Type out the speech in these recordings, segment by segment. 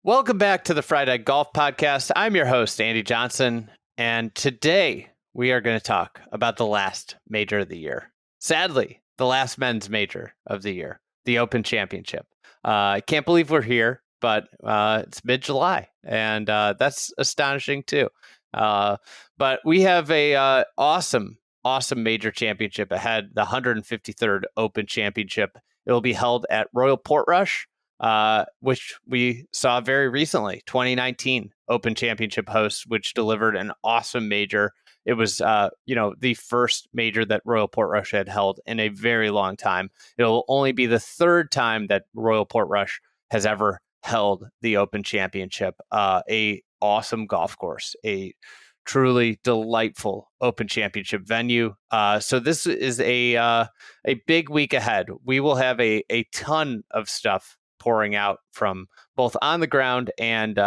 Welcome back to the Friday Golf Podcast. I'm your host, Andy Johnson, and today we are going to talk about the last major of the year. Sadly, the last men's major of the year, the Open Championship. I can't believe we're here, but it's mid-July, and that's astonishing too. But we have a awesome major championship ahead, the 153rd Open Championship. It will be held at Royal Portrush, which we saw very recently, 2019 Open Championship host, which delivered an awesome major. It was, the first major that Royal Portrush had held in a very long time. It'll only be the third time that Royal Portrush has ever held the Open Championship. A awesome golf course, a truly delightful Open Championship venue. So this is a big week ahead. We will have a ton of stuff pouring out from both on the ground and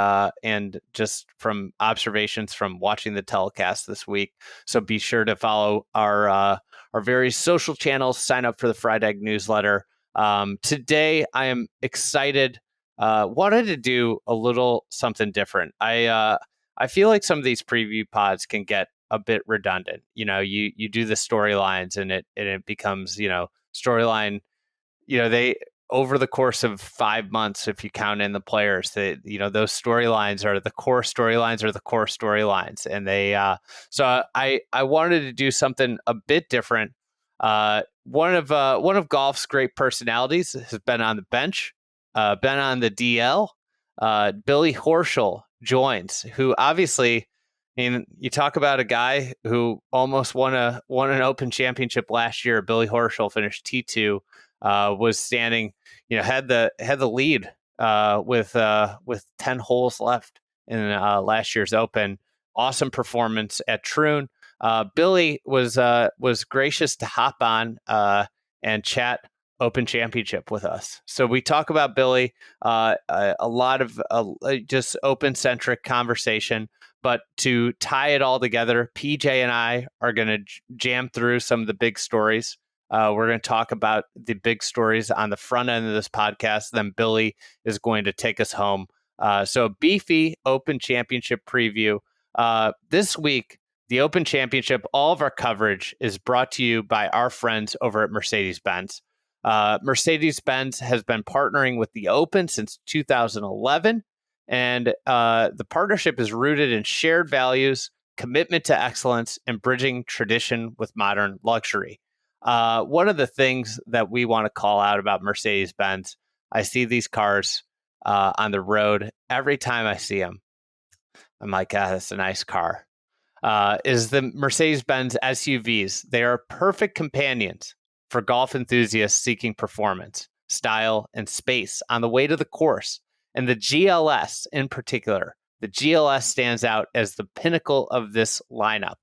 just from observations from watching the telecast this week. So be sure to follow our various social channels, sign up for the Fried Egg newsletter. Today I am excited. Wanted to do a little something different. I feel like some of these preview pods can get a bit redundant. You do the storylines and it becomes, storyline, they over the course of 5 months, if you count in the players, those storylines are the core storylines. And so I wanted to do something a bit different. One of golf's great personalities has been on the bench, been on the DL. Billy Horschel joins, who obviously, you talk about a guy who almost won an Open Championship last year. Billy Horschel finished T2, was standing, had the lead with 10 holes left in last year's Open. Awesome performance at Troon. Billy was gracious to hop on and chat Open Championship with us. So we talk about Billy, a lot of just Open-centric conversation. But to tie it all together, PJ and I are going to jam through some of the big stories. We're going to talk about the big stories on the front end of this podcast. Then Billy is going to take us home. So a beefy Open Championship preview. This week, the Open Championship, all of our coverage is brought to you by our friends over at Mercedes-Benz. Mercedes-Benz has been partnering with the Open since 2011. And the partnership is rooted in shared values, commitment to excellence, and bridging tradition with modern luxury. One of the things that we want to call out about Mercedes-Benz, I see these cars on the road. Every time I see them, I'm like, that's a nice car. Is the Mercedes-Benz SUVs. They are perfect companions for golf enthusiasts seeking performance, style, and space on the way to the course. And the GLS in particular, the GLS stands out as the pinnacle of this lineup.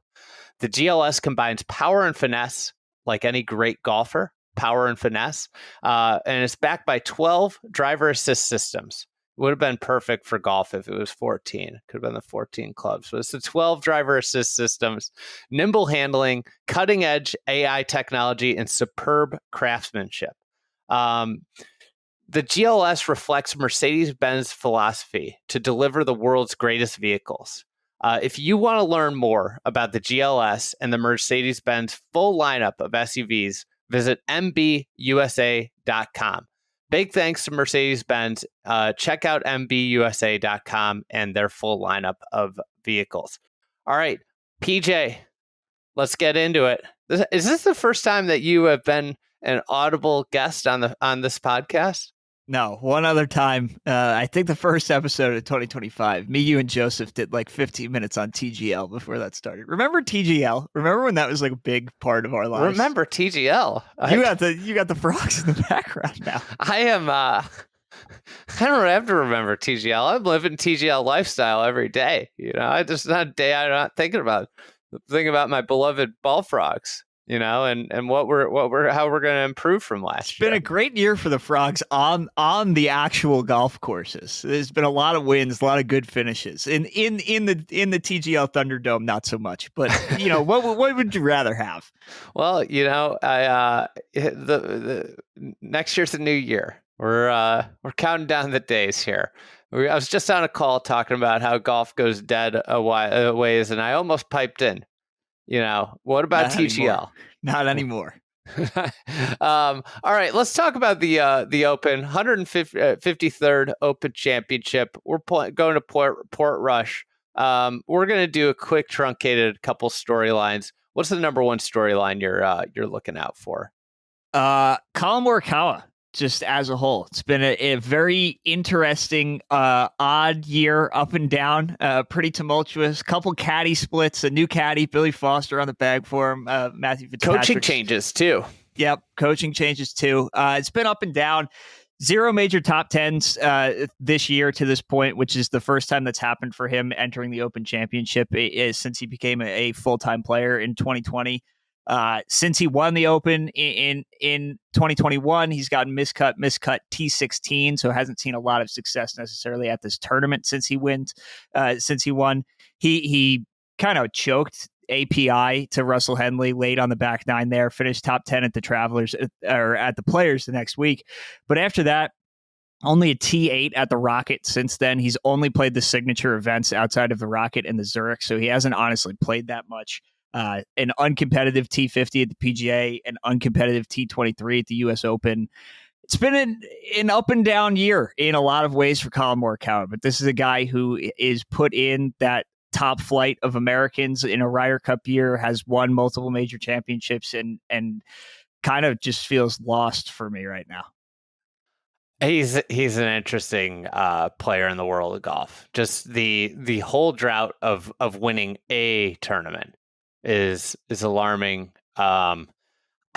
The GLS combines power and finesse, like any great golfer, power and finesse, and it's backed by 12 driver assist systems. It would have been perfect for golf if it was 14. Could have been the 14 clubs. But it's the 12 driver assist systems, nimble handling, cutting edge AI technology, and superb craftsmanship. The GLS reflects Mercedes-Benz philosophy to deliver the world's greatest vehicles. If you want to learn more about the GLS and the Mercedes-Benz full lineup of SUVs, visit mbusa.com. Big thanks to Mercedes-Benz. Check out mbusa.com and their full lineup of vehicles. All right, PJ, let's get into it. Is this the first time that you have been an audible guest on this podcast? No, one other time. I think the first episode of 2025, me, you, and Joseph did like 15 minutes on TGL before that started. Remember TGL? Remember when that was like a big part of our lives? Remember TGL? You got the frogs in the background now. I am. I don't have to remember TGL. I'm living TGL lifestyle every day. I just not a day I'm not thinking about my beloved ball frogs. And how we're going to improve from last year. It's been a great year for the Frogs on the actual golf courses. There's been a lot of wins, a lot of good finishes. In the TGL Thunderdome, not so much. But what would you rather have? Well, the next year's a new year. We're counting down the days here. I was just on a call talking about how golf goes dead a ways, and I almost piped in. What about Not TGL? anymore. Not anymore. All right, let's talk about the Open 153rd Open Championship. We're going to Portrush. We're going to do a quick truncated couple storylines. What's the number one storyline you're looking out for? Collin Morikawa, just as a whole. It's been a very interesting, odd year, up and down, pretty tumultuous. Couple caddy splits, a new caddy, Billy Foster on the bag for him, Matthew Fitzpatrick. Coaching changes too. Yep, coaching changes too. It's been up and down. 0 major top 10s this year to this point, which is the first time that's happened for him entering the Open Championship since he became a full-time player in 2020. Since he won the Open in 2021, he's gotten miscut T16, so hasn't seen a lot of success necessarily at this tournament since he won. He kind of choked API to Russell Henley late on the back nine there, finished top 10 at the Travelers or at the Players the next week. But after that, only a T8 at the Rocket since then. He's only played the signature events outside of the Rocket and the Zurich, so he hasn't honestly played that much. An uncompetitive T50 at the PGA, an uncompetitive T23 at the US Open. It's been an up and down year in a lot of ways for Collin Morikawa, but this is a guy who is put in that top flight of Americans in a Ryder Cup year, has won multiple major championships, and kind of just feels lost for me right now. He's an interesting player in the world of golf. Just the whole drought of winning a tournament is alarming. I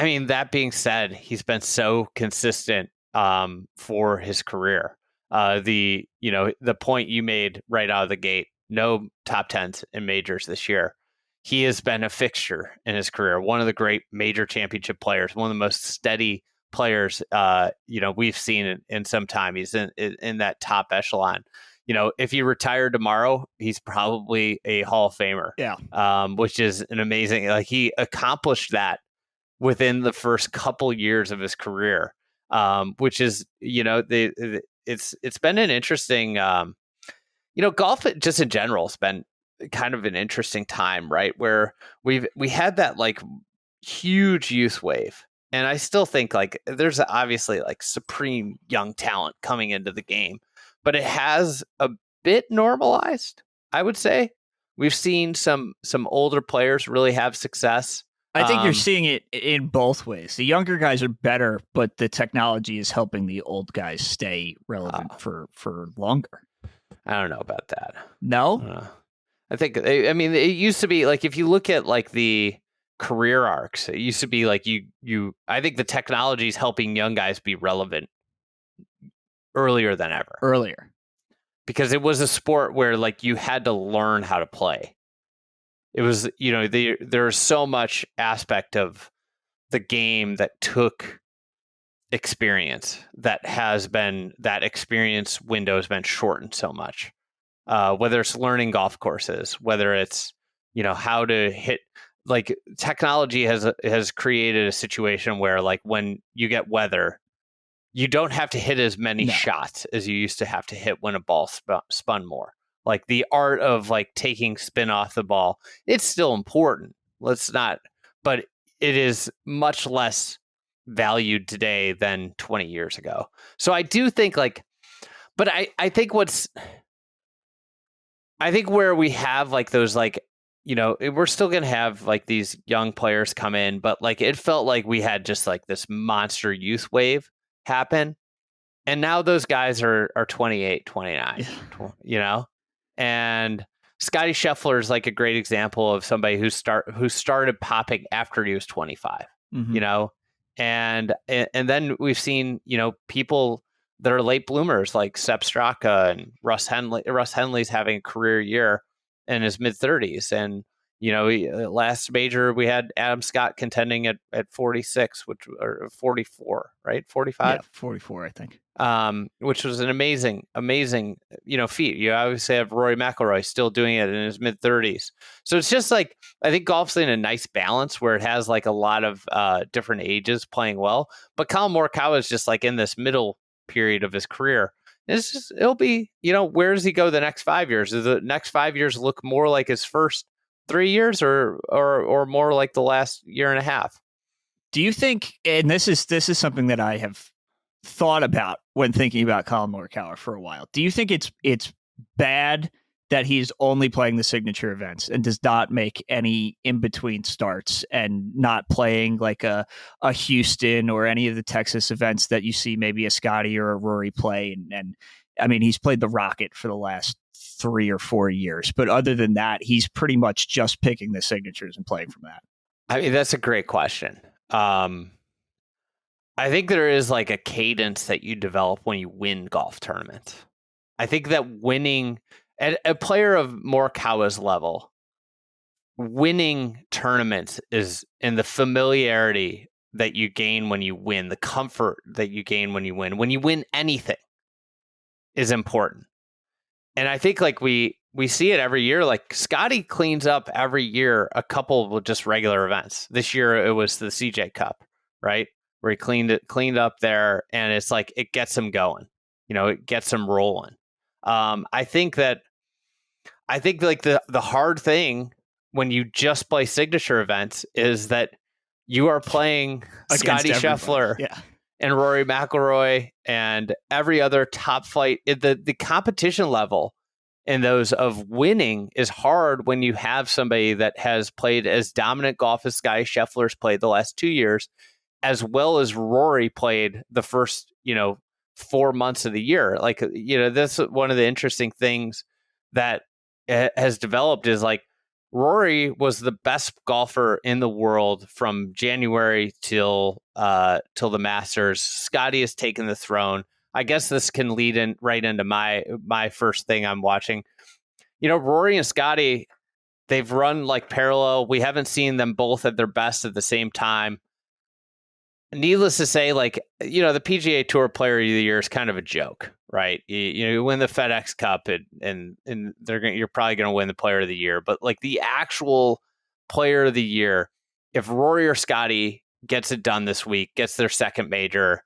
mean, that being said, he's been so consistent for his career. The point you made right out of the gate, no top 10s in majors this year. He has been a fixture in his career, one of the great major championship players, one of the most steady players we've seen in some time. He's in that top echelon. If he retired tomorrow, he's probably a Hall of Famer. Yeah. Which is an amazing, he accomplished that within the first couple years of his career. Which is, it's been an interesting, golf just in general has been kind of an interesting time, right? Where we had that huge youth wave. And I still think there's obviously supreme young talent coming into the game, but it has a bit normalized, I would say. We've seen some older players really have success. I think you're seeing it in both ways. The younger guys are better, but the technology is helping the old guys stay relevant for longer. I don't know about that. No? I think, it used to be if you look at the career arcs, it used to be I think the technology is helping young guys be relevant earlier than ever. Because it was a sport where you had to learn how to play. It was, there's so much aspect of the game that took experience that experience window has been shortened so much. Whether it's learning golf courses, whether it's, how to hit, technology has created a situation where when you get weather, you don't have to hit as many shots as you used to have to hit when a ball spun more. The art of taking spin off the ball, it's still important. But it is much less valued today than 20 years ago. So I do think but I think where we have those we're still going to have these young players come in, but it felt like we had just this monster youth wave happen. And now those guys are 28, 29, and Scottie Scheffler is a great example of somebody who started popping after he was 25, and then we've seen, people that are late bloomers like Sepp Straka and Russ Henley. Russ Henley's having a career year in his mid 30s. And, last major, we had Adam Scott contending at 46, or 44, right? 45? Yeah, 44, I think. Which was an amazing, feat. You obviously have Rory McIlroy still doing it in his mid 30s. So it's just I think golf's in a nice balance where it has a lot of different ages playing well. But Collin Morikawa is just in this middle period of his career. It'll be, where does he go the next 5 years? Does the next 5 years look more like his first 3 years or more like the last year and a half? Do you think, and this is something that I have thought about when thinking about Collin Morikawa for a while, do you think it's bad that he's only playing the signature events and does not make any in-between starts and not playing like a Houston or any of the Texas events that you see maybe a Scottie or a Rory play? And I mean, he's played the Rocket for the last 3 or 4 years, but other than that, he's pretty much just picking the signatures and playing from that. I mean, that's a great question. I think there is like a cadence that you develop when you win golf tournaments. I think that winning at a player of Morikawa's level, winning tournaments is in the familiarity that you gain when you win, the comfort that you gain when you win anything is important. And I think like we see it every year. Like Scottie cleans up every year a couple of just regular events. This year it was the CJ Cup, right? Where he cleaned up there, and it's like it gets him going. It gets him rolling. I think like the hard thing when you just play signature events is that you are playing Scottie Scheffler and Rory McIlroy and every other top flight. The competition level in those of winning is hard when you have somebody that has played as dominant golf as Scottie Scheffler's played the last 2 years, as well as Rory played the first, 4 months of the year. Like, that's one of the interesting things that has developed is like Rory was the best golfer in the world from January till the Masters. Scottie has taken the throne. I guess this can lead in right into my first thing I'm watching. Rory and Scottie, they've run like parallel. We haven't seen them both at their best at the same time. Needless to say, like, the PGA Tour Player of the Year is kind of a joke, right? You win the FedEx Cup and you're probably going to win the Player of the Year. But like the actual Player of the Year, if Rory or Scottie gets it done this week, gets their second major,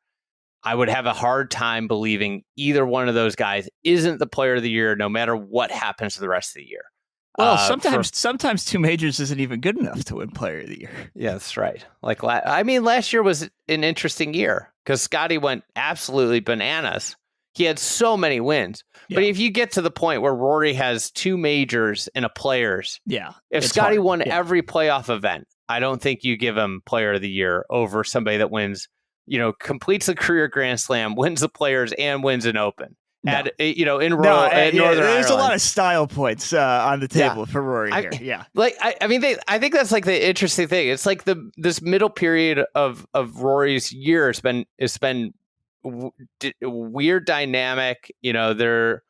I would have a hard time believing either one of those guys isn't the Player of the Year, no matter what happens the rest of the year. Well, sometimes 2 majors isn't even good enough to win Player of the Year. Yeah, that's right. Like, last year was an interesting year because Scottie went absolutely bananas. He had so many wins. Yeah. But if you get to the point where Rory has 2 majors and a Players, if Scottie won every playoff event, I don't think you give him Player of the Year over somebody that wins, completes a career Grand Slam, wins the Players, and wins an Open. In Northern Ireland. There's a lot of style points on the table for Rory here. I think that's like the interesting thing. It's like this middle period of Rory's year has been weird dynamic. There's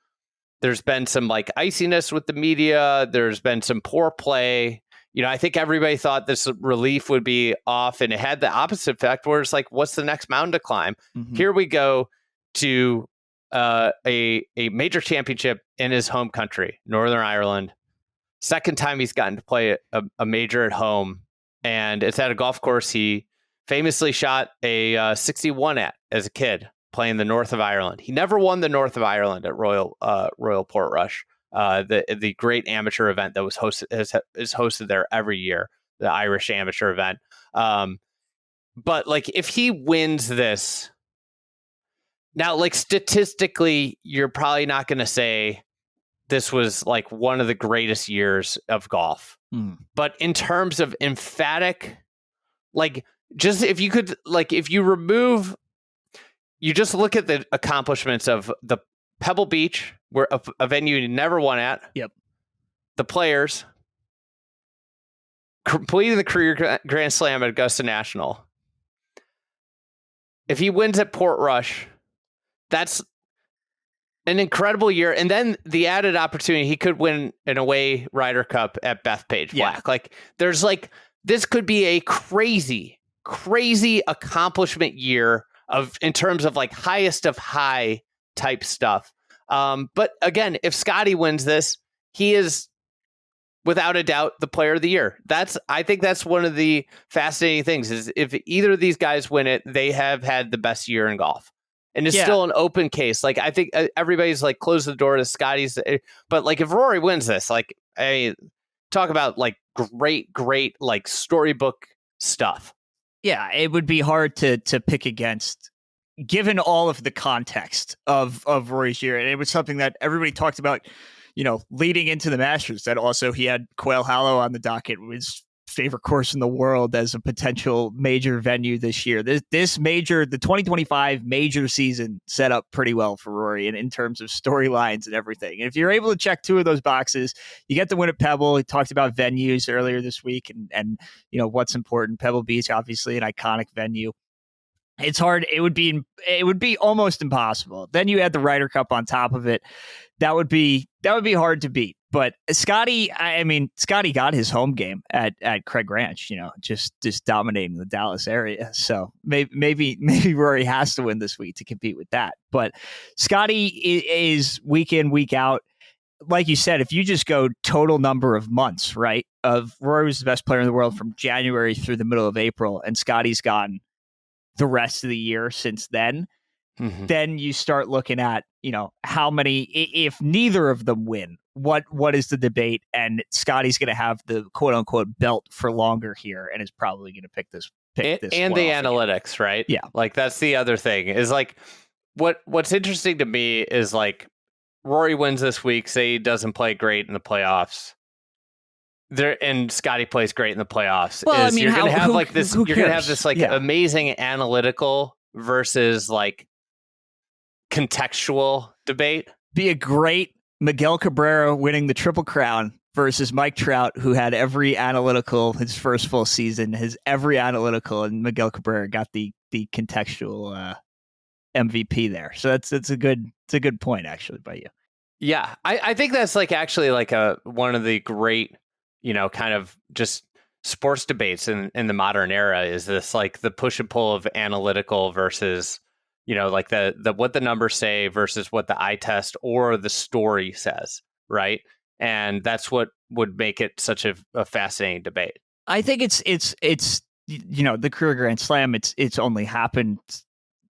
been some like iciness with the media. There's been some poor play. I think everybody thought this relief would be off, and it had the opposite effect where it's like, what's the next mountain to climb? Mm-hmm. Here we go to a major championship in his home country, Northern Ireland. Second time he's gotten to play a major at home, and it's at a golf course he famously shot a 61 at as a kid, playing the North of Ireland. He never won the North of Ireland at Royal Portrush, the great amateur event that was is hosted there every year, the Irish amateur event. But like if he wins this. Now, like statistically, you're probably not going to say this was like one of the greatest years of golf. But in terms of emphatic, like just if you could, like if you just look at the accomplishments of the Pebble Beach, where a venue you never won at. Yep. The Players, completing the career Grand Slam at Augusta National. If he wins at Portrush, that's an incredible year. And then the added opportunity, he could win an away Ryder Cup at Bethpage Black. Yeah. Like there's like, this could be a crazy accomplishment year in terms of like highest of high type stuff. But again, if Scottie wins this, he is without a doubt the Player of the Year. I think that's one of the fascinating things is if either of these guys win it, they have had the best year in golf. and it's still an open case. Like, I think everybody's like closed the door to Scottie's, but like if Rory wins this, like, talk about like great like storybook stuff. Yeah, it would be hard to pick against, given all of the context of Rory's year. And it was something that everybody talked about, leading into the Masters, that also he had Quail Hollow on the docket, his favorite course in the world, as a potential major venue this year. This major, the 2025 major season, set up pretty well for Rory in terms of storylines and everything. And if you're able to check two of those boxes, you get the win at Pebble. He talked about venues earlier this week and what's important. Pebble Beach, obviously an iconic venue. It's hard. It would be almost impossible. Then you add the Ryder Cup on top of it. That would be hard to beat. But Scottie got his home game at Craig Ranch, just dominating the Dallas area. So maybe Rory has to win this week to compete with that. But Scottie is week in, week out. Like you said, if you just go total number of months, right, of Rory was the best player in the world from January through the middle of April, and Scottie's gone the rest of the year since then, then you start looking at, how many, if neither of them win, what is the debate? And Scottie's going to have the quote unquote belt for longer here and is probably going to pick this. And the analytics, again. Right? Yeah. Like, that's the other thing is like, what's interesting to me is like, Rory wins this week, say he doesn't play great in the playoffs. And Scottie plays great in the playoffs. Well, you're going to have like this. You're going to have this like amazing analytical versus like contextual debate. Be a great Miguel Cabrera winning the Triple Crown versus Mike Trout, who had every analytical his first full season, and Miguel Cabrera got the contextual MVP there. So it's a good point actually by you. Yeah, I think that's like actually like one of the great, kind of just sports debates in the modern era, is this like the push and pull of analytical versus, like the what the numbers say versus what the eye test or the story says, right? And that's what would make it such a fascinating debate. I think it's the career Grand Slam. It's only happened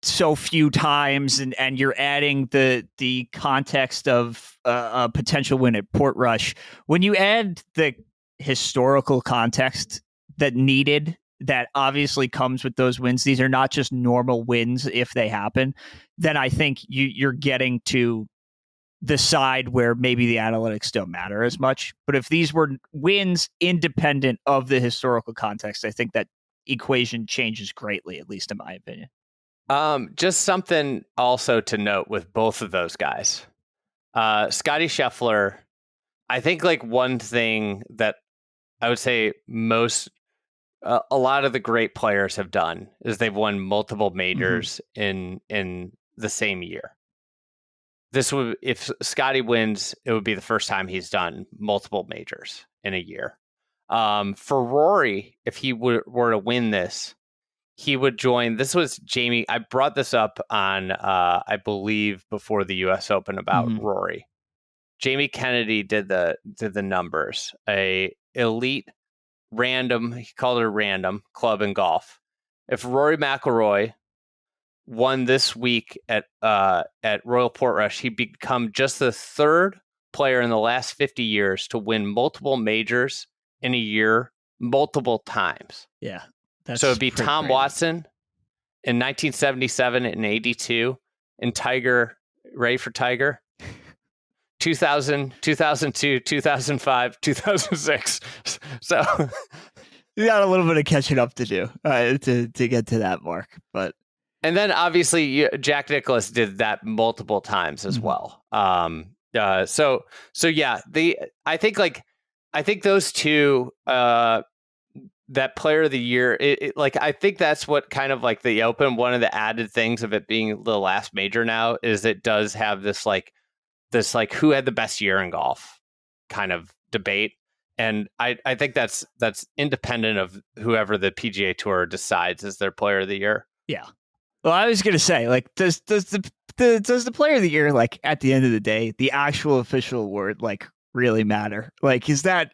so few times, and you're adding the context of a potential win at Portrush. When you add the historical context that obviously comes with those wins, these are not just normal wins if they happen, then I think you're getting to the side where maybe the analytics don't matter as much. But if these were wins independent of the historical context, I think that equation changes greatly, at least in my opinion. Just something also to note with both of those guys. Scottie Scheffler, I think like one thing that I would say a lot of the great players have done is they've won multiple majors in the same year. If Scottie wins, it would be the first time he's done multiple majors in a year. For Rory, if he were to win this, he would join. This was Jamie. I brought this up on, I believe, before the U.S. Open about Rory. Jamie Kennedy did the numbers. A elite random, he called it a random club in golf. If Rory McIlroy won this week at Royal Portrush, he'd become just the third player in the last 50 years to win multiple majors in a year multiple times. Yeah. So it'd be Tom Watson in 1977 and 82, and Tiger, ready for Tiger? 2000, 2002, 2005, 2006. So you got a little bit of catching up to do to get to that mark. And then obviously Jack Nicklaus did that multiple times as well. So yeah, I think those two, that player of the year, I think that's what kind of like the Open, one of the added things of it being the last major now is it does have this who had the best year in golf kind of debate. And I think that's independent of whoever the PGA Tour decides as their player of the year. Yeah. Well, I was going to say, like, does the player of the year, like, at the end of the day, the actual official award, like, really matter? Like, is that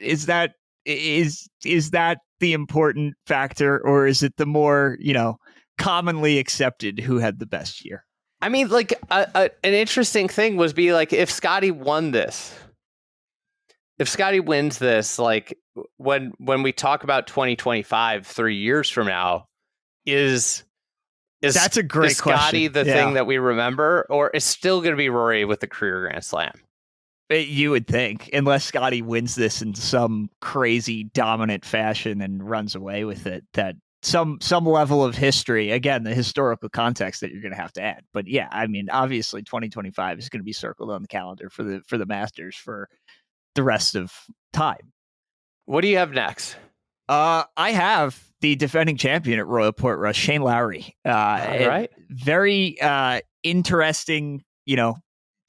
the important factor, or is it the more, commonly accepted who had the best year? I mean, like an interesting thing was be like if Scottie won this, if Scottie wins this, like when we talk about 2025, 3 years from now, is that's a great Scottie question. the thing that we remember, or is still going to be Rory with the career Grand Slam? You would think, unless Scottie wins this in some crazy dominant fashion and runs away with it, that some level of history, again, the historical context that you're going to have to add. But yeah, I mean, obviously 2025 is going to be circled on the calendar for the Masters for the rest of time. What do you have next? I have the defending champion at Royal Portrush, Shane Lowry. All right. Very interesting,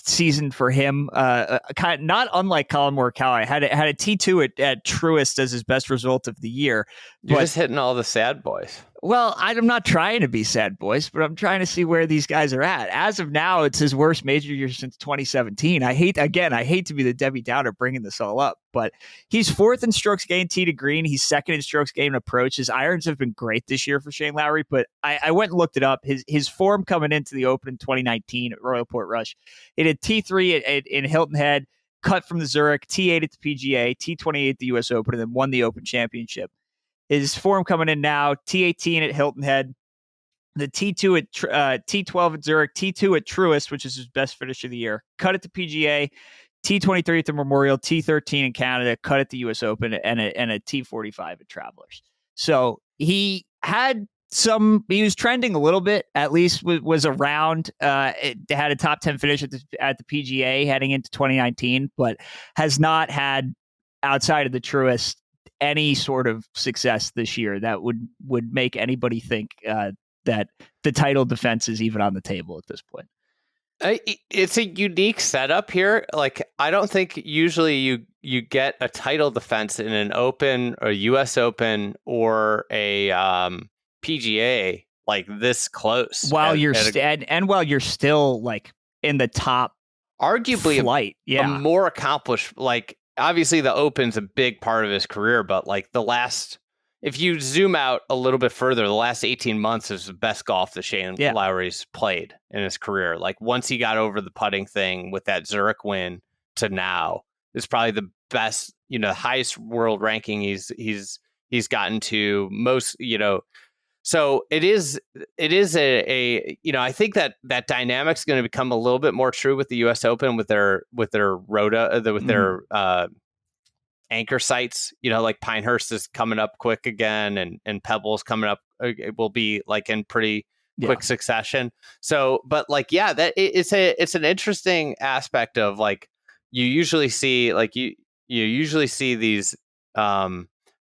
season for him. Kind of not unlike Collin Morikawa. Had a T2 at Truist as his best result of the year. You're just hitting all the sad boys. Well, I'm not trying to be sad boys, but I'm trying to see where these guys are at. As of now, it's his worst major year since 2017. I hate to be the Debbie Downer bringing this all up, but he's fourth in strokes gained tee to green. He's second in strokes gained approach. His irons have been great this year for Shane Lowry, but I went and looked it up. His form coming into the Open in 2019 at Royal Portrush, it had T3 in Hilton Head, cut from the Zurich, T8 at the PGA, T28 at the US Open, and then won the Open Championship. His form coming in now, T18 at Hilton Head, the T2 at T12 at Zurich, T2 at Truist, which is his best finish of the year, cut at the PGA, T23 at the Memorial, T13 in Canada, cut at the US Open, and a T45 at Travelers. So he was trending a little bit, at least was around, it had a top 10 finish at the PGA heading into 2019, but has not had, outside of the Truist, any sort of success this year that would make anybody think that the title defense is even on the table at this point. It's a unique setup here. Like, I don't think usually you get a title defense in an Open or US Open or a PGA like this close. While you're still like in the top, arguably flight, a more accomplished, like, obviously the Open's a big part of his career, but like if you zoom out a little bit further, the last 18 months is the best golf that Shane Lowry's played in his career. Like, once he got over the putting thing with that Zurich win to now, is probably the best, highest world ranking he's gotten to, most, so it is a I think that dynamic's going to become a little bit more true with the US Open with their rota, their anchor sites, like Pinehurst is coming up quick again, and Pebble's coming up. It will be like in pretty quick succession. So, but like, that it's an interesting aspect of, like, you usually see these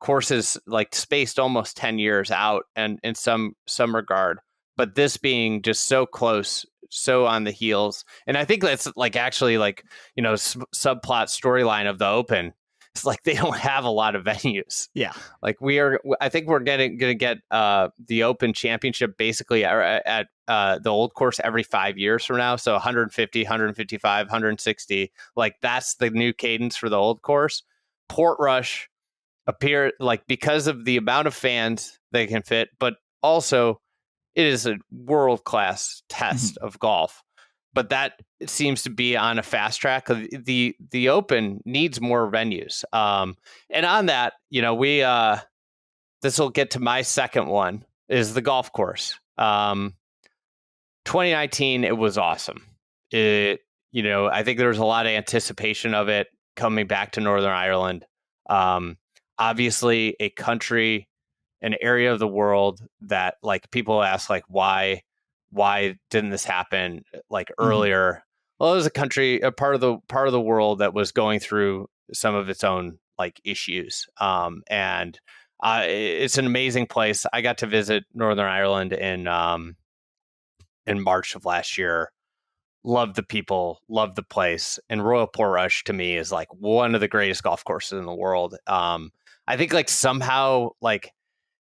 courses like spaced almost 10 years out, and in some regard, but this being just so close, so on the heels. And I think that's like actually like, subplot storyline of the Open. It's like they don't have a lot of venues. Yeah. Like I think we're going to get the Open Championship basically at the Old Course every 5 years from now. So 150, 155, 160. Like, that's the new cadence for the Old Course. Portrush appear like, because of the amount of fans they can fit, but also it is a world-class test of golf. But that seems to be on a fast track. The Open needs more venues. And on that, this will get to my second one, is the golf course. 2019, it was awesome. I think there was a lot of anticipation of it coming back to Northern Ireland. Obviously a country, an area of the world that, like, people ask, like, why didn't this happen like earlier? Well, it was a part of the world that was going through some of its own like issues. And it's an amazing place. I got to visit Northern Ireland in March of last year. Love the people, love the place. And Royal Portrush to me is like one of the greatest golf courses in the world. I think, like, somehow, like,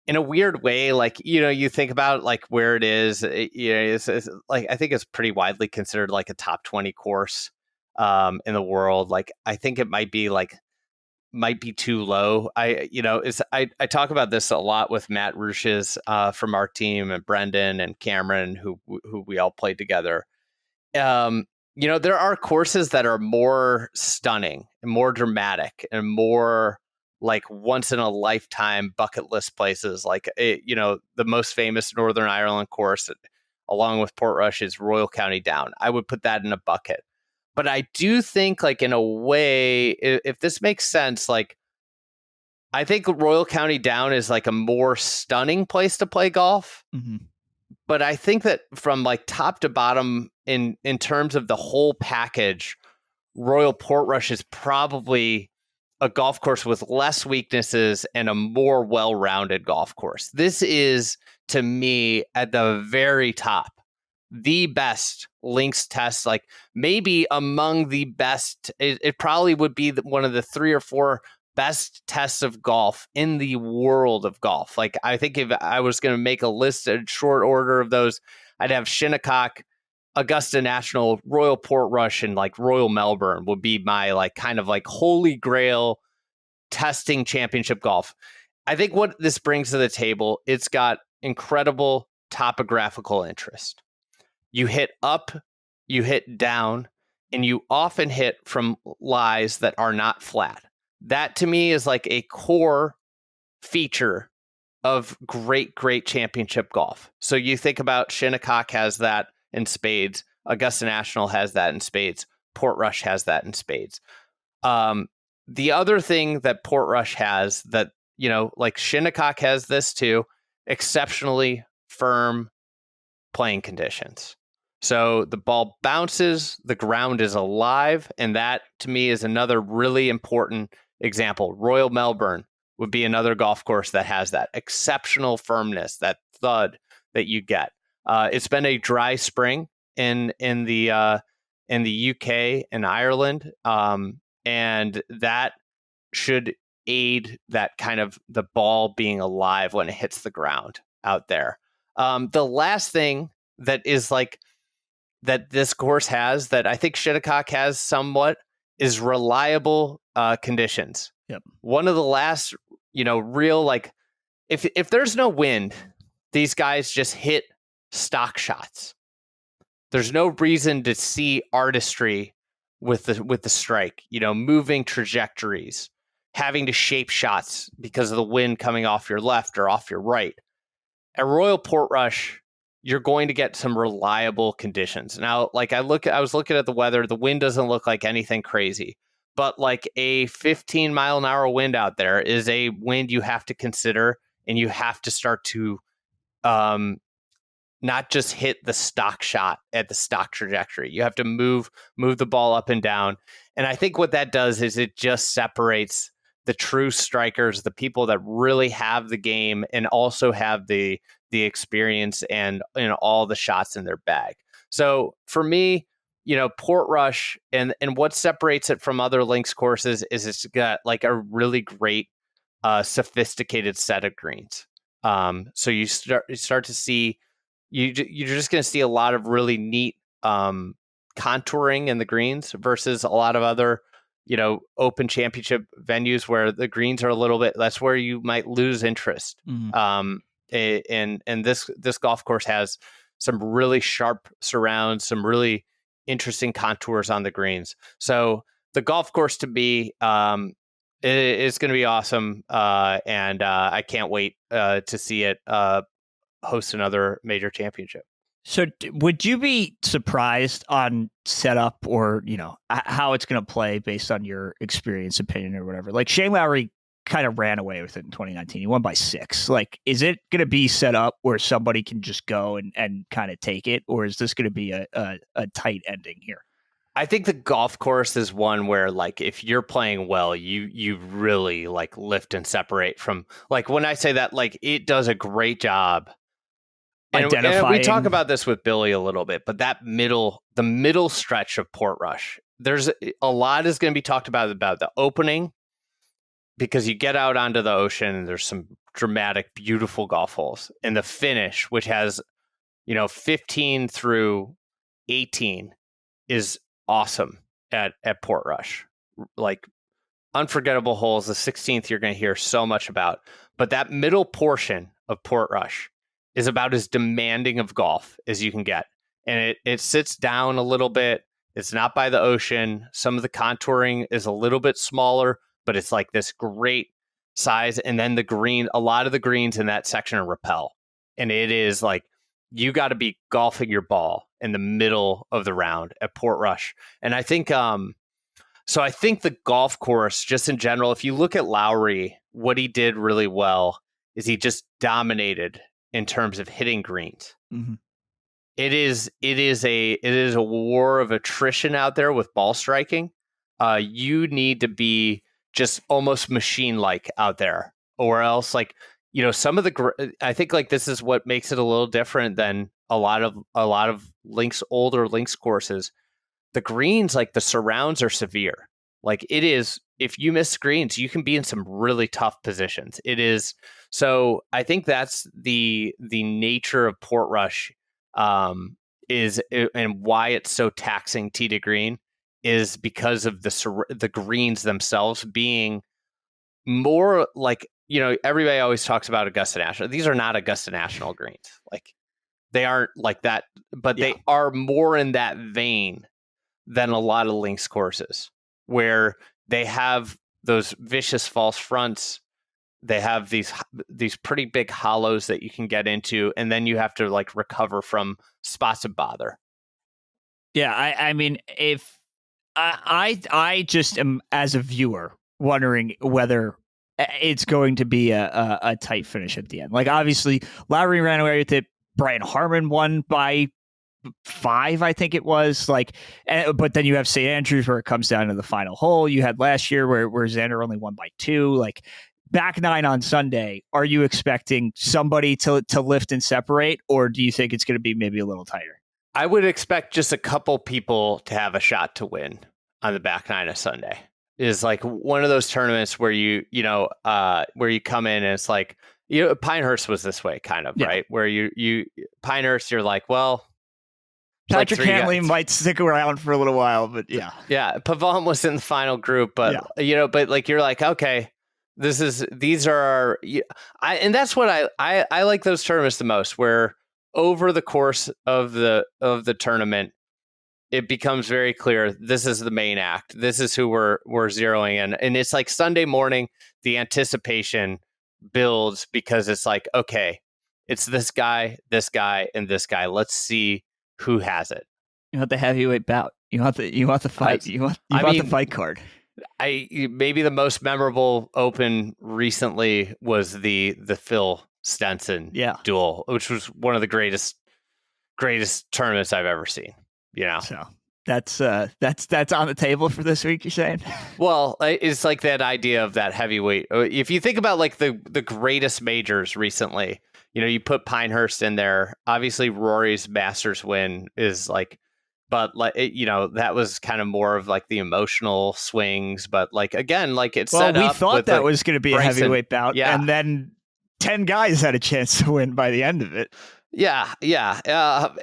in a weird way, like, you think about like where it is, it's like, I think it's pretty widely considered like a top 20 course in the world. Like, I think it might be like might be too low. I talk about this a lot with Matt Ruches from our team, and Brendan and Cameron, who we all played together. There are courses that are more stunning and more dramatic and more like once in a lifetime bucket list places. Like, the most famous Northern Ireland course, along with Portrush, is Royal County Down. I would put that in a bucket. But I do think, like, in a way, if this makes sense, like, I think Royal County Down is like a more stunning place to play golf. Mm-hmm. But I think that from like top to bottom in terms of the whole package, Royal Portrush is probably a golf course with less weaknesses and a more well-rounded golf course. This is, to me, at the very top, the best links test, like maybe among the best. It probably would be one of the 3 or 4 best tests of golf in the world of golf. Like, I think if I was going to make a list in short order of those, I'd have Shinnecock, Augusta National, Royal Portrush, and like Royal Melbourne would be my like kind of like holy grail testing championship golf. I think what this brings to the table, it's got incredible topographical interest. You hit up, you hit down, and you often hit from lies that are not flat. That to me is like a core feature of great championship golf. So you think about Shinnecock has that in spades. Augusta National has that in spades. Portrush has that in spades. The other thing that Portrush has that, like Shinnecock has this too, exceptionally firm playing conditions. So the ball bounces, the ground is alive, and that to me is another really important example. Royal Melbourne would be another golf course that has that exceptional firmness, that thud that you get. It's been a dry spring in the UK and Ireland, and that should aid that kind of the ball being alive when it hits the ground out there. The last thing that is like that this course has that I think Shinnecock has somewhat is reliable conditions. Yep. One of the last, real, like, if there's no wind, these guys just hit stock shots. There's no reason to see artistry with the strike, moving trajectories, having to shape shots because of the wind coming off your left or off your right. At Royal Portrush, you're going to get some reliable conditions. Now, like I was looking at the weather, the wind doesn't look like anything crazy, but like a 15 mile an hour wind out there is a wind you have to consider, and you have to start to not just hit the stock shot at the stock trajectory. You have to move the ball up and down. And I think what that does is it just separates the true strikers, the people that really have the game and also have the experience and all the shots in their bag. So for me, Portrush and what separates it from other links courses is it's got like a really great sophisticated set of greens. So you start to see you're just going to see a lot of really neat contouring in the greens versus a lot of other open championship venues where the greens are a little bit, that's where you might lose interest. Mm-hmm. And this golf course has some really sharp surrounds, some really interesting contours on the greens. So the golf course to me is going to be awesome. And I can't wait to see it host another major championship. So would you be surprised on setup or, how it's going to play based on your experience, opinion, or whatever? Like Shane Lowry kind of ran away with it in 2019. He won by 6. Like, is it going to be set up where somebody can just go and kind of take it? Or is this going to be a tight ending here? I think the golf course is one where, like, if you're playing well, you really like lift and separate from, like, when I say that, like, it does a great job. And we talk about this with Billy a little bit, but the middle stretch of Portrush, there's a lot is going to be talked about the opening, because you get out onto the ocean and there's some dramatic, beautiful golf holes, and the finish, which has, 15 through 18 is awesome at Portrush. Like, unforgettable holes. The 16th you're going to hear so much about, but that middle portion of Portrush is about as demanding of golf as you can get. And it sits down a little bit. It's not by the ocean. Some of the contouring is a little bit smaller, but it's like this great size. And then a lot of the greens in that section are rappel. And it is like, you got to be golfing your ball in the middle of the round at Portrush. And I think, so I think the golf course, just in general, if you look at Lowry, what he did really well is he just dominated in terms of hitting greens. Mm-hmm. It is a war of attrition out there with ball striking. You need to be just almost machine-like out there, or else, like, you know, some of the, I think like this is what makes it a little different than a lot of older links courses. The greens, like the surrounds are severe. Like it is, if you miss greens, you can be in some really tough positions. It is. So I think that's the nature of Portrush, is, and why it's so taxing tee to green, is because of the greens themselves being more like, you know, everybody always talks about Augusta National. These are not Augusta National greens. Like they aren't like that, but they are more in that vein than a lot of links courses, where they have those vicious false fronts. They have these pretty big hollows that you can get into, and then you have to like recover from spots of bother. Yeah, I mean, if I just am, as a viewer, wondering whether it's going to be a tight finish at the end. Like, obviously, Lowry ran away with it. Brian Harmon won by 5, I think it was. Like, but then you have St. Andrews where it comes down to the final hole. You had last year where Xander only won by 2. Like, back 9 on Sunday, are you expecting somebody to lift and separate, or do you think it's going to be maybe a little tighter? I would expect just a couple people to have a shot to win on the back 9 of Sunday. Is like one of those tournaments where you come in and it's like, you know, Pinehurst was this way kind of, right? Where you Pinehurst, you're like, well, Patrick Cantley might stick around for a little while, but yeah. Pavone was in the final group, but you know, but like you're like, okay, these are and that's what I like those tournaments the most, where over the course of the tournament, it becomes very clear this is the main act. This is who we're zeroing in, and it's like Sunday morning, the anticipation builds because it's like, okay, it's this guy, and this guy. Let's see who has it. You want the heavyweight bout. You want the fight. You want the fight card. Maybe the most memorable Open recently was the Phil Stenson duel, which was one of the greatest tournaments I've ever seen. You know, so that's on the table for this week, you're saying? Well, it's like that idea of that heavyweight. If you think about like the greatest majors recently, you know, you put Pinehurst in there. Obviously, Rory's Masters win is like, but like, you know, that was kind of more of like the emotional swings. But like, again, like it's set up. We thought that was going to be Bryson, a heavyweight bout, and then 10 guys had a chance to win by the end of it. Yeah.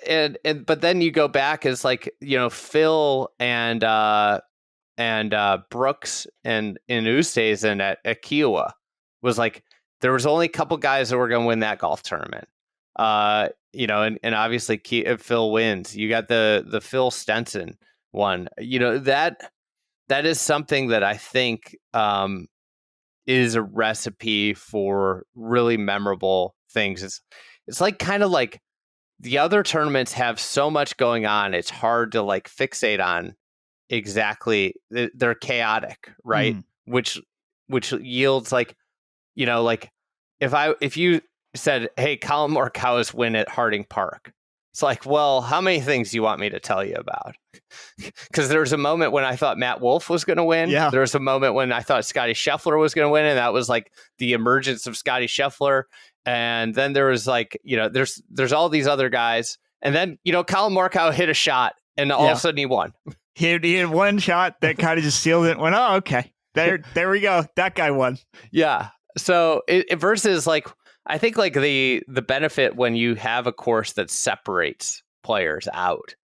And but then you go back as like, you know, Phil and Brooks and in Oosthuizen at Kiowa was like, there was only a couple guys that were going to win that golf tournament. You know, and obviously Phil wins. You got the Phil Stenson one. You know, that is something that I think is a recipe for really memorable things. It's like kind of like the other tournaments have so much going on. It's hard to like fixate on exactly. They're chaotic, right? Which yields like, you know, like if you said, hey, Collin Morikawa's win at Harding Park. It's like, well, how many things do you want me to tell you about? Because there was a moment when I thought Matt Wolff was going to win. Yeah. There was a moment when I thought Scottie Scheffler was going to win, and that was like the emergence of Scottie Scheffler. And then there was like, you know, there's all these other guys. And then, you know, Collin Morikawa hit a shot, and all of a sudden he won. He had one shot that kind of just sealed it and went, oh, okay. There we go. That guy won. Yeah. So it versus like, I think like the benefit when you have a course that separates players out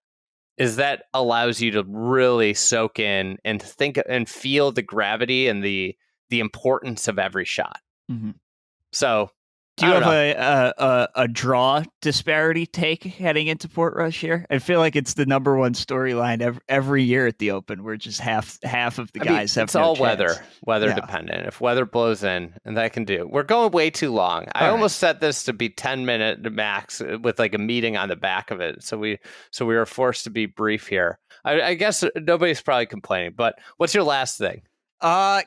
is that allows you to really soak in and think and feel the gravity and the importance of every shot. Mm-hmm. So, do you have a draw disparity take heading into Portrush here? I feel like it's the number one storyline every year at the Open, where just half of the guys have. It's all chance. weather dependent. If weather blows in, and that can do. We're going way too long. I almost set this to be 10-minute max with like a meeting on the back of it. So we were forced to be brief here. I guess nobody's probably complaining. But what's your last thing?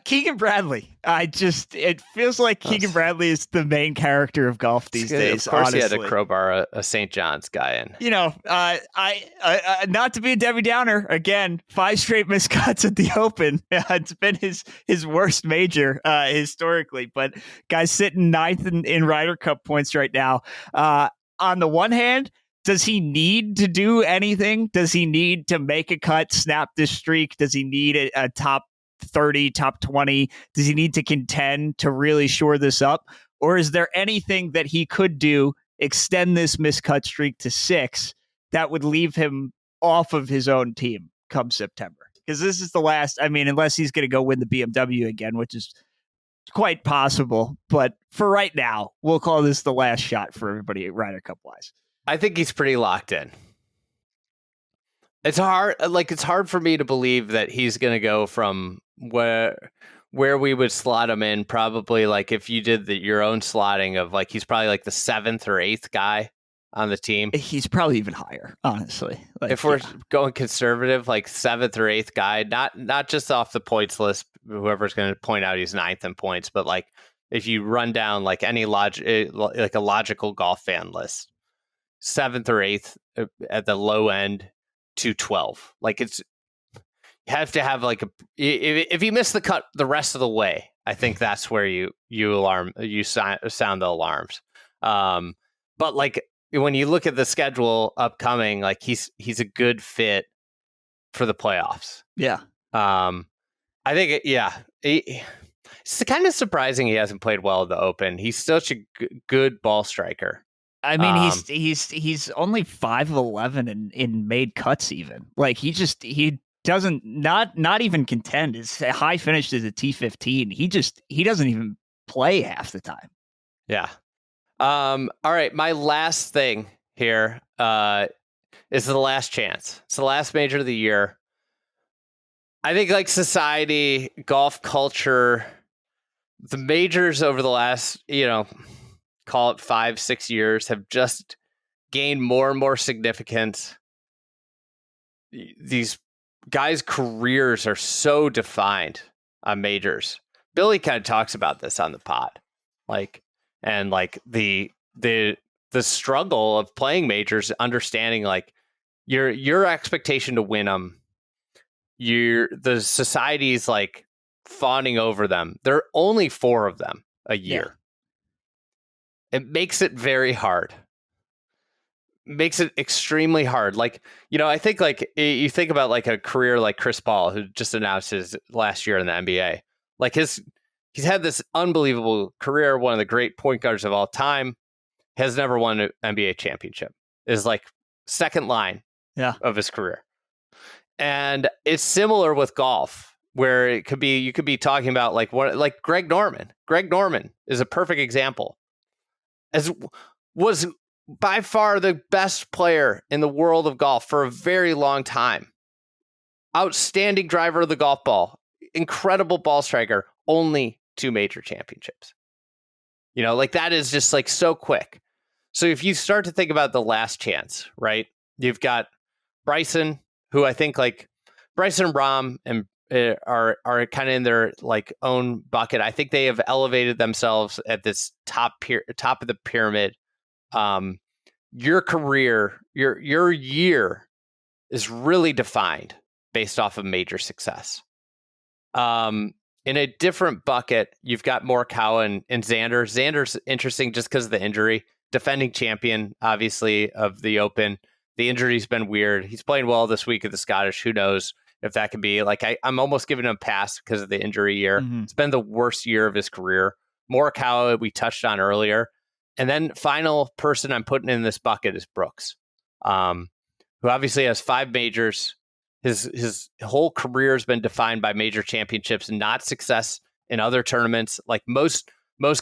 Keegan Bradley. It feels like Keegan Bradley is the main character of golf these days. Of course, honestly. He had to crowbar a St. John's guy in. I not to be a Debbie Downer again. 5 straight missed cuts at the Open. It's been his worst major historically. But guy's sitting 9th in Ryder Cup points right now. On the one hand, does he need to do anything? Does he need to make a cut, snap this streak? Does he need a top 30, top 20? Does he need to contend to really shore this up? Or is there anything that he could do, extend this miscut streak to 6, that would leave him off of his own team come September? Because this is the last, unless he's going to go win the BMW again, which is quite possible. But for right now, we'll call this the last shot for everybody Ryder Cup wise. I think he's pretty locked in. It's hard for me to believe that he's going to go from where we would slot him in, probably like if you did your own slotting of like, he's probably like the 7th or 8th guy on the team. He's probably even higher, honestly. If we're going conservative, like 7th or 8th guy, not just off the points list, whoever's going to point out he's 9th in points, but like if you run down like any like a logical golf fan list, 7th or 8th at the low end to 12. Like you have to have like if you miss the cut the rest of the way, I think that's where you sound the alarms. But like when you look at the schedule upcoming, like he's a good fit for the playoffs. Yeah. I think it's kind of surprising he hasn't played well at the Open. He's such a good ball striker. I mean, he's only 5 of 11 in made cuts even. Like he doesn't not even contend. His high finished is a T15. He doesn't even play half the time. Yeah. All right. My last thing here is the last chance. It's the last major of the year. I think like society, golf culture, the majors over the last, call it 5-6 years, have just gained more and more significance. These guys' careers are so defined on majors. Billy kind of talks about this on the pod, and the struggle of playing majors, understanding like your expectation to win them. The society's like fawning over them. There are only 4 of them a year. Yeah. It makes it very hard. Makes it extremely hard. Like, I think like you think about like a career like Chris Paul, who just announced his last year in the NBA. Like he's had this unbelievable career, one of the great point guards of all time, has never won an NBA championship. Is like second line of his career. And it's similar with golf, where you could be talking about like Greg Norman. Greg Norman is a perfect example. Was by far the best player in the world of golf for a very long time. Outstanding driver of the golf ball. Incredible ball striker. Only 2 major championships. Like that is just like so quick. So if you start to think about the last chance, right? You've got Bryson, who I think like Bryson and Rahm and are kind of in their like own bucket. I think they have elevated themselves at this top of the pyramid. Your career, your year is really defined based off of major success. In a different bucket, you've got Morikawa and Xander. Xander's interesting just because of the injury. Defending champion, obviously, of the Open. The injury's been weird. He's playing well this week at the Scottish. Who knows if that could be like, I'm almost giving him a pass because of the injury year. Mm-hmm. It's been the worst year of his career. Morikawa, we touched on earlier. And then final person I'm putting in this bucket is Brooks, who who obviously has 5 majors. His whole career has been defined by major championships, not success in other tournaments. Like most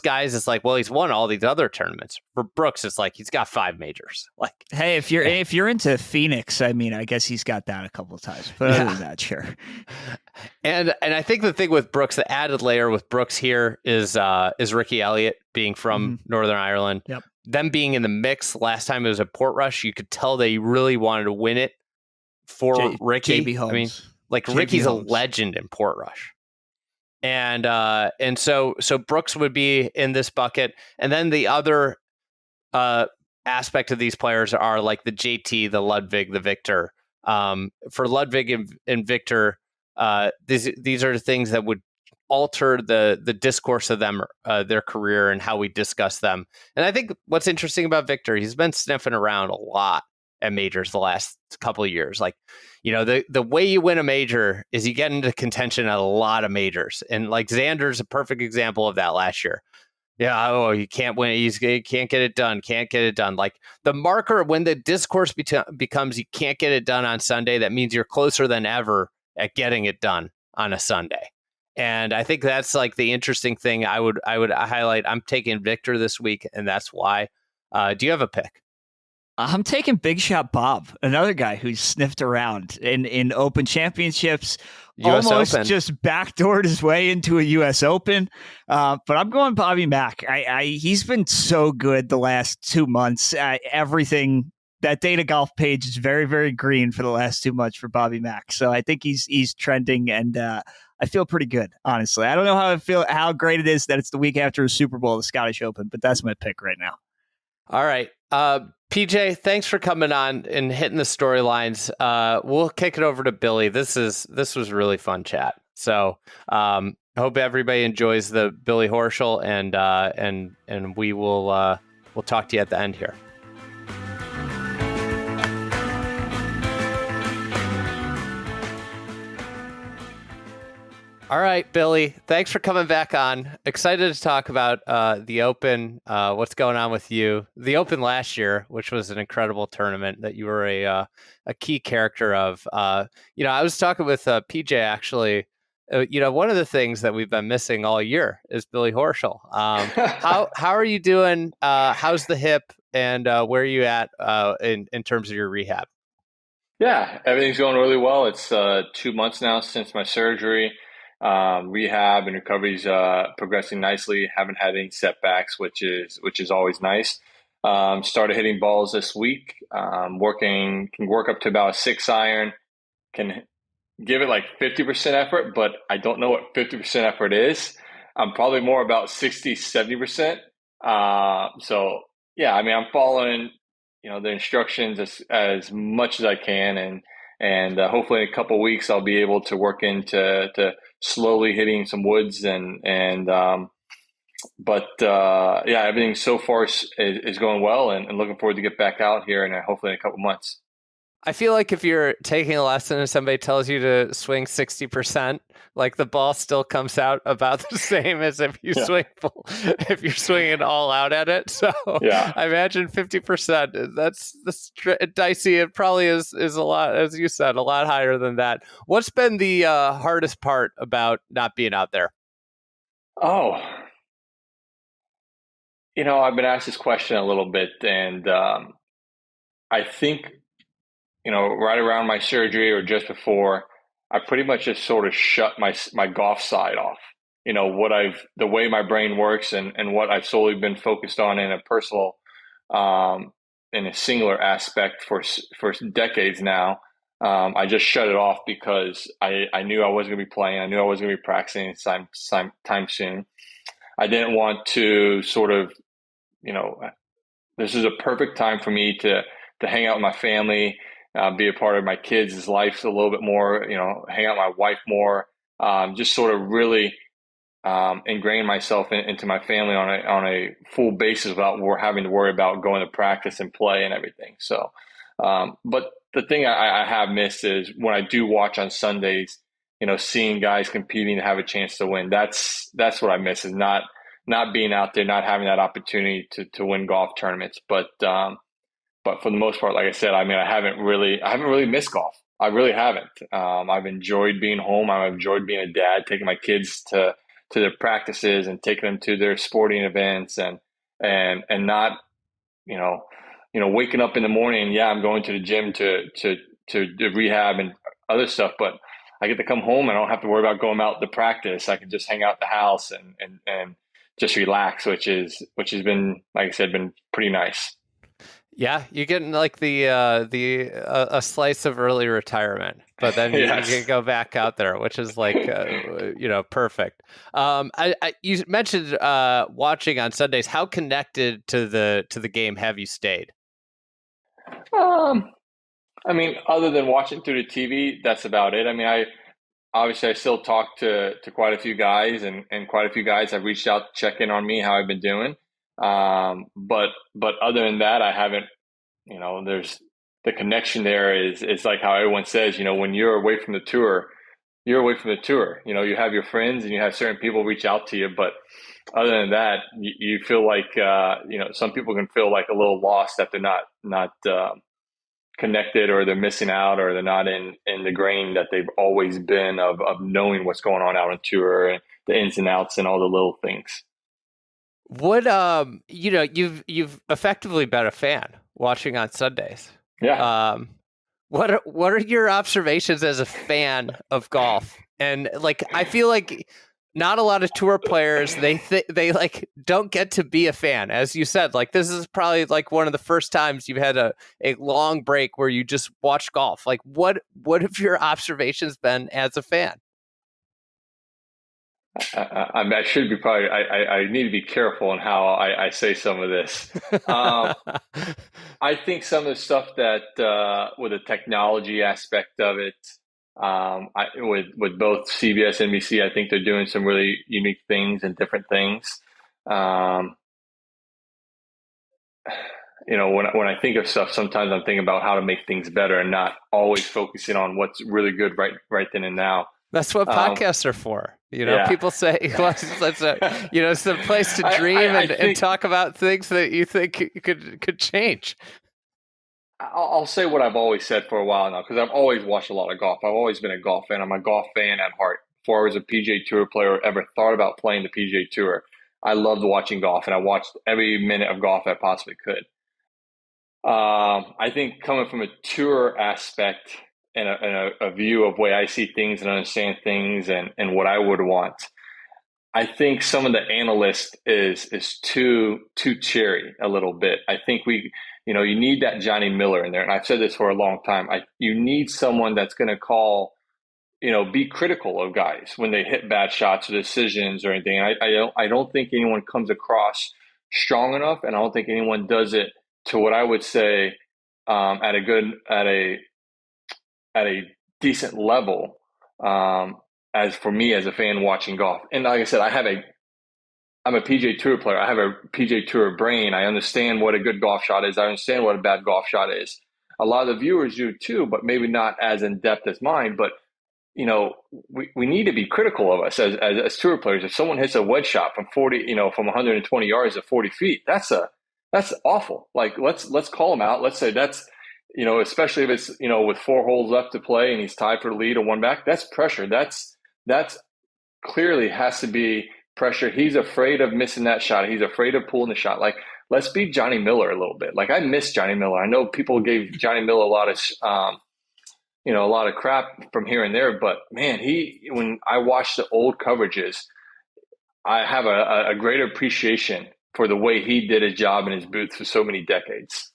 guys, it's like, well, he's won all these other tournaments. For Brooks, it's like he's got 5 majors. Like, hey, if you're into Phoenix, I mean, I guess he's got that a couple of times, but other than that, sure. And I think the thing with Brooks, the added layer with Brooks here is Ricky Elliott being from Northern Ireland. Yep. Them being in the mix last time it was at Portrush, you could tell that he really wanted to win it for Ricky. JB Holmes. I mean, like JB Ricky's Holmes. A legend in Portrush. And so Brooks would be in this bucket. And then the other aspect of these players are like the JT, the Ludwig, the Victor. For Ludwig and Victor, these are the things that would alter the discourse of them, their career, and how we discuss them. And I think what's interesting about Victor, he's been sniffing around a lot at majors the last couple of years. Like, the way you win a major is you get into contention at a lot of majors. And like Xander's a perfect example of that last year. Yeah, he can't win. He can't get it done. Can't get it done. Like the marker when the discourse becomes you can't get it done on Sunday, that means you're closer than ever at getting it done on a Sunday. And I think that's like the interesting thing I would highlight. I'm taking Victor this week, and that's why. Do you have a pick? I'm taking Big Shot Bob, another guy who's sniffed around in Open Championships, US almost Open. Just backdoored his way into a U.S. Open. But I'm going Bobby Mack. He's been so good the last 2 months. Everything, that Data Golf page is very, very green for the last 2 months for Bobby Mack. So I think he's trending, and I feel pretty good, honestly. I don't know how great it is that it's the week after a Super Bowl, the Scottish Open, but that's my pick right now. All right. PJ, thanks for coming on and hitting the storylines. We'll kick it over to Billy. This was really fun chat. So I hope everybody enjoys the Billy Horschel, and we'll talk to you at the end here. All right, Billy, thanks for coming back on. Excited to talk about the Open, what's going on with you. The Open last year, which was an incredible tournament that you were a key character of. I was talking with PJ, actually. One of the things that we've been missing all year is Billy Horschel. How are you doing? How's the hip, and where are you at in terms of your rehab? Yeah, everything's going really well. It's 2 months now since my surgery. Rehab and recovery's progressing nicely. Haven't had any setbacks, which is always nice. Started hitting balls this week. Can work up to about a 6-iron. Can give it like 50% effort, but I don't know what 50% effort is. I'm probably more about 60, 70%. So yeah, I mean, I'm following the instructions as much as I can, and hopefully in a couple of weeks I'll be able to work into slowly hitting some woods but everything so far is going well, and looking forward to get back out here and hopefully in a couple of months. I feel like if you're taking a lesson and somebody tells you to swing 60%, like the ball still comes out about the same as if you swing if you're swinging all out at it. So I imagine 50%. That's dicey. It probably is a lot, as you said, a lot higher than that. What's been the hardest part about not being out there? Oh, I've been asked this question a little bit, and I think, right around my surgery or just before, I pretty much just sort of shut my golf side off. The way my brain works and what I've solely been focused on in a personal, in a singular aspect for decades now. I just shut it off because I knew I wasn't going to be playing. I knew I wasn't going to be practicing time soon. I didn't want to sort of, this is a perfect time for me to hang out with my family, be a part of my kids' life a little bit more, hang out with my wife more, just sort of really ingrain myself into my family on a full basis without having to worry about going to practice and play and everything. So, but the thing I have missed is when I do watch on Sundays, seeing guys competing to have a chance to win. That's what I miss, is not being out there, not having that opportunity to win golf tournaments. But but for the most part, like I said, I mean, I haven't really missed golf. I really haven't. I've enjoyed being home. I've enjoyed being a dad, taking my kids to their practices and taking them to their sporting events, and not, you know, waking up in the morning. Yeah, I'm going to the gym to do rehab and other stuff, but I get to come home and I don't have to worry about going out to practice. I can just hang out in the house and just relax, which has been, like I said, been pretty nice. Yeah, you're getting like a slice of early retirement, but then Yes. you can go back out there, which is like perfect. You mentioned watching on Sundays. How connected to the game have you stayed? I mean, other than watching through the TV, that's about it. I mean, I still talk to quite a few guys, and quite a few guys have reached out to check in on me, how I've been doing. But other than that, I haven't. There's the connection there is like how everyone says. When you're away from the tour, you're away from the tour. You have your friends and you have certain people reach out to you, but other than that, you feel like some people can feel like a little lost that they're not connected, or they're missing out, or they're not in the grain that they've always been of knowing what's going on out on tour and the ins and outs and all the little things. What you've effectively been a fan watching on Sundays. Yeah. What are your observations as a fan of golf? And like, I feel like not a lot of tour players, they like don't get to be a fan. As you said, like this is probably like one of the first times you've had a long break where you just watch golf. Like what have your observations been as a fan? I should be probably, I need to be careful in how I say some of this. I think some of the stuff that with the technology aspect of it, with both CBS and NBC, I think they're doing some really unique things and different things. When I think of stuff, sometimes I'm thinking about how to make things better and not always focusing on what's really good right then and now. That's what podcasts are for. Yeah. People say, well, it's the place to dream and talk about things that you think could change. I'll say what I've always said for a while now, because I've always watched a lot of golf. I've always been a golf fan. I'm a golf fan at heart. Before I was a PGA Tour player or ever thought about playing the PGA Tour, I loved watching golf, and I watched every minute of golf I possibly could. I think coming from a tour aspect and a view of way I see things and understand things and what I would want, I think some of the analyst is too cheery a little bit. I think you need that Johnny Miller in there. And I've said this for a long time. You need someone that's going to call, be critical of guys when they hit bad shots or decisions or anything. And I don't think anyone comes across strong enough, and I don't think anyone does it to what I would say at a decent level, as for me as a fan watching golf. And like I said, I'm a PGA Tour player. I have a PGA Tour brain. I understand what a good golf shot is. I understand what a bad golf shot is. A lot of the viewers do too, but maybe not as in depth as mine. But we need to be critical of us as tour players. If someone hits a wedge shot from 120 yards at 40 feet, that's awful. Like let's call him out. Let's say that's, especially if it's, with 4 holes left to play and he's tied for the lead or one back, that's pressure. That's clearly has to be pressure. He's afraid of missing that shot. He's afraid of pulling the shot. Like, let's beat Johnny Miller a little bit. Like, I miss Johnny Miller. I know people gave Johnny Miller a lot of crap from here and there, but man, when I watch the old coverages, I have a greater appreciation for the way he did his job in his booth for so many decades.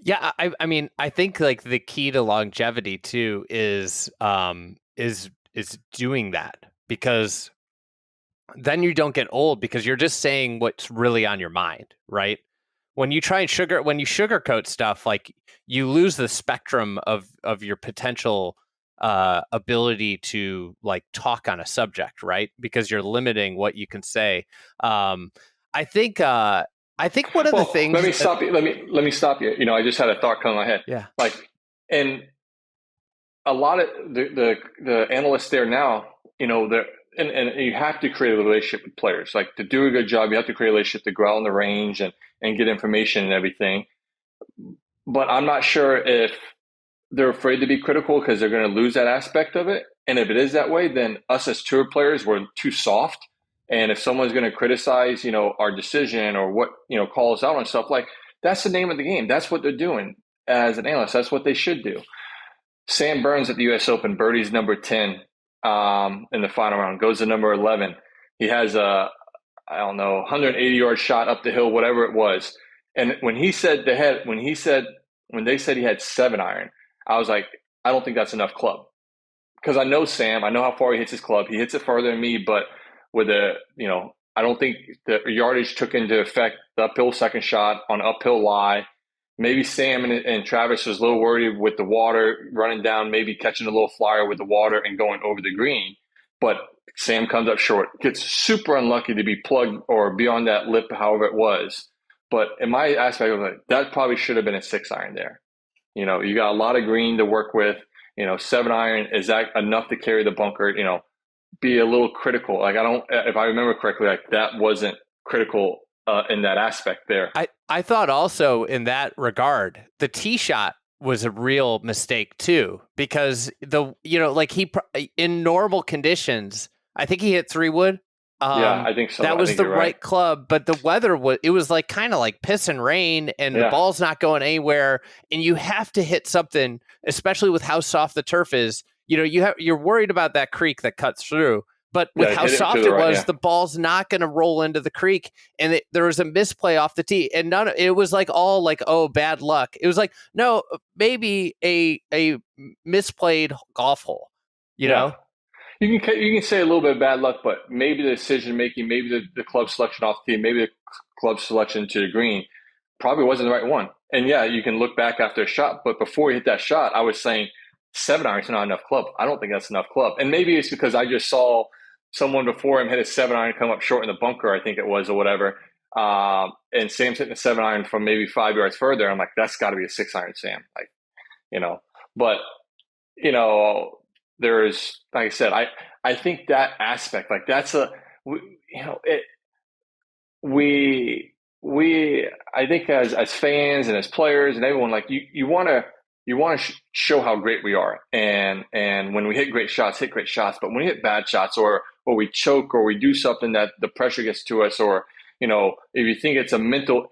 Yeah, I mean, I think like the key to longevity too is doing that, because then you don't get old, because you're just saying what's really on your mind, right? When you try and sugarcoat stuff, like you lose the spectrum of your potential ability to like talk on a subject, right? Because you're limiting what you can say. I think one of the things. Let me stop you. Let me stop you. I just had a thought come in my head. Yeah. Like, and a lot of the analysts there now, and you have to create a relationship with players. Like, to do a good job, you have to create a relationship to go out on the range and get information and everything. but I'm not sure if they're afraid to be critical because they're going to lose that aspect of it. And if it is that way, then us as tour players, we're too soft. And if someone's going to criticize, our decision or what, call us out on stuff, like that's the name of the game. That's what they're doing as an analyst. That's what they should do. Sam Burns at the U.S. Open, birdie's number 10 in the final round, goes to number 11. He has a, I don't know, 180-yard shot up the hill, whatever it was. And when they said he had 7-iron, I was like, I don't think that's enough club. Because I know Sam, I know how far he hits his club. He hits it farther than me, but with I don't think the yardage took into effect the uphill second shot on uphill lie. Maybe Sam and Travis was a little worried with the water running down, maybe catching a little flyer with the water and going over the green. But Sam comes up short, gets super unlucky to be plugged or be on that lip, however it was. But in my aspect of it, that probably should have been a 6-iron there. You got a lot of green to work with. 7-iron, is that enough to carry the bunker? Be a little critical. Like if I remember correctly, like that wasn't critical in that aspect there. I thought also in that regard, the tee shot was a real mistake too, because he in normal conditions, I think he hit 3-wood. Yeah, I think so. That was the right club, but the weather was like kind of like piss and rain, and the ball's not going anywhere, and you have to hit something, especially with how soft the turf is. You're worried about that creek that cuts through, but with how soft it was, the ball's not going to roll into the creek, and there was a misplay off the tee, and it was like all like, oh, bad luck. It was like, no, maybe a misplayed golf hole, you know. You can say a little bit of bad luck, but maybe the decision making, maybe the club selection off the tee, maybe the club selection to the green probably wasn't the right one. And yeah, you can look back after a shot, but before he hit that shot, I was saying 7-iron is not enough club. I don't think that's enough club. And maybe it's because I just saw someone before him hit a 7-iron come up short in the bunker, I think it was, or whatever. And Sam's hitting a 7-iron from maybe 5 yards further. I'm like, that's got to be a 6-iron, Sam. But there's, like I said, I think that aspect, like that's I think as fans and as players and everyone, like you want to show how great we are, and when we hit great shots, but when we hit bad shots or we choke or we do something that the pressure gets to us, or if you think it's a mental,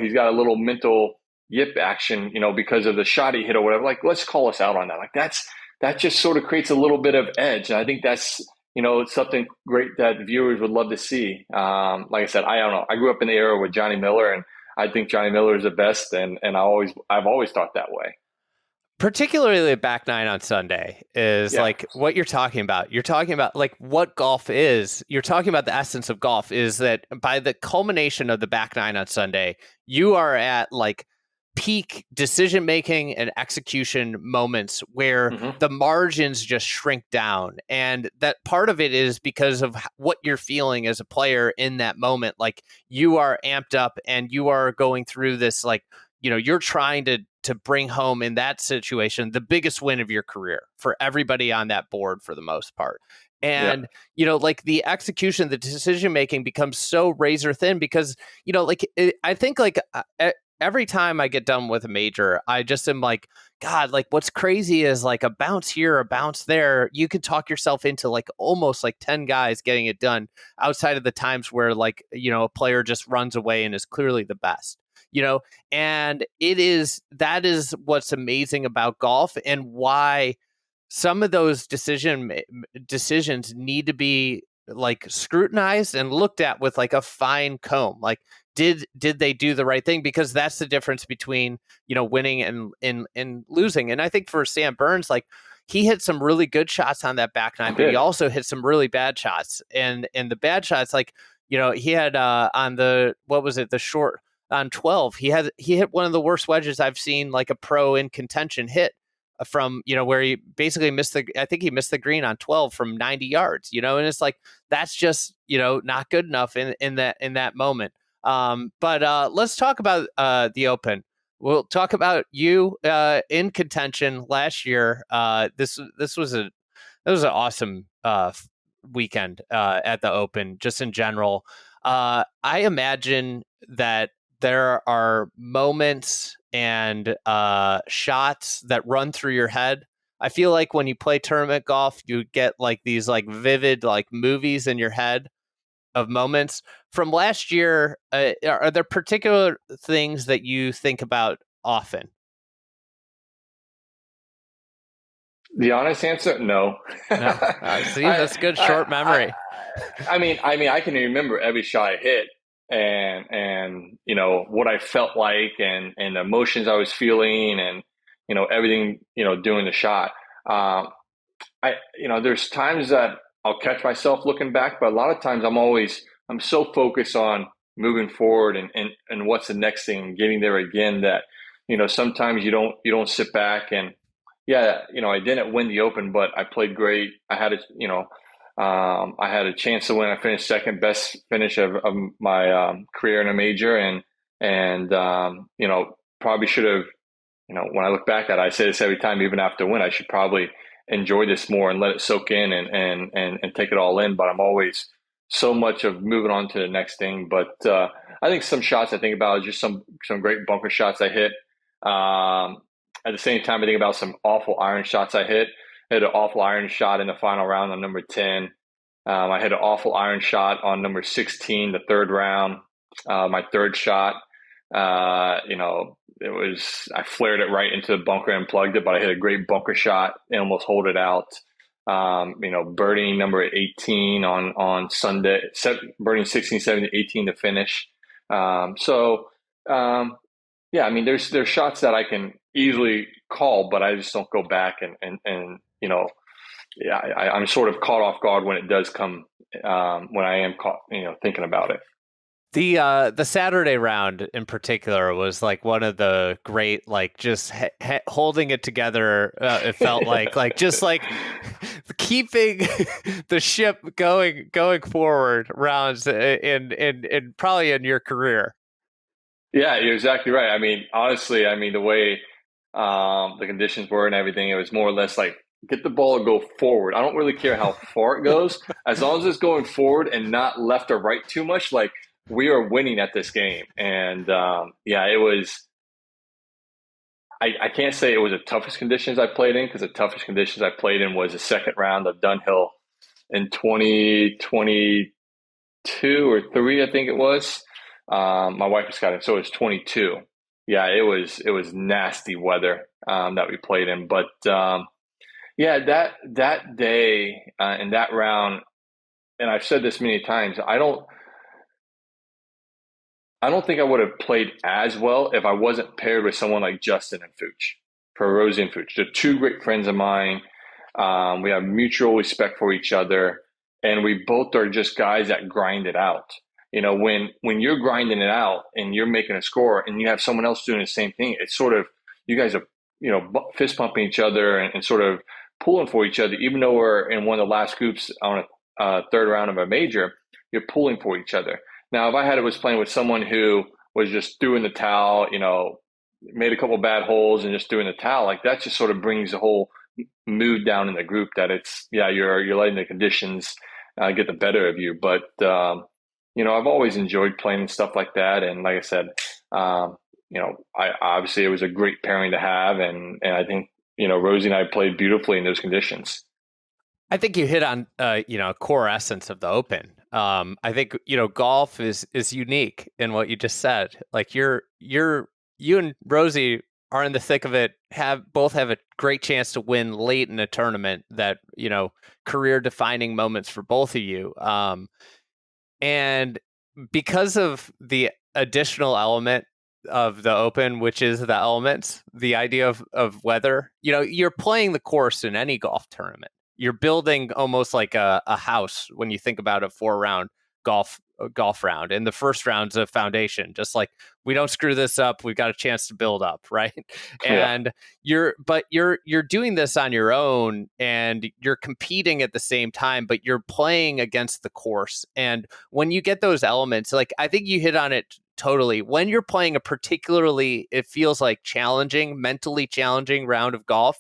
he's got a little mental yip action, because of the shot he hit or whatever, like let's call us out on that. Like that just sort of creates a little bit of edge. And I think that's, it's something great that viewers would love to see. Like I said, I don't know. I grew up in the era with Johnny Miller, and I think Johnny Miller is the best. And I've always thought that way. Particularly the back nine on Sunday is like what you're talking about. You're talking about like what golf is. You're talking about the essence of golf is that by the culmination of the back nine on Sunday, you are at like peak decision making and execution moments where the margins just shrink down, and that part of it is because of what you're feeling as a player in that moment. Like you are amped up and you are going through this, like, you're trying to bring home in that situation the biggest win of your career for everybody on that board for the most part. And, like the execution, the decision making becomes so razor thin because, I think like every time I get done with a major, I just am like, God, like what's crazy is like a bounce here, a bounce there. You could talk yourself into like almost like 10 guys getting it done outside of the times where like, a player just runs away and is clearly the best, and that is what's amazing about golf and why some of those decisions need to be like scrutinized and looked at with like a fine comb. Like, did they do the right thing? Because that's the difference between, winning and losing. And I think for Sam Burns, like he hit some really good shots on that back nine, but he also hit some really bad shots. And the bad shots, like, he had on the, what was it? The short on 12, he hit one of the worst wedges I've seen like a pro in contention hit from, where he basically I think he missed the green on 12 from 90 yards, and it's like, that's just, not good enough in that moment. But let's talk about the Open. We'll talk about you in contention last year. This was an awesome weekend at the Open, just in general. I imagine that there are moments and shots that run through your head. I feel like when you play tournament golf, you get like these like vivid like movies in your head of moments from last year. Are there particular things that you think about often? The honest answer, no. No. See, that's good short memory. I mean, I can remember every shot I hit, and you know what I felt like, and the emotions I was feeling, and you know everything, you know, doing the shot. There's times that I'll catch myself looking back, but a lot of times I'm so focused on moving forward and what's the next thing, getting there again, that you know sometimes you don't sit back. And yeah, you know, I didn't win the Open, but I played great. I had a chance to win. I finished second best finish of my career in a major, and you know, probably should have. You know, when I look back at it, I say this every time, even after a win, I should probably enjoy this more and let it soak in and take it all in. But I'm always so much of moving on to the next thing. But I think some shots I think about is just some great bunker shots I hit. At the same time, I think about some awful iron shots I hit. I hit an awful iron shot in the final round on number 10. I hit an awful iron shot on number 16, the third round, my third shot. You know, I flared it right into the bunker and plugged it, but I hit a great bunker shot and almost hold it out. You know, birdie number 18 on Sunday, birdie 16, 17, 18 to finish. Yeah, I mean, there's shots that I can easily call, but I just don't go back and you know, yeah, I'm sort of caught off guard when it does come, when I am caught, you know, thinking about it. The Saturday round in particular was like one of the great, like just holding it together. It felt like just like keeping the ship going forward rounds in probably in your career. Yeah, you're exactly right. I mean, honestly, I mean the way the conditions were and everything, it was more or less like get the ball and go forward. I don't really care how far it goes, as long as it's going forward and not left or right too much. Like, we are winning at this game. And yeah, it was, I can't say it was the toughest conditions I played in, because the toughest conditions I played in was the second round of Dunhill in 2022 or 3, I think it was. My wife was Scottie, so it was 22. Yeah, it was nasty weather that we played in. But yeah, that day and that round, and I've said this many times, I don't think I would have played as well if I wasn't paired with someone like Justin and Fooch, for Rosie and Fooch. They're two great friends of mine. We have mutual respect for each other, and we both are just guys that grind it out. You know, when you're grinding it out and you're making a score and you have someone else doing the same thing, it's sort of, you guys are, you know, fist pumping each other and sort of pulling for each other. Even though we're in one of the last groups on a third round of a major, you're pulling for each other. Now, if I was playing with someone who was just doing the towel, you know, made a couple bad holes and just doing the towel, like that just sort of brings the whole mood down in the group, that it's, yeah, you're letting the conditions get the better of you. But, you know, I've always enjoyed playing stuff like that. And like I said, you know, obviously it was a great pairing to have. And I think, you know, Rosie and I played beautifully in those conditions. I think you hit on, you know, core essence of the Open. I think, you know, golf is unique in what you just said. Like you and Rosie are in the thick of it, both have a great chance to win late in a tournament that, you know, career defining moments for both of you. And because of the additional element of the Open, which is the elements, the idea of weather, you know, you're playing the course in any golf tournament. You're building almost like a house when you think about a 4-round golf round. And the first round's a foundation, just like, we don't screw this up, we've got a chance to build up, right? Yeah. And you're doing this on your own, and you're competing at the same time, but you're playing against the course. And when you get those elements, like, I think you hit on it totally. When you're playing a particularly, it feels like mentally challenging round of golf,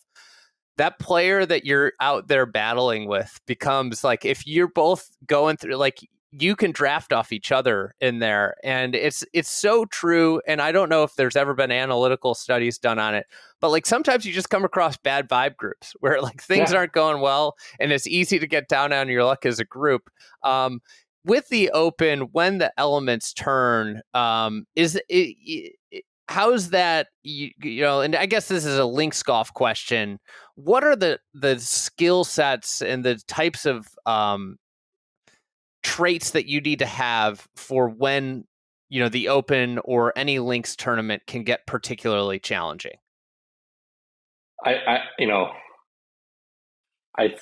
that player that you're out there battling with becomes like, if you're both going through, like, you can draft off each other in there. And it's so true. And I don't know if there's ever been analytical studies done on it, but like sometimes you just come across bad vibe groups where like things aren't going well and it's easy to get down on your luck as a group. With the Open, when the elements turn, how's that, you know, and I guess this is a links golf question. What are the skill sets and the types of traits that you need to have for when, you know, the Open or any links tournament can get particularly challenging? I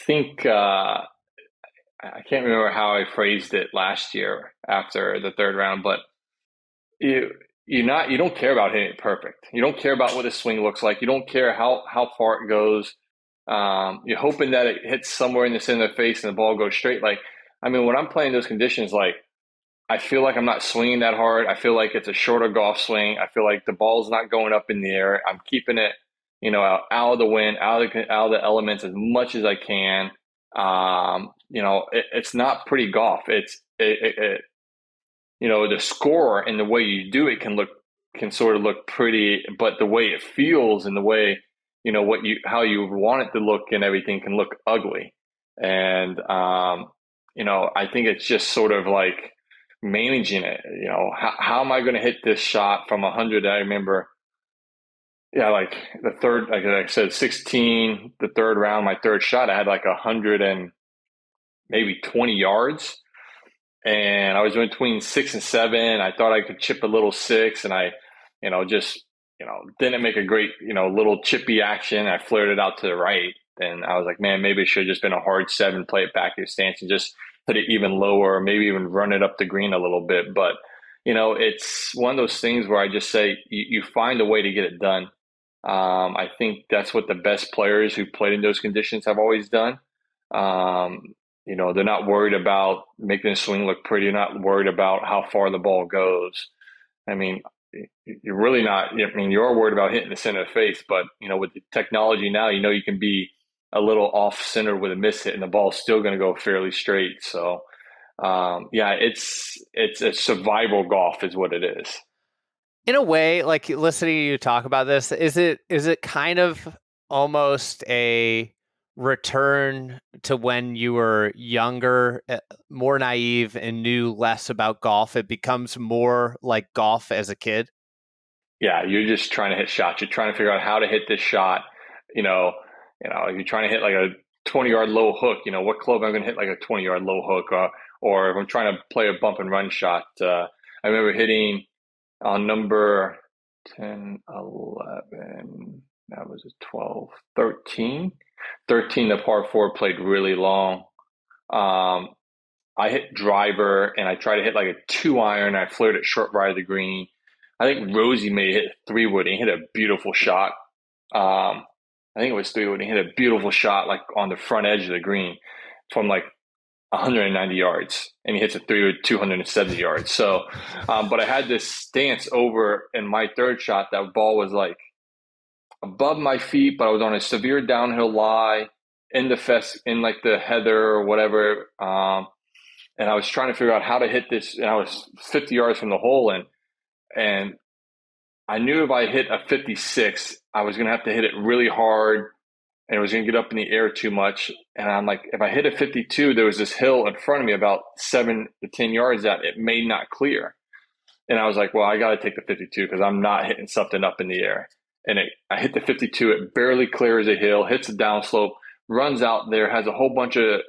think I can't remember how I phrased it last year after the third round, but you don't care about hitting it perfect. You don't care about what the swing looks like. You don't care how far it goes. You're hoping that it hits somewhere in the center of the face and the ball goes straight. Like, I mean, when I'm playing those conditions, like, I feel like I'm not swinging that hard. I feel like it's a shorter golf swing. I feel like the ball's not going up in the air. I'm keeping it, you know, out of the wind, out of the elements as much as I can. You know, it's not pretty golf. You know, the score and the way you do it can sort of look pretty, but the way it feels and the way, you know, how you want it to look and everything can look ugly. And, you know, I think it's just sort of like managing it. You know, how am I going to hit this shot from 100? I remember, like the third, like I said, 16, the third round, my third shot, I had like 100 and maybe 20 yards. And I was between 6 and 7. I thought I could chip a little 6, and I, you know, just, you know, didn't make a great, you know, little chippy action. I flared it out to the right, and I was like, man, maybe it should have just been a hard 7, play it back to the stance and just hit it even lower, or maybe even run it up the green a little bit. But, you know, it's one of those things where I just say you find a way to get it done. I think that's what the best players who played in those conditions have always done. You know, they're not worried about making the swing look pretty. They're not worried about how far the ball goes. I mean, you're really not. I mean, you're worried about hitting the center of the face, but, you know, with the technology now, you know, you can be a little off center with a miss hit and the ball's still going to go fairly straight. So, it's a survival golf is what it is. In a way, like listening to you talk about this, is it kind of almost a return to when you were younger, more naive and knew less about golf? It becomes more like golf as a kid. Yeah, you're just trying to hit shots. You're trying to figure out how to hit this shot. You know, if you're trying to hit like a 20-yard low hook, you know, what club am I going to hit like a 20-yard low hook? Or if I'm trying to play a bump and run shot. I remember hitting on number 10, 11, that was a 12, 13. 13, the par 4 played really long. I hit driver and I tried to hit like a 2-iron. I flared it short right of the green. I think Rosie may hit 3-wood and he hit a beautiful shot. I think it was 3-wood. He hit a beautiful shot like on the front edge of the green from like 190 yards, and he hits a 3-wood 270 yards. So, but I had this stance over in my third shot. That ball was like above my feet, but I was on a severe downhill lie in like the heather or whatever. And I was trying to figure out how to hit this. And I was 50 yards from the hole, and I knew if I hit a 56, I was going to have to hit it really hard, and it was going to get up in the air too much. And I'm like, if I hit a 52, there was this hill in front of me about 7 to 10 yards that it may not clear. And I was like, well, I got to take the 52 because I'm not hitting something up in the air. And I hit the 52. It barely clears a hill, hits a downslope, runs out there, has a whole bunch of,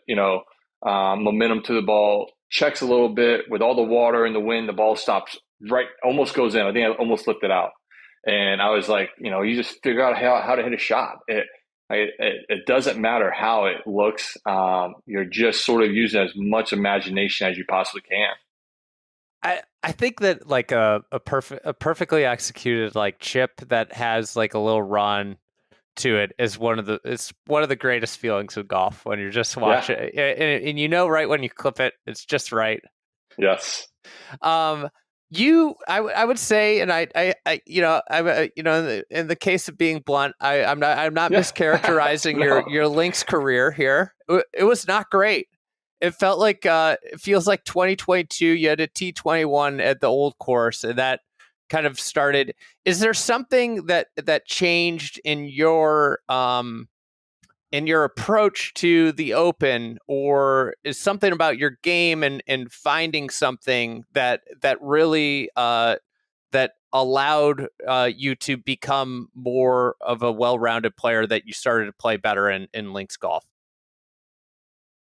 momentum to the ball, checks a little bit with all the water and the wind. The ball stops right, almost goes in. I think I almost flipped it out. And I was like, you just figure out how to hit a shot. It doesn't matter how it looks. You're just sort of using as much imagination as you possibly can. I think that like a perfectly executed like chip that has like a little run to it is one of the greatest feelings of golf when you're just watching it. And right when you clip it, it's just right. Yes. I would say, and in the case of being blunt, I'm not mischaracterizing your links career here. It was not great. It felt like it feels like 2022. You had a T21 at the old course, and that kind of started. Is there something that changed in your approach to the Open, or is something about your game and finding something that really that allowed you to become more of a well-rounded player, that you started to play better in links golf?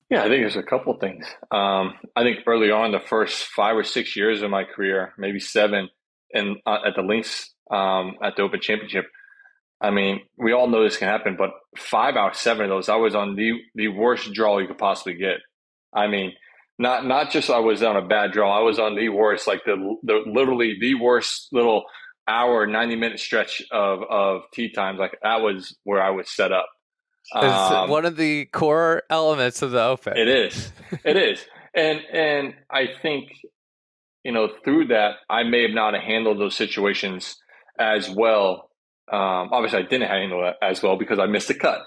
Yeah, I think there's a couple things. I think early on, the first 5 or 6 years of my career, maybe 7, and at the links at the Open Championship, I mean, we all know this can happen, but 5 out of 7 of those, I was on the worst draw you could possibly get. I mean, not just I was on a bad draw, I was on the worst, like the literally the worst little hour, 90-minute stretch of tee times. Like that was where I was set up. It's one of the core elements of the Open. It is, and I think through that I may have not handled those situations as well. Obviously, I didn't handle it as well because I missed the cut.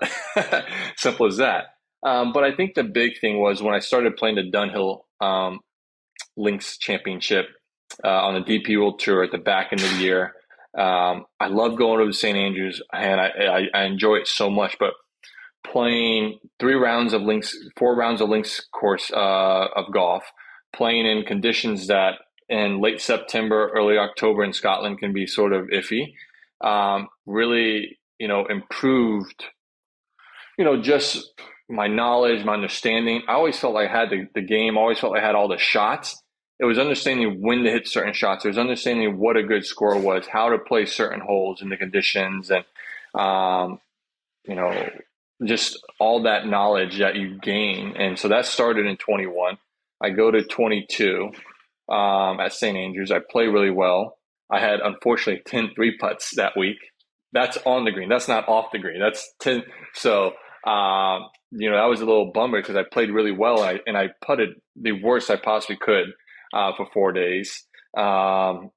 Simple as that. But I think the big thing was when I started playing the Dunhill Links Championship on the DP World Tour at the back end of the year. I love going over to St. Andrews, and I enjoy it so much. But playing 4 rounds of links course of golf, playing in conditions that in late September, early October in Scotland can be sort of iffy, really, improved, just my knowledge, my understanding. I always felt like I had the game, always felt like I had all the shots. It was understanding when to hit certain shots. It was understanding what a good score was, how to play certain holes in the conditions, and, just all that knowledge that you gain. And so that started in 21. I go to 22 at St. Andrews. I play really well. I had, unfortunately, 10 3-putts that week. That's on the green. That's not off the green. That's 10. So, that was a little bummer because I played really well. And I putted the worst I possibly could for 4 days. And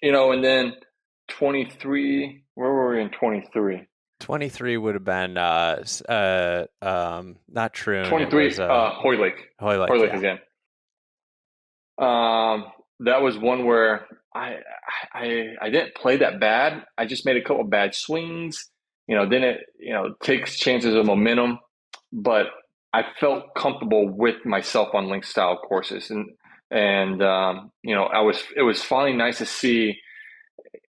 then 23, where were we in 23? 23 would have been not Troon. 23, Hoylake. Hoylake again. That was one where I didn't play that bad. I just made a couple of bad swings. Didn't takes chances of momentum, but I felt comfortable with myself on link style courses, and it was finally nice to see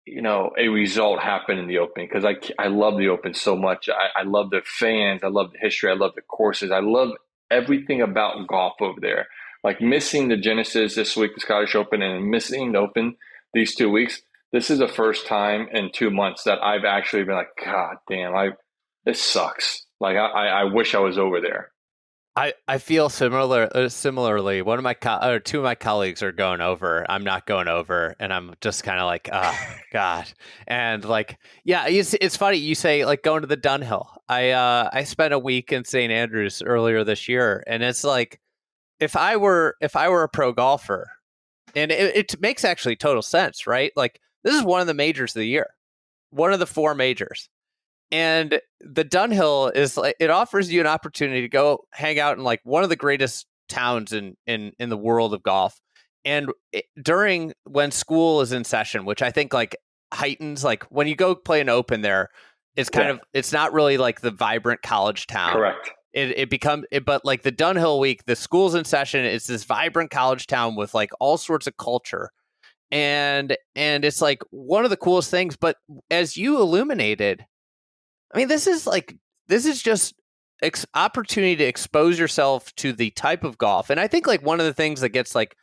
a result happen in the Open, because I love the Open so much. I love the fans, I love the history, I love the courses, I love everything about golf over there. Like missing the Genesis this week, the Scottish Open, and missing the Open these 2 weeks. This is the first time in 2 months that I've actually been like, God damn, this sucks. Like I wish I was over there. I feel similarly. One of my two of my colleagues are going over. I'm not going over, and I'm just kind of like, oh God. And like, yeah, it's funny you say like going to the Dunhill. I spent a week in St. Andrews earlier this year, and it's like, if I were a pro golfer, and it makes actually total sense, right? Like this is one of the majors of the year, one of the 4 majors. And the Dunhill is like, it offers you an opportunity to go hang out in like one of the greatest towns in the world of golf. And during when school is in session, which I think like heightens, like when you go play an Open there, it's kind of, it's not really like the vibrant college town. Correct. But like the Dunhill week, the school's in session. It's this vibrant college town with like all sorts of culture. And it's like one of the coolest things. But as you illuminated, I mean, this is just opportunity to expose yourself to the type of golf. And I think like one of the things that gets like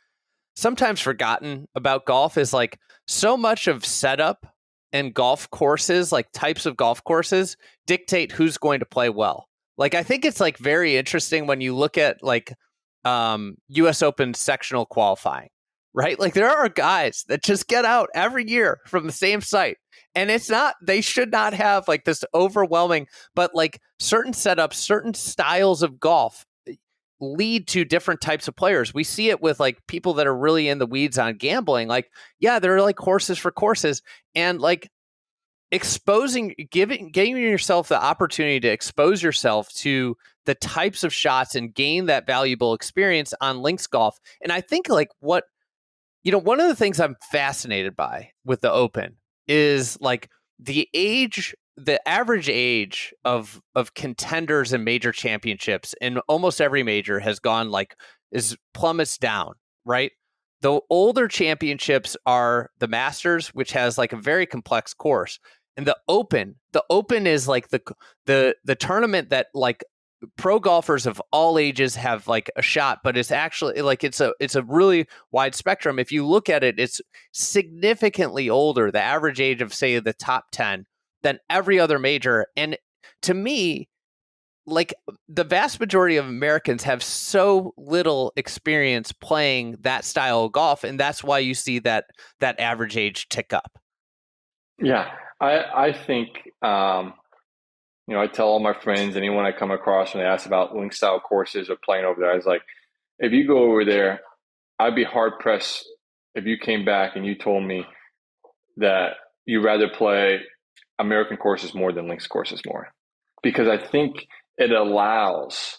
sometimes forgotten about golf is like so much of setup and golf courses, like types of golf courses, dictate who's going to play well. Like, I think it's like very interesting when you look at like US Open sectional qualifying, right? Like there are guys that just get out every year from the same site. And it's not, they should not have like this overwhelming, but like certain setups, certain styles of golf lead to different types of players. We see it with like people that are really in the weeds on gambling. Like, yeah, there are like horses for courses. And like, giving yourself the opportunity to expose yourself to the types of shots and gain that valuable experience on links golf. And I think like one of the things I'm fascinated by with the Open is like the average age of contenders in major championships in almost every major has gone plummets down, right? The older championships are the Masters, which has like a very complex course. And the Open is like the tournament that like pro golfers of all ages have like a shot, but it's actually like it's a really wide spectrum. If you look at it, it's significantly older, the average age of say the top 10 than every other major. And to me, like the vast majority of Americans have so little experience playing that style of golf, and that's why you see that average age tick up. Yeah, I think I tell all my friends, anyone I come across, when they ask about link style courses or playing over there, I was like, if you go over there, I'd be hard pressed if you came back and you told me that you rather play American courses more than links courses more, because I think it allows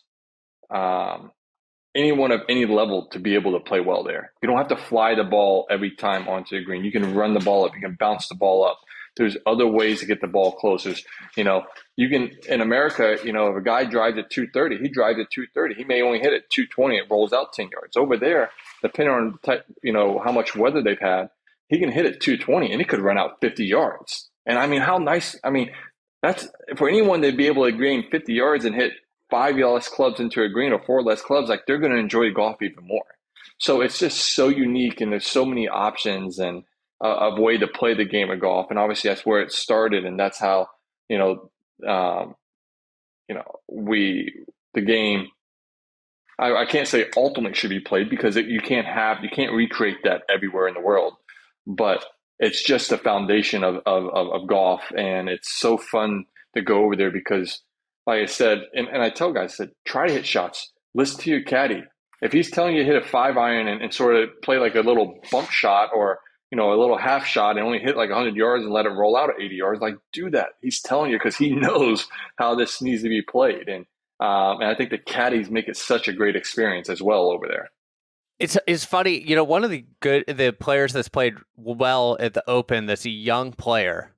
anyone of any level to be able to play well there. You don't have to fly the ball every time onto the green. You can run the ball up. You can bounce the ball up. There's other ways to get the ball closer. You can, in America, if a guy drives at 230, he drives at 230. He may only hit at 220. It rolls out 10 yards. Over there, depending on how much weather they've had, he can hit at 220 and he could run out 50 yards. And I mean, how nice. I mean, that's for anyone to be able to gain 50 yards and hit 5 less clubs into a green or 4 less clubs, like they're going to enjoy golf even more. So it's just so unique, and there's so many options and a way to play the game of golf. And obviously that's where it started, and that's how the game. I can't say ultimately should be played, because you can't recreate that everywhere in the world, but it's just the foundation of golf, and it's so fun to go over there because, like I said, and I tell guys, I said, try to hit shots. Listen to your caddy. If he's telling you to hit a 5-iron and sort of play like a little bump shot or a little half shot and only hit like 100 yards and let it roll out at 80 yards, like do that. He's telling you because he knows how this needs to be played. And I think the caddies make it such a great experience as well over there. It's funny, one of the players that's played well at the Open that's a young player.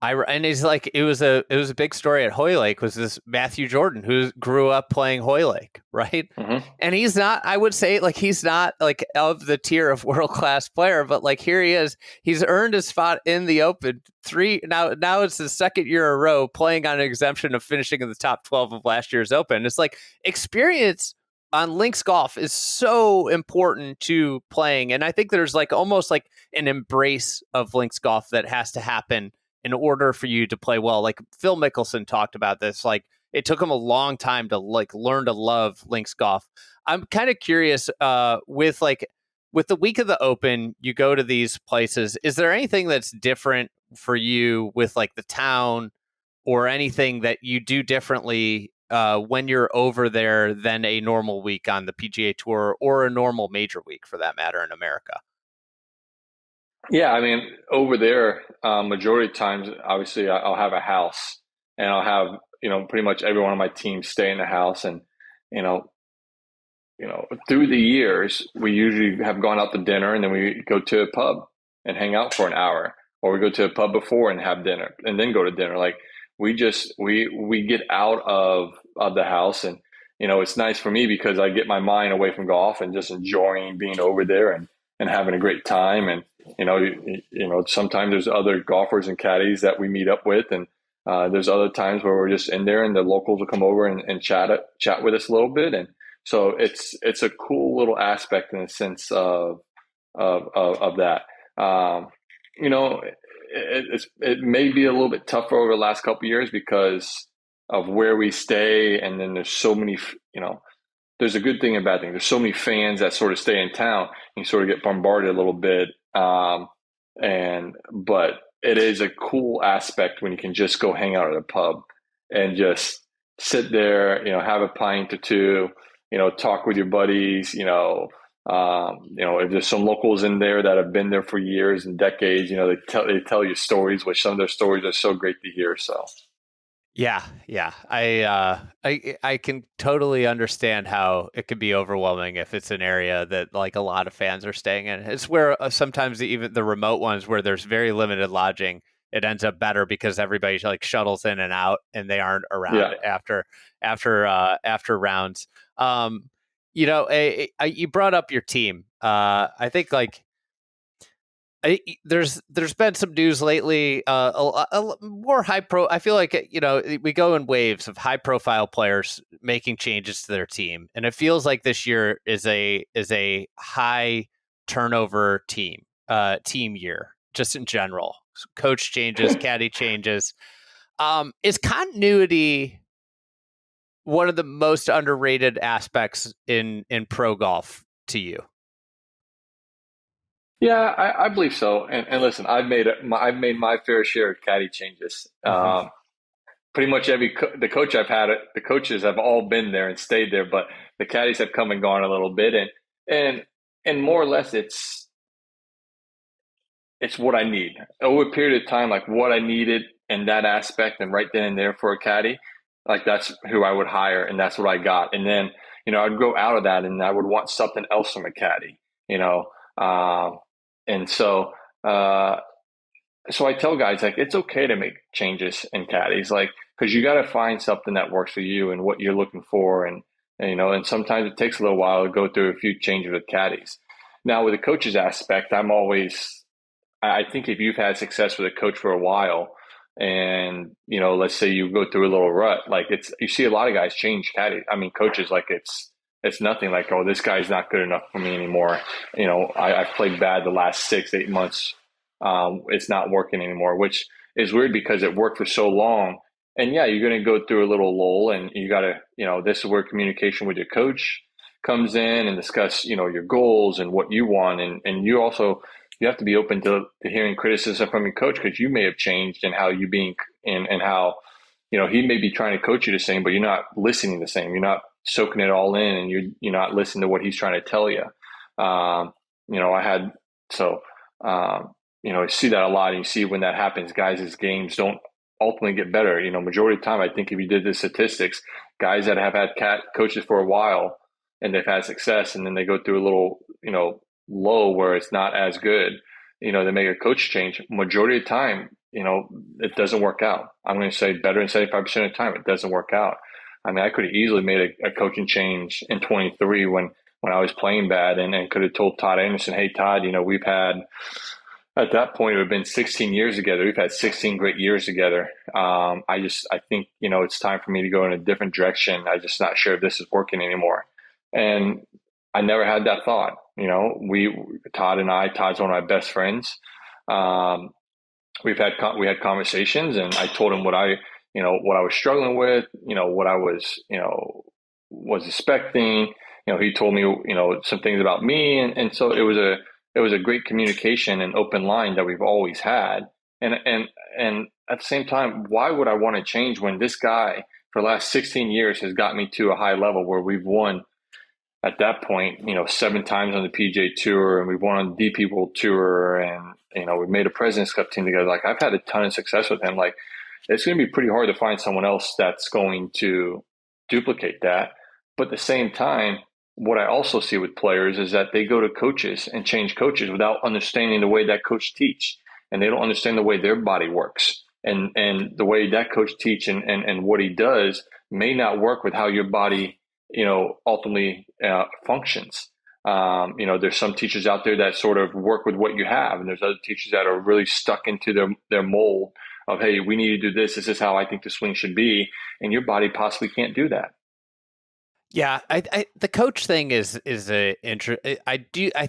And he's like, it was a big story at Hoylake, was this Matthew Jordan who grew up playing Hoylake, right? Mm-hmm. And he's not, I would say, like, he's not like of the tier of world-class player, but like here he is, he's earned his spot in the Open now it's the second year in a row playing on an exemption of finishing in the top 12 of last year's Open. It's like experience on links golf is so important to playing. And I think there's like almost like an embrace of links golf that has to happen in order for you to play well. Like Phil Mickelson talked about this, like it took him a long time to like learn to love links golf. I'm kind of curious with the week of the Open, you go to these places. Is there anything that's different for you with like the town or anything that you do differently when you're over there than a normal week on the PGA Tour or a normal major week for that matter in America? Yeah, I mean, over there, majority of times, obviously, I'll have a house, and I'll have pretty much everyone on my team stay in the house, and through the years, we usually have gone out to dinner, and then we go to a pub and hang out for an hour, or we go to a pub before and have dinner, and then go to dinner. Like we get out of the house, and it's nice for me because I get my mind away from golf and just enjoying being over there and having a great time. And sometimes there's other golfers and caddies that we meet up with, and there's other times where we're just in there and the locals will come over and chat with us a little bit. And so it's a cool little aspect in the sense of that. It may be a little bit tougher over the last couple of years because of where we stay, and then there's so many, there's a good thing and a bad thing. There's so many fans that sort of stay in town, and you sort of get bombarded a little bit. But it is a cool aspect when you can just go hang out at a pub and just sit there, have a pint or two, talk with your buddies, If there's some locals in there that have been there for years and decades, they tell you stories, which some of their stories are so great to hear. So. Yeah. I can totally understand how it can be overwhelming if it's an area that like a lot of fans are staying in. It's where sometimes even the remote ones where there's very limited lodging, it ends up better because everybody like shuttles in and out and they aren't around after rounds. You brought up your team. I think like there's been some news lately, more high pro. I feel like we go in waves of high profile players making changes to their team, and it feels like this year is a high turnover team year, just in general. Coach changes, caddy changes. Is continuity one of the most underrated aspects in pro golf to you? Yeah, I believe so. And listen, I've made my fair share of caddy changes. Mm-hmm. Pretty much the coach I've had, the coaches have all been there and stayed there, but the caddies have come and gone a little bit, and more or less it's what I need over a period of time, like what I needed in that aspect, and right then and there for a caddy, like that's who I would hire, and that's what I got. And then I'd go out of that, and I would want something else from a caddy, and so. So I tell guys like it's okay to make changes in caddies, like because you got to find something that works for you and what you're looking for, and sometimes it takes a little while to go through a few changes with caddies. Now with the coach's aspect, I think if you've had success with a coach for a while, and let's say you go through a little rut, like you see a lot of guys change caddies. I mean, coaches like it's nothing like, oh, this guy's not good enough for me anymore. I've played bad the last 6-8 months. It's not working anymore, which is weird because it worked for so long. And yeah, you're going to go through a little lull, and you got to, this is where communication with your coach comes in and discuss, your goals and what you want. And you have to be open to hearing criticism from your coach, because you may have changed in how you being and how, he may be trying to coach you the same, but you're not listening the same. You're not soaking it all in, and you're not listening to what he's trying to tell you. You see that a lot, and you see when that happens, guys' games don't ultimately get better. Majority of the time, I think if you did the statistics, guys that have had coaches for a while and they've had success, and then they go through a little, low where it's not as good, they make a coach change. Majority of the time, it doesn't work out. I'm going to say better than 75% of the time, it doesn't work out. I mean, I could have easily made a coaching change in 23 when I was playing bad, and could have told Todd Anderson, hey, Todd, we've had, at that point, it would have been 16 years together. We've had 16 great years together. I think, it's time for me to go in a different direction. I'm just not sure if this is working anymore. And I never had that thought. Todd's one of my best friends. We had conversations, and I told him what I was struggling with, what I was expecting. He told me, some things about me. And so it was a great communication and open line that we've always had. And at the same time, why would I want to change when this guy for the last 16 years has got me to a high level where we've won at that point, 7 times on the PGA Tour, and we've won on the DP World Tour, and, we've made a President's Cup team together. Like, I've had a ton of success with him. Like, it's going to be pretty hard to find someone else that's going to duplicate that. But at the same time, what I also see with players is that they go to coaches and change coaches without understanding the way that coach teach, and they don't understand the way their body works, and the way that coach teach and what he does may not work with how your body, ultimately functions. There's some teachers out there that sort of work with what you have, and there's other teachers that are really stuck into their mold of, hey, we need to do this. This is how I think the swing should be, and your body possibly can't do that. Yeah, the coach thing is I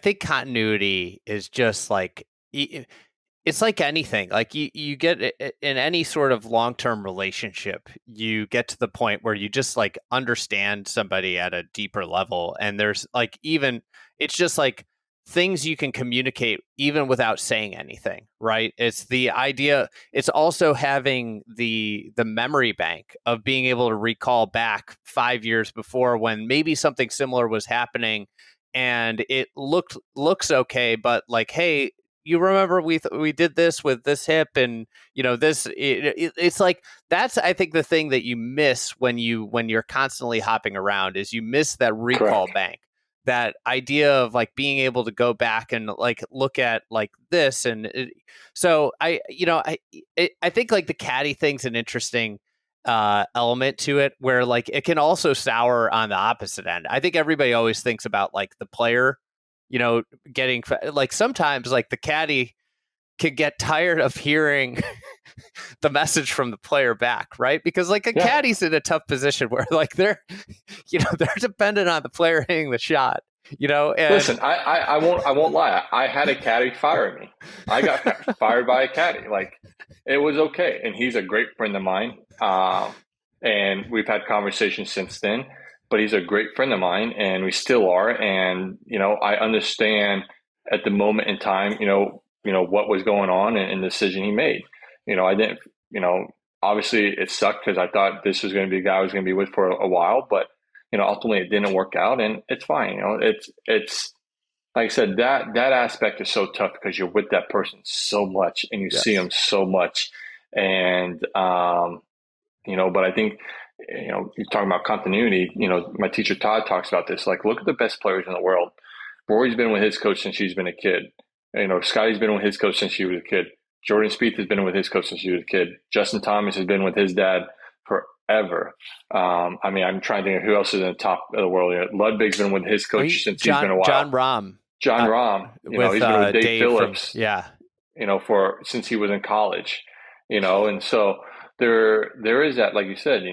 think continuity is just like, it's like anything. Like you get in any sort of long-term relationship, you get to the point where you just like understand somebody at a deeper level, and there's like, even it's just like things you can communicate even without saying anything, right? It's the idea. It's also having the memory bank of being able to recall back 5 years before when maybe something similar was happening, and it looks okay, but like, hey, you remember we did this with this hip, and it's like that's, I think, the thing that you miss when you're constantly hopping around is you miss that recall Correct. bank, that idea of like being able to go back and like look at like this. And so I think like the caddy thing's an interesting element to it, where like it can also sour on the opposite end. I think everybody always thinks about like the player, getting like, sometimes like the caddy can get tired of hearing the message from the player back, right? Because like a caddy's in a tough position where like they're dependent on the player hitting the shot, and Listen, I won't lie. I had a caddy fire me. I got fired by a caddy. Like, it was okay. And he's a great friend of mine. And we've had conversations since then, but he's a great friend of mine, and we still are. And, I understand at the moment in time, what was going on and the decision he made. I didn't, obviously it sucked because I thought this was going to be a guy I was going to be with for a while, but, ultimately it didn't work out, and it's fine. It's like I said, that aspect is so tough because you're with that person so much and you see them so much. And, but I think, you're talking about continuity, my teacher Todd talks about this, like, look at the best players in the world. Rory's been with his coach since she's been a kid. Scottie's been with his coach since she was a kid. Jordan Spieth has been with his coach since he was a kid. Justin Thomas has been with his dad forever. I'm trying to think of who else is in the top of the world here. Ludwig's been with his coach since he's been a while. John Rahm. John Rahm. He's been with Dave Phillips. Since he was in college. And so there is that, like you said,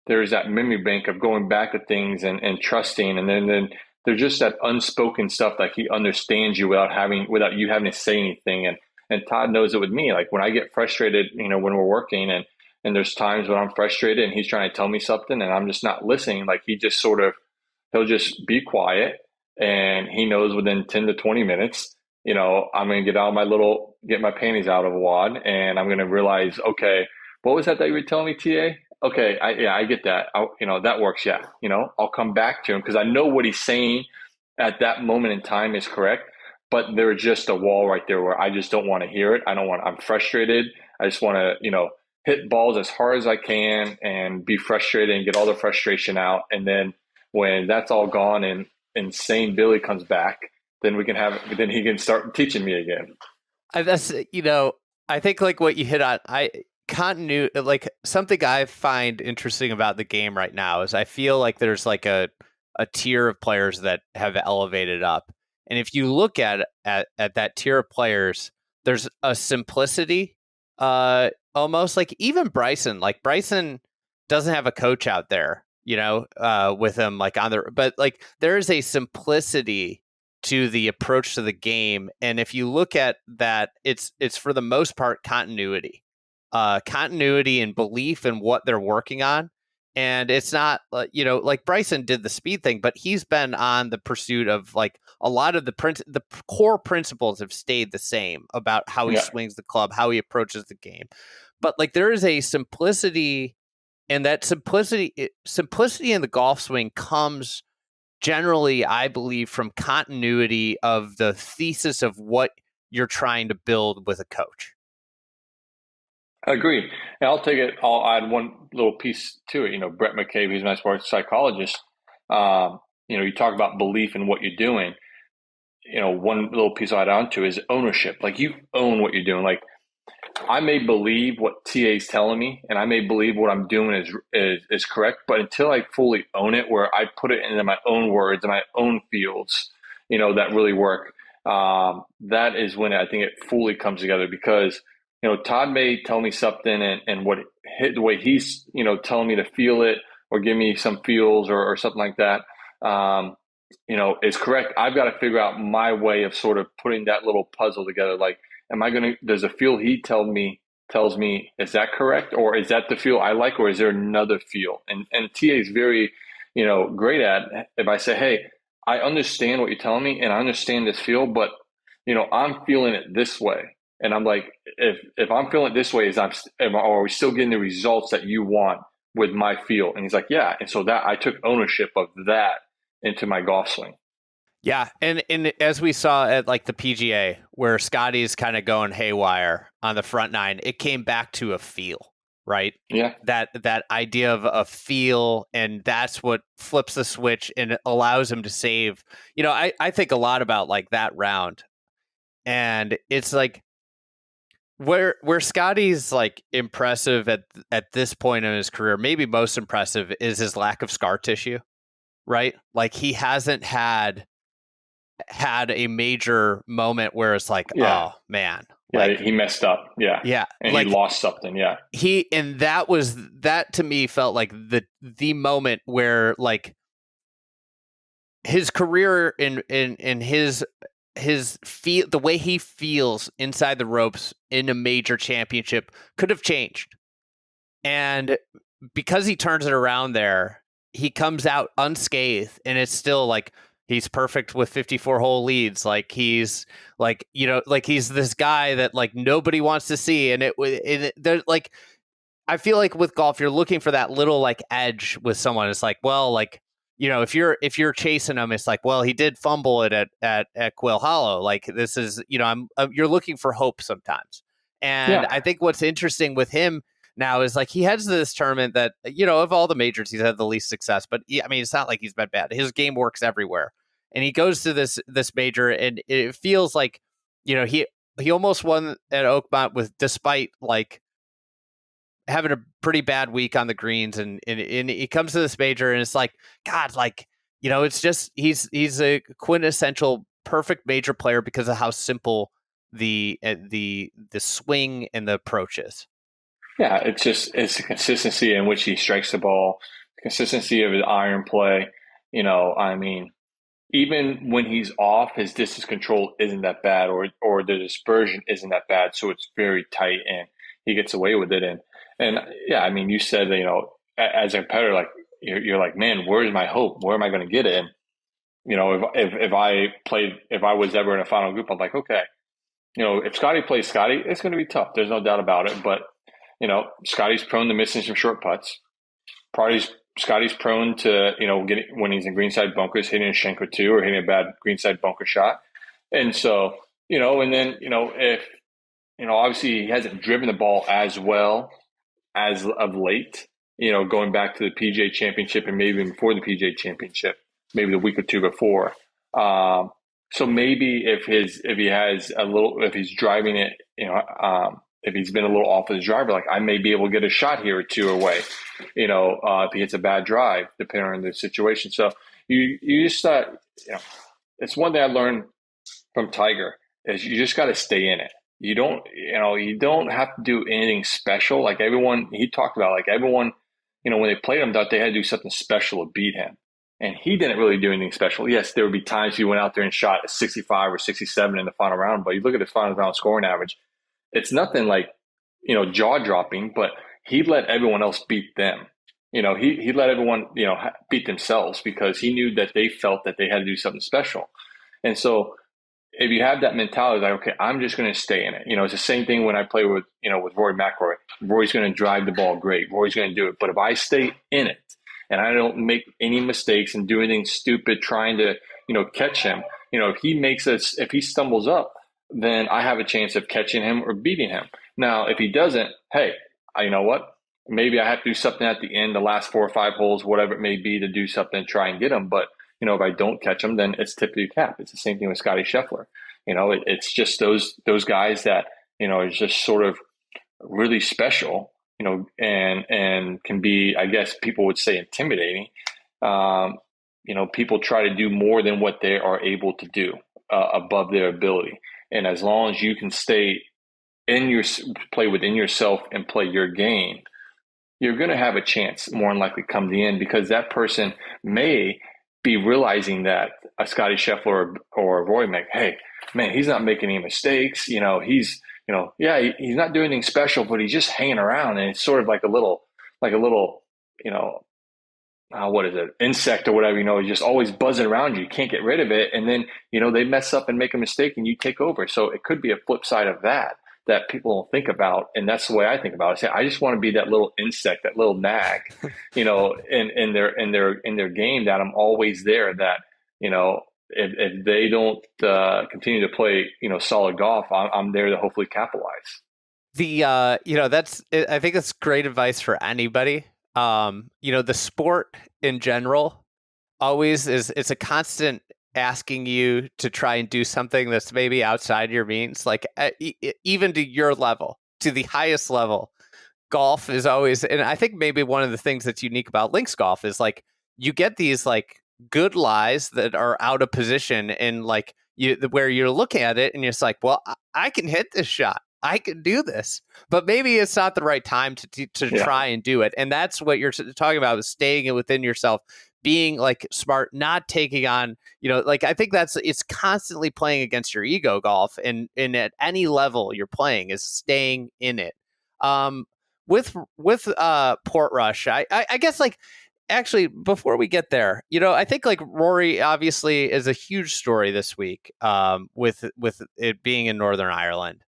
there is that memory bank of going back to things and trusting, and then there's just that unspoken stuff, like he understands you without you having to say anything. And Todd knows it with me. Like, when I get frustrated, when we're working, and there's times when I'm frustrated and he's trying to tell me something and I'm just not listening, like, he'll just be quiet, and he knows within 10 to 20 minutes, I'm going to get my panties out of a wad, and I'm going to realize, okay, what was that you were telling me, TA? Okay, I get that. That works. Yeah. I'll come back to him because I know what he's saying at that moment in time is correct, but there's just a wall right there where I just don't want to hear it. I'm frustrated. I just want to, hit balls as hard as I can and be frustrated and get all the frustration out. And then when that's all gone and insane Billy comes back, then he can start teaching me again. I think like what you hit on, continuity, like something I find interesting about the game right now is I feel like there's like a tier of players that have elevated up. And if you look at that tier of players, there's a simplicity, almost like even Bryson doesn't have a coach out there, with him like but like there is a simplicity to the approach to the game. And if you look at that, it's for the most part continuity and belief in what they're working on. And it's not, like Bryson did the speed thing, but he's been on the pursuit of like a lot of the core principles have stayed the same about how he swings the club, how he approaches the game. But like there is a simplicity, and that simplicity in the golf swing comes generally, I believe, from continuity of the thesis of what you're trying to build with a coach. I agree. And I'll add one little piece to it. Brett McCabe, who's my sports psychologist, you talk about belief in what you're doing. One little piece I'll add on to is ownership. Like, you own what you're doing. Like, I may believe what TA is telling me, and I may believe what I'm doing is correct, but until I fully own it, where I put it into my own words and my own fields, that really work, that is when I think it fully comes together. Because Todd may tell me something, and the way he's telling me to feel it or give me some feels or something like that, is correct. I've got to figure out my way of sort of putting that little puzzle together. Like, does the feel he tells me, is that correct? Or is that the feel I like? Or is there another feel? And TA is very, great at, if I say, hey, I understand what you're telling me and I understand this feel, but, I'm feeling it this way. And I'm like, if I'm feeling it this way, are we still getting the results that you want with my feel? And he's like, yeah. And so that I took ownership of that into my golf swing. Yeah, and as we saw at like the PGA, where Scottie's kind of going haywire on the front nine, it came back to a feel, right? Yeah. That idea of a feel, and that's what flips the switch and allows him to save. I think a lot about like that round, and it's like where Scottie's like impressive at this point in his career, maybe most impressive is his lack of scar tissue, right? Like he hasn't had a major moment where it's like, Yeah. oh man, Yeah, like he messed up. Yeah. yeah, And like he lost something. Yeah. that to me felt like the moment where like his career in his feel, the way he feels inside the ropes in a major championship could have changed. And because he turns it around there, he comes out unscathed, and it's still like he's perfect with 54 hole leads. Like he's like, like he's this guy that like nobody wants to see. And there's like, I feel like with golf, you're looking for that little like edge with someone. It's like, well, like, if you're chasing him, it's like, well, he did fumble it at Quail Hollow. Like this is, you're looking for hope sometimes. And Yeah. I think what's interesting with him now is like he heads to this tournament that, of all the majors, he's had the least success. But I mean, it's not like he's been bad. His game works everywhere. And he goes to this major, and it feels like, he almost won at Oakmont despite like having a pretty bad week on the greens, and he comes to this major, and it's like, God, like, it's just he's a quintessential perfect major player because of how simple the swing and the approach is. Yeah, it's the consistency in which he strikes the ball, consistency of his iron play. I mean, even when he's off, his distance control isn't that bad, or the dispersion isn't that bad. So it's very tight, and he gets away with it. And yeah, I mean, you said, as a competitor, like you're like, man, where's my hope? Where am I going to get it? And, if I was ever in a final group, I'm like, okay, if Scottie plays Scottie, it's going to be tough. There's no doubt about it. But, Scottie's prone to missing some short putts. Scottie's prone to, getting, when he's in greenside bunkers, hitting a shank or two, or hitting a bad greenside bunker shot. And so, and then, if, obviously he hasn't driven the ball as well as of late, going back to the PGA Championship and maybe even before the PGA Championship, maybe the week or two before. So maybe if he's driving it, if he's been a little off his driver, like I may be able to get a shot here or two away, if he hits a bad drive, depending on the situation. So you just, it's one thing I learned from Tiger is you just got to stay in it. You don't have to do anything special. Like everyone, he talked about, like everyone, when they played him, thought they had to do something special to beat him. And he didn't really do anything special. Yes, there would be times he went out there and shot a 65 or 67 in the final round, but you look at his final round scoring average, it's nothing like, jaw-dropping, but he let everyone else beat them. He let everyone, beat themselves because he knew that they felt that they had to do something special. And so if you have that mentality, like, okay, I'm just going to stay in it. It's the same thing when I play with Rory McIlroy. Rory's going to drive the ball great. Rory's going to do it. But if I stay in it and I don't make any mistakes and do anything stupid trying to, catch him, if he stumbles up, then I have a chance of catching him or beating him. Now, if he doesn't, hey, you know what? Maybe I have to do something at the end, the last 4 or 5 holes, whatever it may be, to do something and try and get him. But if I don't catch him, then it's tip of your cap. It's the same thing with Scottie Scheffler. It's just those guys that, is just sort of really special, and can be, I guess people would say, intimidating. People try to do more than what they are able to do above their ability. And as long as you can stay play within yourself and play your game, you're going to have a chance more than likely come the end, because that person may be realizing that a Scottie Scheffler or a Rory hey, man, he's not making any mistakes. He's not doing anything special, but he's just hanging around. And it's sort of like a little, what is it, insect or whatever, he's just always buzzing around you. You can't get rid of it. And then, they mess up and make a mistake and you take over. So it could be a flip side of that people don't think about. And that's the way I think about it. I say, I just want to be that little insect, that little nag, in their game, that I'm always there, that, if they don't continue to play, solid golf, I'm there to hopefully capitalize. I think that's great advice for anybody. The sport in general always it's a constant asking you to try and do something that's maybe outside your means, like even to your level, to the highest level. Golf is always, and I think maybe one of the things that's unique about links golf is like you get these like good lies that are out of position, and like where you're looking at it and you're just like, well, I can hit this shot, I can do this, but maybe it's not the right time to try and do it. And that's what you're talking about, is staying within yourself, being like smart, not taking on, like I think it's constantly playing against your ego, golf, and at any level you're playing is staying in it. With Portrush, I guess, like, actually, before we get there, I think like Rory obviously is a huge story this week, with it being in Northern Ireland.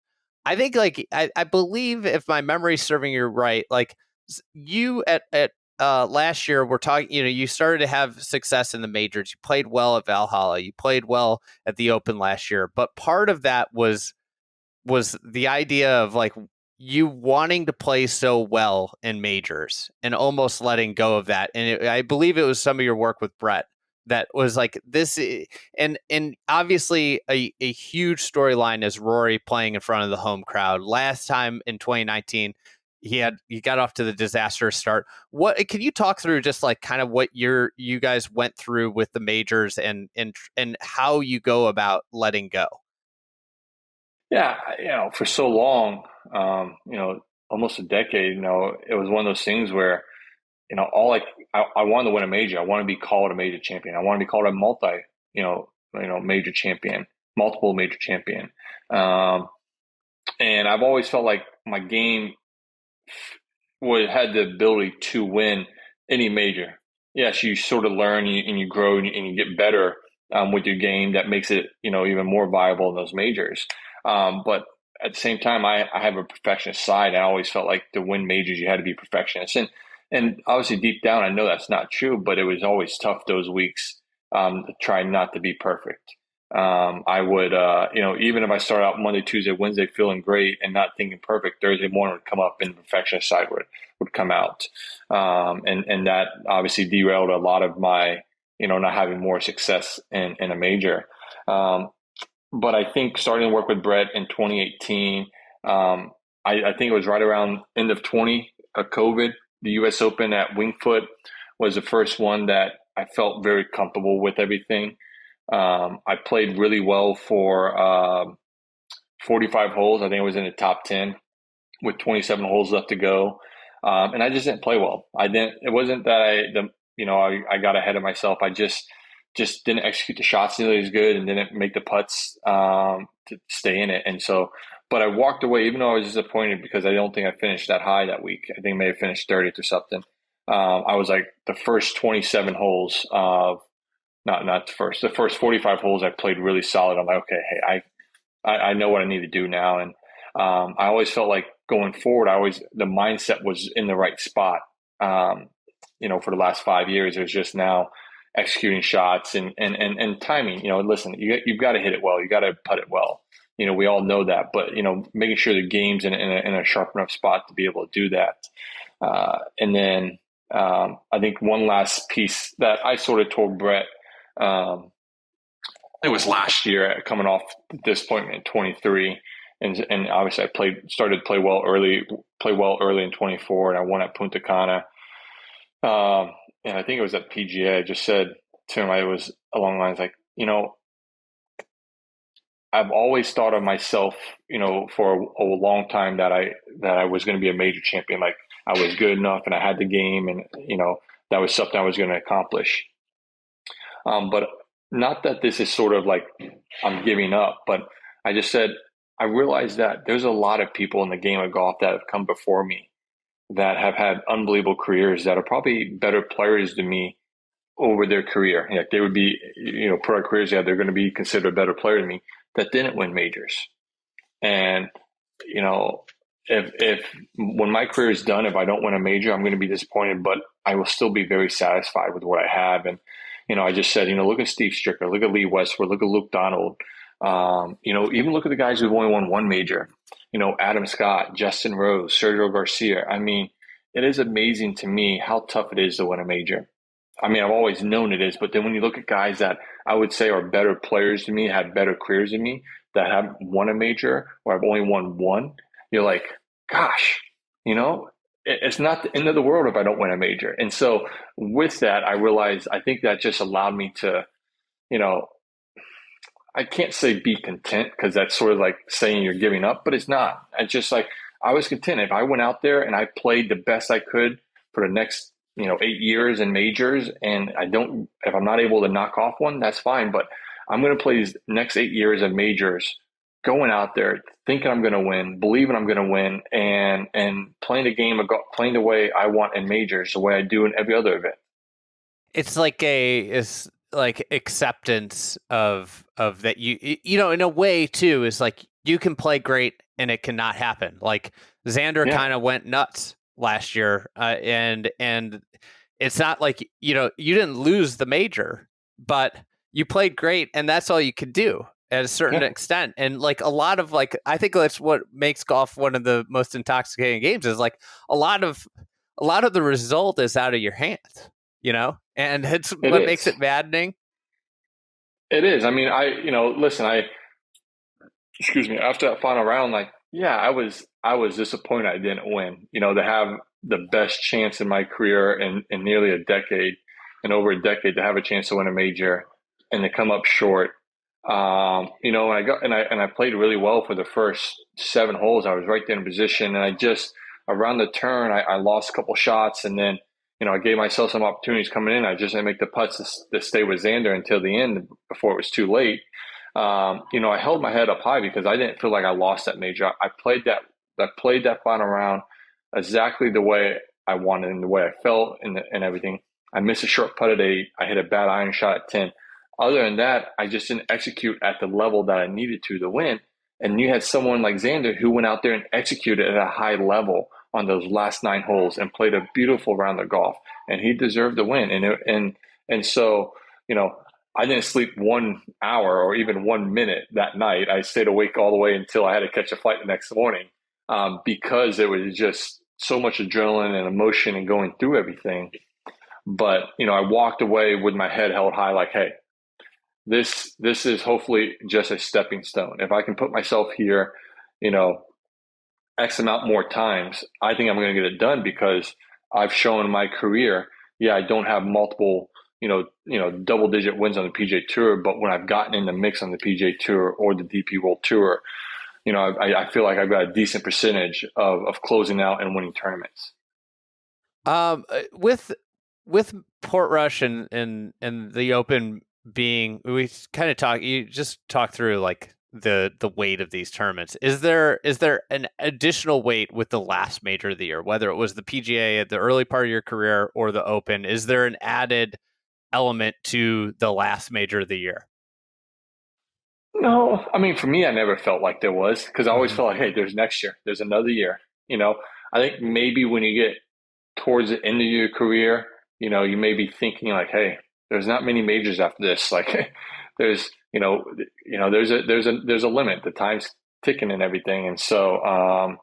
I think like I believe, if my memory's serving you right, like you at last year we're talking, you started to have success in the majors. You played well at Valhalla. You played well at the Open last year. But part of that was the idea of like you wanting to play so well in majors and almost letting go of that. And I believe it was some of your work with Brett that was like this, and obviously a huge storyline is Rory playing in front of the home crowd. Last time in 2019, he got off to the disastrous start. What can you talk through, just like kind of what you guys went through with the majors and how you go about letting go? Yeah, for so long, almost a decade, it was one of those things where, I wanted to win a major. I want to be called a major champion. I want to be called a major champion, multiple major champion. And I've always felt like my game had the ability to win any major. Yes, you sort of learn and you grow and you get better with your game. That makes it, even more viable in those majors. But at the same time, I have a perfectionist side. I always felt like to win majors, you had to be perfectionist. And obviously deep down, I know that's not true, but it was always tough those weeks to try not to be perfect. I would, even if I started out Monday, Tuesday, Wednesday feeling great and not thinking perfect, Thursday morning would come up and the perfectionist side would come out. And that obviously derailed a lot of my, not having more success in a major. But I think starting to work with Brett in 2018, I think it was right around end of COVID, the U.S. Open at Wingfoot was the first one that I felt very comfortable with everything. I played really well for 45 holes. I think it was in the top 10 with 27 holes left to go. And I just didn't play well. It wasn't that I got ahead of myself. I just didn't execute the shots nearly as good and didn't make the putts to stay in it. And so, but I walked away, even though I was disappointed because I don't think I finished that high that week. I think I may have finished 30th or something. I was like the first 27 holes of, not the first 45 holes I played really solid. I'm like, okay, hey, I know what I need to do now. And I always felt like going forward, the mindset was in the right spot. For the last 5 years, it was just now executing shots and timing. Listen, you've got to hit it well. You got to putt it well. We all know that, but making sure the game's in a sharp enough spot to be able to do that. And then I think one last piece that I sort of told Brett, it was last year coming off this point in 23, and obviously I started to play well early in 24, and I won at Punta Cana. And I think it was at PGA. I just said to him, I was along the lines like, I've always thought of myself, for a long time that I was going to be a major champion. Like I was good enough and I had the game, and that was something I was going to accomplish. But not that this is sort of like I'm giving up, but I just said I realized that there's a lot of people in the game of golf that have come before me that have had unbelievable careers that are probably better players than me over their career. Like they would be, pro careers, they're going to be considered a better player than me that didn't win majors. And, if when my career is done, if I don't win a major, I'm going to be disappointed, but I will still be very satisfied with what I have. And, I just said, look at Steve Stricker, look at Lee Westwood, look at Luke Donald. Even look at the guys who've only won one major. Adam Scott, Justin Rose, Sergio Garcia. I mean, it is amazing to me how tough it is to win a major. I mean, I've always known it is, but then when you look at guys that I would say are better players than me, have better careers than me, that have won a major or have only won one, you're like, gosh, it's not the end of the world if I don't win a major. And so with that, I realized I think that just allowed me to, I can't say be content because that's sort of like saying you're giving up, but it's not. It's just like I was content. If I went out there and I played the best I could for the next 8 years in majors, and if I'm not able to knock off one, that's fine. But I'm going to play these next 8 years of majors, going out there thinking I'm going to win, believing I'm going to win, and playing the game, playing the way I want in majors, the way I do in every other event. It's like acceptance of that. In a way too, is like you can play great and it cannot happen. Like Xander kind of went nuts last year, and it's not like you didn't lose the major, but you played great, and that's all you could do at a certain extent. And like a lot of I think that's what makes golf one of the most intoxicating games, is like a lot of the result is out of your hands, and it's what makes it maddening. It is. I mean, excuse me, after that final round, I was disappointed I didn't win. To have the best chance in my career in nearly a decade, and over a decade, to have a chance to win a major and to come up short. And I played really well for the first 7 holes. I was right there in position, and I just around the turn, I lost a couple shots, and then I gave myself some opportunities coming in. I just didn't make the putts to stay with Xander until the end before it was too late. I held my head up high because I didn't feel like I lost that major. I played that final round exactly the way I wanted and the way I felt and everything. I missed a short putt at 8. I hit a bad iron shot at 10. Other than that, I just didn't execute at the level that I needed to win. And you had someone like Xander who went out there and executed at a high level on those last 9 holes and played a beautiful round of golf, and he deserved the win. And so, I didn't sleep 1 hour or even 1 minute that night. I stayed awake all the way until I had to catch a flight the next morning, because it was just so much adrenaline and emotion and going through everything. But, I walked away with my head held high, like, hey, this is hopefully just a stepping stone. If I can put myself here, X amount more times, I think I'm going to get it done, because I've shown in my career, I don't have multiple, double-digit wins on the PGA Tour, but when I've gotten in the mix on the PGA Tour or the DP World Tour, I feel like I've got a decent percentage of closing out and winning tournaments. With Portrush and the Open being, we kind of you just talked through like the weight of these tournaments. Is there an additional weight with the last major of the year, whether it was the PGA at the early part of your career or the Open? Is there an added element to the last major of the year? No, I mean, for me, I never felt like there was, because I always felt like, hey, there's next year, there's another year. I think maybe when you get towards the end of your career, you may be thinking like, hey, there's not many majors after this. Like, there's there's a limit. The time's ticking and everything. And so,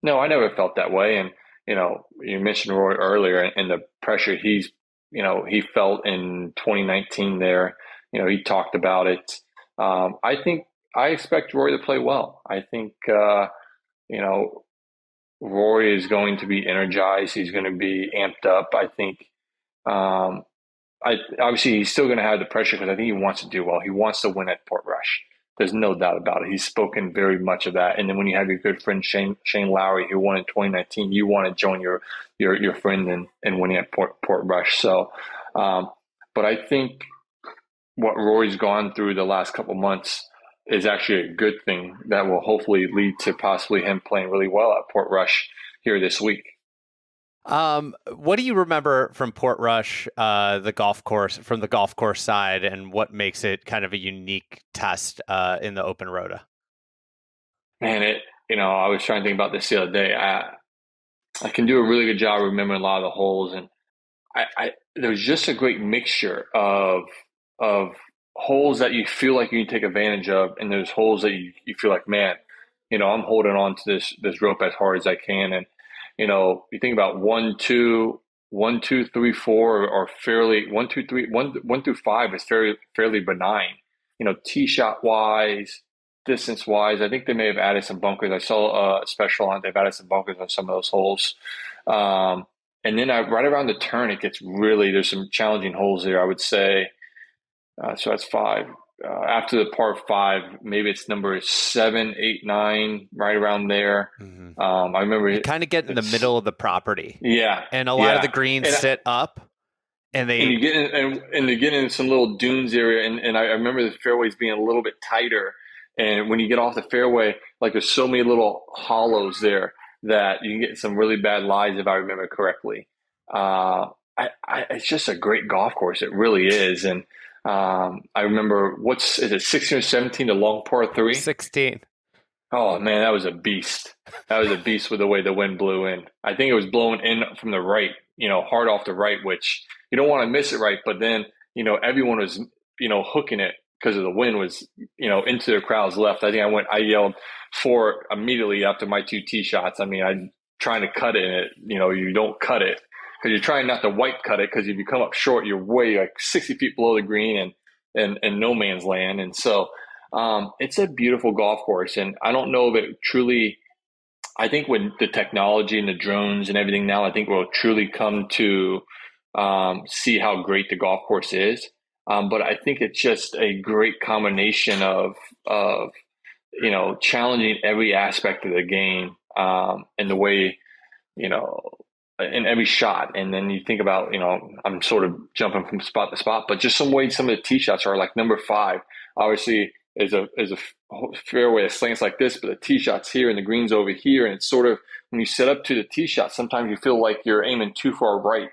no, I never felt that way. And you mentioned Rory earlier and the pressure he felt in 2019 there. He talked about it. I expect Rory to play well. I think Rory is going to be energized. He's going to be amped up. I think. Obviously he's still going to have the pressure, because I think he wants to do well. He wants to win at Portrush. There's no doubt about it. He's spoken very much of that. And then when you have your good friend Shane Lowry, who won in 2019, you want to join your friend in winning at Portrush. So, but I think what Rory's gone through the last couple months is actually a good thing that will hopefully lead to possibly him playing really well at Portrush here this week. What do you remember from Portrush, the golf course side, and what makes it kind of a unique test in the Open Rota? Man, I was trying to think about this the other day. I can do a really good job remembering a lot of the holes, and there's just a great mixture of holes that you feel like you can take advantage of, and there's holes that you feel like, man, I'm holding on to this rope as hard as I can. And you think about 1, 2, 3, 4 are fairly 1, 2, 3, 1 through 5 is fairly benign. Tee shot wise, distance wise. I think they may have added some bunkers. I saw a special on they've added some bunkers on some of those holes. And then right around the turn, it gets there's some challenging holes there, I would say. So that's 5. After the par 5, maybe it's number 7, 8, 9, right around there. Mm-hmm. I remember you kind of get in the middle of the property. Yeah. And a lot of the greens sit up. And you get in, and they get in some little dunes area. And I remember the fairways being a little bit tighter. And when you get off the fairway, like there's so many little hollows there that you can get some really bad lies, if I remember correctly. It's just a great golf course. It really is. And I remember, is it 16 or 17, the long par 3? 16. Oh, man, that was a beast. That was a beast with the way the wind blew in. I think it was blowing in from the right, hard off the right, which you don't want to miss it right. But then, everyone was, hooking it because of the wind was, into the crowd's left. I think I yelled 4 immediately after my 2 tee shots. I mean, I'm trying to cut it, and you don't cut it because you're trying not to white cut it, because if you come up short, you're way like 60 feet below the green and no man's land. And so it's a beautiful golf course. And I don't know if it truly, I think with the technology and the drones and everything now, I think we'll truly come to see how great the golf course is. But I think it's just a great combination of challenging every aspect of the game, and the way, in every shot. And then you think about, I'm sort of jumping from spot to spot, but just some of the tee shots are like number 5, obviously is a fairway that slants like this, but the tee shot's here and the green's over here. And it's sort of, when you set up to the tee shot, sometimes you feel like you're aiming too far right,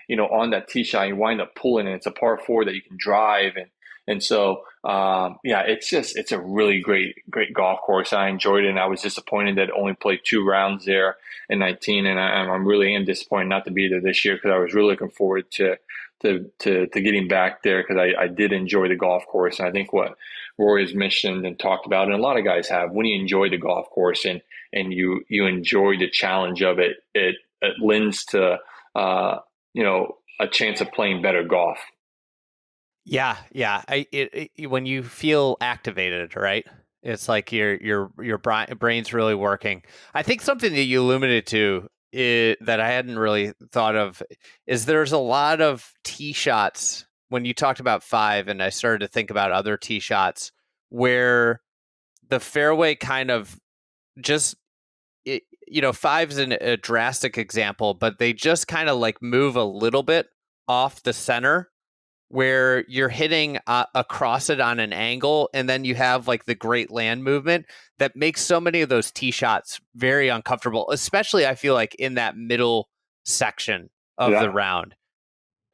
on that tee shot. You wind up pulling, and it's a par 4 that you can drive. And so, it's a really great golf course. I enjoyed it, and I was disappointed that it only played 2 rounds there in 19. And I'm really disappointed not to be there this year, because I was really looking forward to getting back there, because I did enjoy the golf course. And I think what Rory has mentioned and talked about, and a lot of guys have, when you enjoy the golf course and you enjoy the challenge of it, it lends to a chance of playing better golf. Yeah. When you feel activated, right? It's like your brain's really working. I think something that you alluded to that I hadn't really thought of is there's a lot of tee shots when you talked about 5, and I started to think about other tee shots where the fairway kind of just, 5's a drastic example, but they just kind of like move a little bit off the center, where you're hitting across it on an angle, and then you have like the great land movement that makes so many of those tee shots very uncomfortable, especially I feel like in that middle section of the round.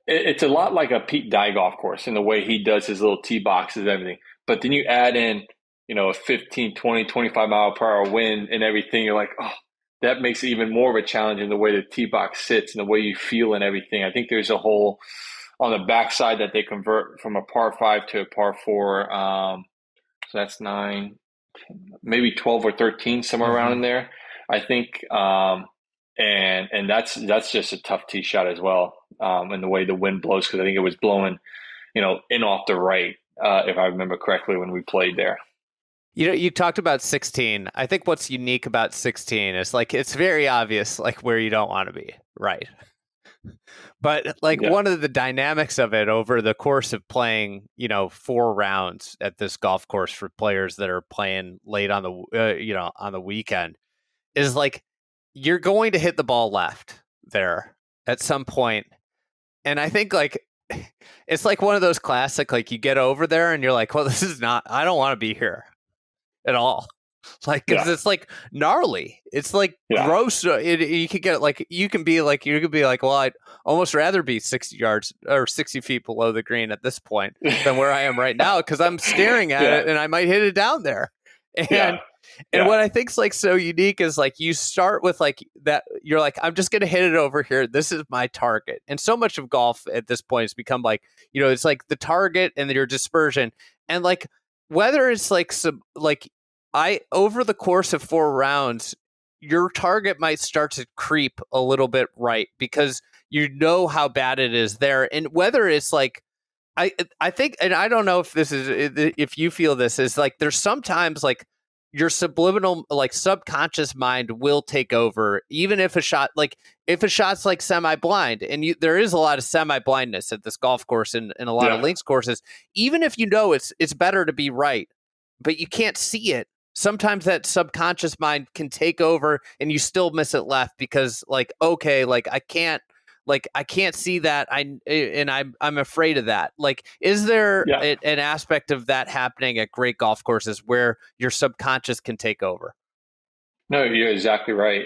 It's a lot like a Pete Dye golf course in the way he does his little tee boxes and everything. But then you add in, a 15, 20, 25 mile per hour wind and everything. You're like, oh, that makes it even more of a challenge in the way the tee box sits and the way you feel and everything. I think there's a hole on the backside that they convert from a par 5 to a par 4. So that's 9, maybe 12 or 13, somewhere around in there, I think. And that's just a tough tee shot as well. And the way the wind blows, because I think it was blowing, in off the right, if I remember correctly, when we played there. You talked about 16. I think what's unique about 16 is like, it's very obvious, like where you don't want to be, right? But like one of the dynamics of it over the course of playing, 4 rounds at this golf course for players that are playing late on the, on the weekend, is like, you're going to hit the ball left there at some point. And I think like, it's like one of those classic, like you get over there and you're like, well, I don't want to be here at all. Like, cause it's like gnarly. It's like gross. You could get like, you could be like, well, I'd almost rather be 60 yards or 60 feet below the green at this point than where I am right now, because I'm staring at it and I might hit it down there. And And what I think's like so unique is like you start with like that. You're like, I'm just going to hit it over here. This is my target. And so much of golf at this point has become like, it's like the target and your dispersion. And like whether it's like some like over the course of 4 rounds, your target might start to creep a little bit right because you know how bad it is there. And whether it's like I think, and I don't know if this is, if you feel this is like, there's sometimes like your subliminal, like subconscious mind will take over, even if a shot's like semi-blind, and there is a lot of semi-blindness at this golf course and a lot of links courses, even if it's better to be right, but you can't see it. Sometimes that subconscious mind can take over and you still miss it left because like, okay, like I can't see that. I'm afraid of that. Like, is there an aspect of that happening at great golf courses where your subconscious can take over? No, you're exactly right.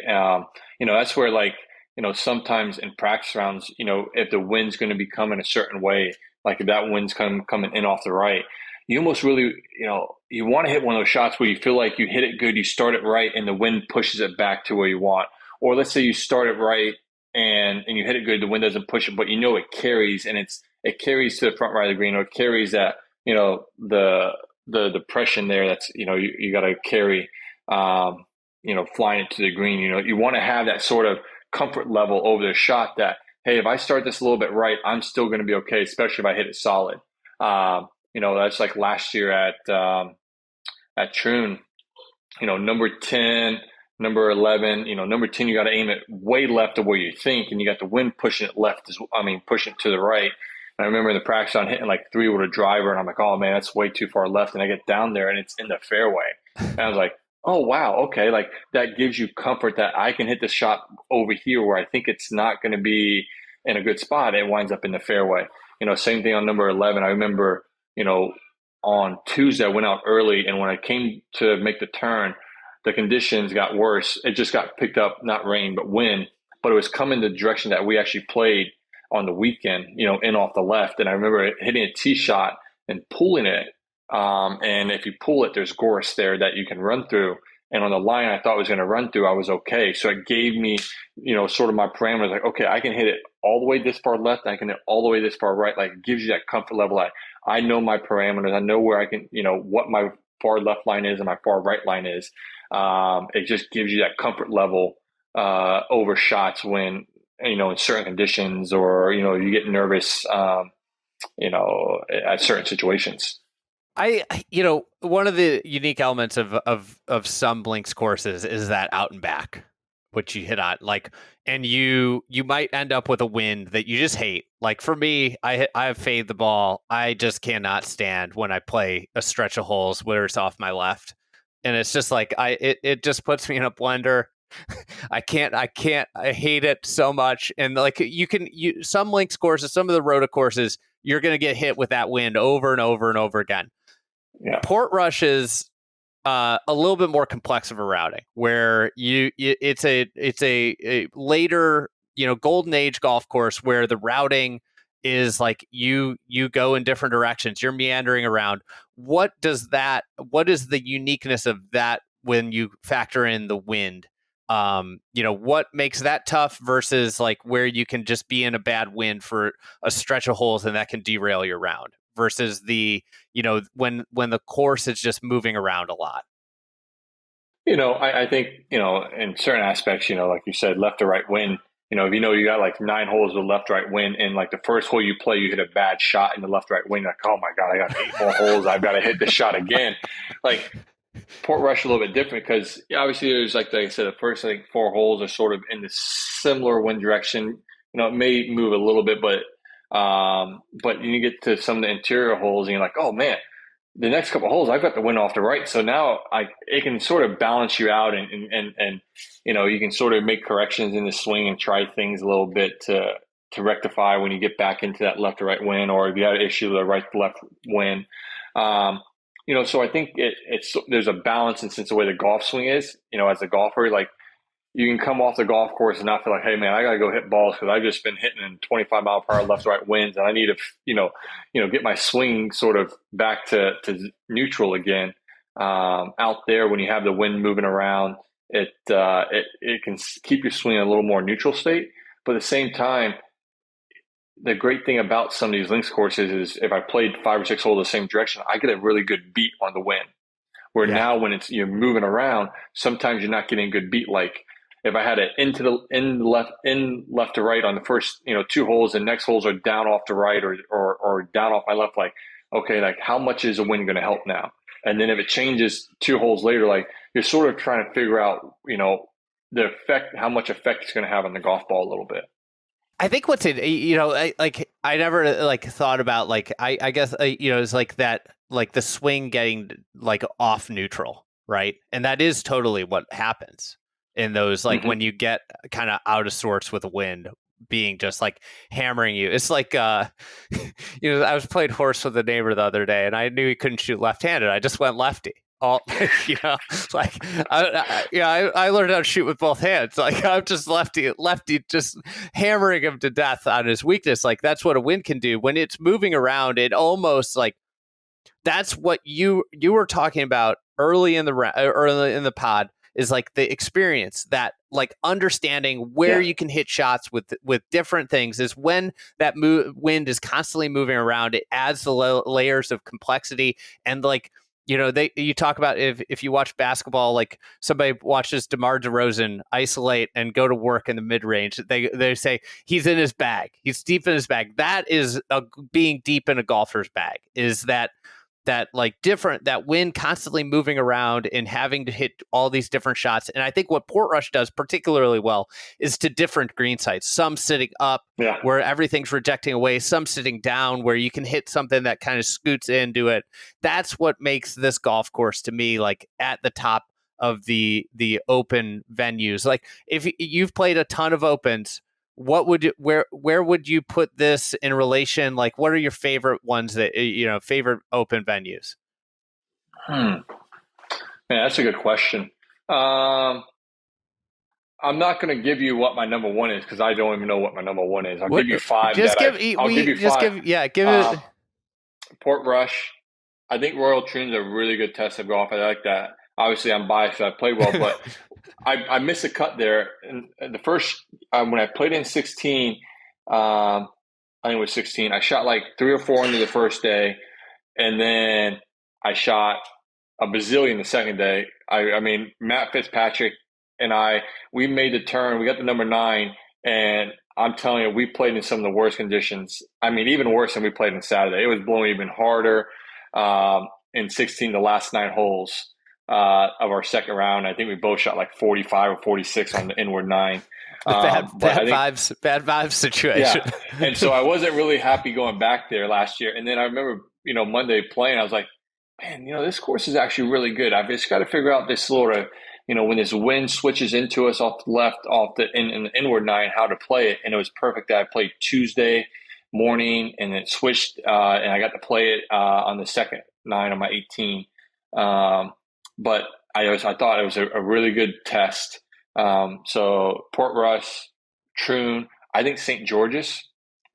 That's where sometimes in practice rounds, if the wind's going to be coming a certain way, like if that wind's coming in off the right, you almost really, you want to hit one of those shots where you feel like you hit it good, you start it right, and the wind pushes it back to where you want. Or let's say you start it right and you hit it good, the wind doesn't push it, but it carries, and it carries to the front right of the green, or it carries that, the depression there that's, you got to carry, flying it to the green. You want to have that sort of comfort level over the shot that, hey, if I start this a little bit right, I'm still going to be okay, especially if I hit it solid. That's like last year at Troon, number 10, number 11, number 10, you got to aim it way left of where you think, and you got the wind pushing it pushing it to the right. And I remember in the practice on hitting like 3 with a driver, and I'm like, oh man, that's way too far left. And I get down there and it's in the fairway. And I was like, oh wow, okay, like that gives you comfort that I can hit the shot over here where I think it's not going to be in a good spot. It winds up in the fairway. Same thing on number 11. I remember, on Tuesday I went out early, and when I came to make the turn, the conditions got worse. It just got picked up, not rain, but wind. But it was coming the direction that we actually played on the weekend, in off the left. And I remember hitting a tee shot and pulling it. And if you pull it, there's gorse there that you can run through. And on the line I thought I was going to run through, I was okay. So it gave me, sort of my parameters, like, okay, I can hit it all the way this far left, and I can hit it all the way this far right. Like, it gives you that comfort level. I know my parameters. I know where I can, what my far left line is and my far right line is. It just gives you that comfort level over shots when, in certain conditions, or, you get nervous, at certain situations. One of the unique elements of some links courses is that out and back, which you hit on, like, and you might end up with a wind that you just hate. Like for me, I have fade the ball. I just cannot stand when I play a stretch of holes where it's off my left, and it's just like it just puts me in a blender. I hate it so much. And like some links courses, some of the rota courses, you're going to get hit with that wind over and over and over again. Yeah. Portrush is a little bit more complex of a routing, where it's a later, golden age golf course where the routing is like you go in different directions, you're meandering around. What is the uniqueness of that when you factor in the wind? What makes that tough versus like where you can just be in a bad wind for a stretch of holes and that can derail your round, versus the, when the course is just moving around a lot? I think, in certain aspects, like you said, left to right wind, if you got like 9 holes with left right wind, and like the first hole you play, you hit a bad shot in the left right wind, like, oh my God, I got 8 more holes. I've got to hit this shot again. Like, Portrush a little bit different because obviously there's like I said, the first 4 holes are sort of in the similar wind direction. It may move a little bit, but you get to some of the interior holes and you're like, oh man, the next couple of holes I've got the wind off the right, so now it can sort of balance you out, and you can sort of make corrections in the swing and try things a little bit to rectify when you get back into that left to right wind, or if you have an issue with the right to left wind. So I think there's a balance, and since the way the golf swing is, as a golfer, like you can come off the golf course and not feel like, hey man, I got to go hit balls because I've just been hitting in 25 mile per hour left to right winds, and I need to, get my swing sort of back to neutral again. out there, when you have the wind moving around, it can keep your swing in a little more neutral state. But at the same time, the great thing about some of these links courses is if I played 5 or 6 holes the same direction, I get a really good beat on the wind. Where now when you're moving around, sometimes you're not getting a good beat. Like if I had it in left to right on the first 2 holes, and next holes are down off to right or down off my left, like okay, like how much is the wind going to help now? And then if it changes 2 holes later, like you're sort of trying to figure out the effect, how much effect it's going to have on the golf ball a little bit. I think what's it, I never thought about I guess it's like that, like the swing getting like off neutral, right? And that is totally what happens in those, like when you get kind of out of sorts with the wind being just like hammering you. It's like I was playing horse with a neighbor the other day, and I knew he couldn't shoot left-handed. I just went lefty. I learned how to shoot with both hands. Like I'm just lefty, just hammering him to death on his weakness. Like that's what a wind can do when it's moving around. It almost like that's what you were talking about early in the pod, is like the experience, that like understanding where you can hit shots with different things, is when that wind is constantly moving around. It adds the layers of complexity. And like, you talk about if you watch basketball, like somebody watches DeMar DeRozan isolate and go to work in the mid range, they say he's in his bag. He's deep in his bag. That is being deep in a golfer's bag, is that like different, that wind constantly moving around and having to hit all these different shots. And I think what Portrush does particularly well is to different green sites, some sitting up where everything's rejecting away, some sitting down where you can hit something that kind of scoots into it. That's what makes this golf course to me like at the top of the open venues. Like if you've played a ton of opens, what would where would you put this in relation? Like, what are your favorite ones that favorite open venues? Man, that's a good question. I'm not going to give you what my number one is, because I don't even know what my number one is. I'll give you 5. Give it. Portrush. I think Royal Troon's a really good test of golf. I like that. Obviously, I'm biased. I play well, but I missed a cut there. And the first, when I played in 16, I think it was 16, I shot like 3 or 4 under the first day. And then I shot a bazillion the second day. I mean, Matt Fitzpatrick and we made the turn. We got the number 9. And I'm telling you, we played in some of the worst conditions. I mean, even worse than we played on Saturday. It was blowing even harder in 16, the last 9 holes. Of our second round. I think we both shot like 45 or 46 on the inward 9. Bad vibes situation. Yeah. And so I wasn't really happy going back there last year. And then I remember, Monday playing, I was like, man, this course is actually really good. I've just got to figure out this sort of, when this wind switches into us off the left, in the inward 9, how to play it. And it was perfect that I played Tuesday morning, and it switched, and I got to play it on the second 9 on my 18. But I thought it was a really good test. So Portrush, Troon, I think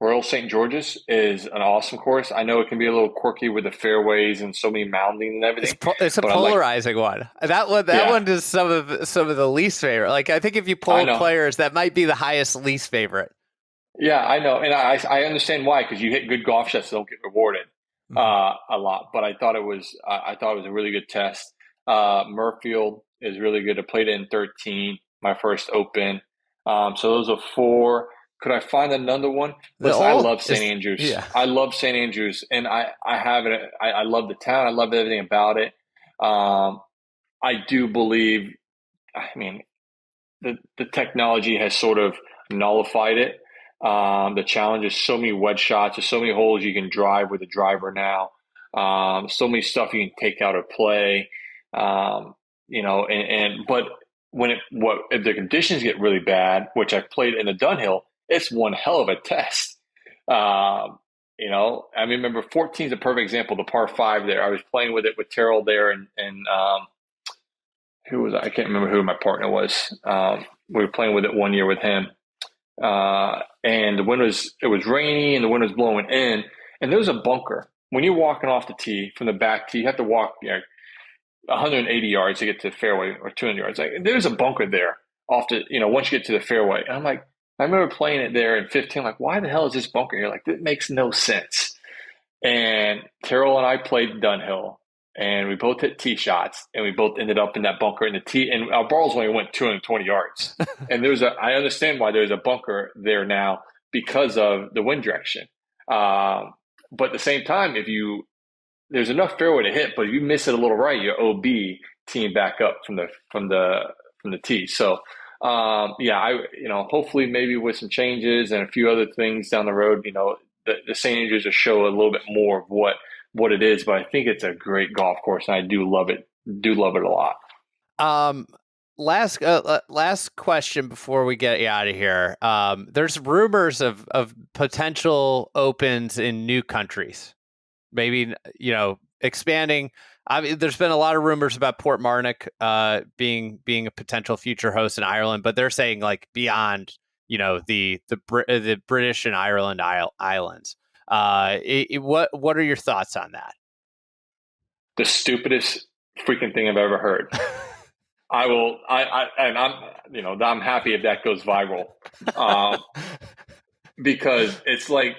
Royal St. George's is an awesome course. I know it can be a little quirky with the fairways and so many mounding and everything. It's a polarizing one. That one is some of the least favorite. Like I think if you poll players, that might be the highest least favorite. Yeah, I know, and I understand why, because you hit good golf shots, they'll get rewarded a lot. But I thought it was a really good test. Murfield is really good. I played it in 13, my first open. So those are 4. Could I find another one? Listen, I love St. Andrews. Yeah. I love St. Andrews, and I have it. I love the town. I love everything about it. I do believe, the technology has sort of nullified it. The challenge is so many wedge shots. There's so many holes you can drive with a driver now. So many stuff you can take out of play. But if the conditions get really bad, which I've played in the Dunhill, it's one hell of a test. I remember 14 is a perfect example, the par 5 there. I was playing with it with Terrell there, and who was I can't remember who my partner was. We were playing with it one year with him, and it was rainy and the wind was blowing in, and there was a bunker. When you're walking off the tee from the back tee, you have to walk. 180 yards to get to the fairway or 200 yards. Like, there's a bunker there once you get to the fairway. And I'm like, I remember playing it there in 15. Like, why the hell is this bunker here? Like, that makes no sense. And Terrell and I played Dunhill, and we both hit tee shots, and we both ended up in that bunker in the tee. And our balls only went 220 yards. And I understand why there's a bunker there now because of the wind direction. But at the same time, there's enough fairway to hit, but if you miss it a little right, you're OB teeing back up from the tee. So hopefully maybe with some changes and a few other things down the road, the St. Andrews will show a little bit more of what it is. But I think it's a great golf course, and I do love it. Do love it a lot. Last question before we get you out of here. There's rumors of potential opens in new countries, maybe expanding. I mean, there's been a lot of rumors about Portmarnock being a potential future host in Ireland, but they're saying like beyond the British and Ireland islands. What are your thoughts on that? The stupidest freaking thing I've ever heard. I'm happy if that goes viral, because it's like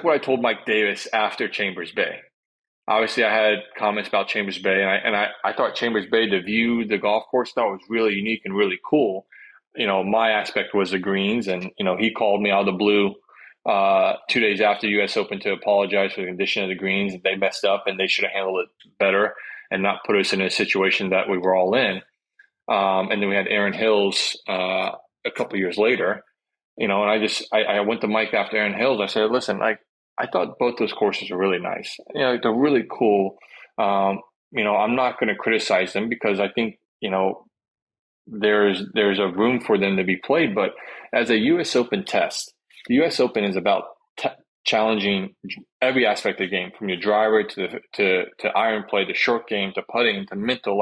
what I told Mike Davis after Chambers Bay. Obviously, I had comments about Chambers Bay, and I thought Chambers Bay, the view, the golf course, I thought was really unique and really cool. My aspect was the greens, and he called me out of the blue 2 days after the U.S. Open to apologize for the condition of the greens. They messed up, and they should have handled it better and not put us in a situation that we were all in. And then we had Aaron Hills a couple years later, and I went to Mike after Aaron Hills. I said, listen, I thought both those courses were really nice. They're really cool. I'm not going to criticize them because I think, there's a room for them to be played. But as a U.S. Open test, the U.S. Open is about challenging every aspect of the game, from your driver to iron play, to short game, to putting, to mental.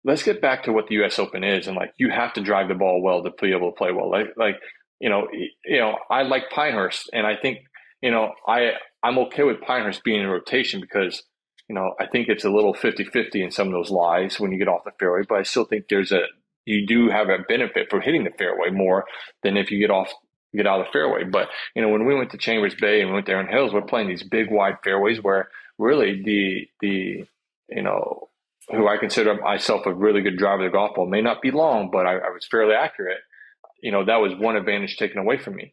Let's get back to what the U.S. Open is, and you have to drive the ball well to be able to play well. I like Pinehurst, and I think I'm okay with Pinehurst being in rotation because I think it's a little 50-50 in some of those lies when you get off the fairway, but I still think you do have a benefit for hitting the fairway more than if you get out of the fairway. But when we went to Chambers Bay and we went to Aaron Hills, we're playing these big wide fairways where really the who I consider myself a really good driver of the golf ball may not be long, but I was fairly accurate. That was one advantage taken away from me.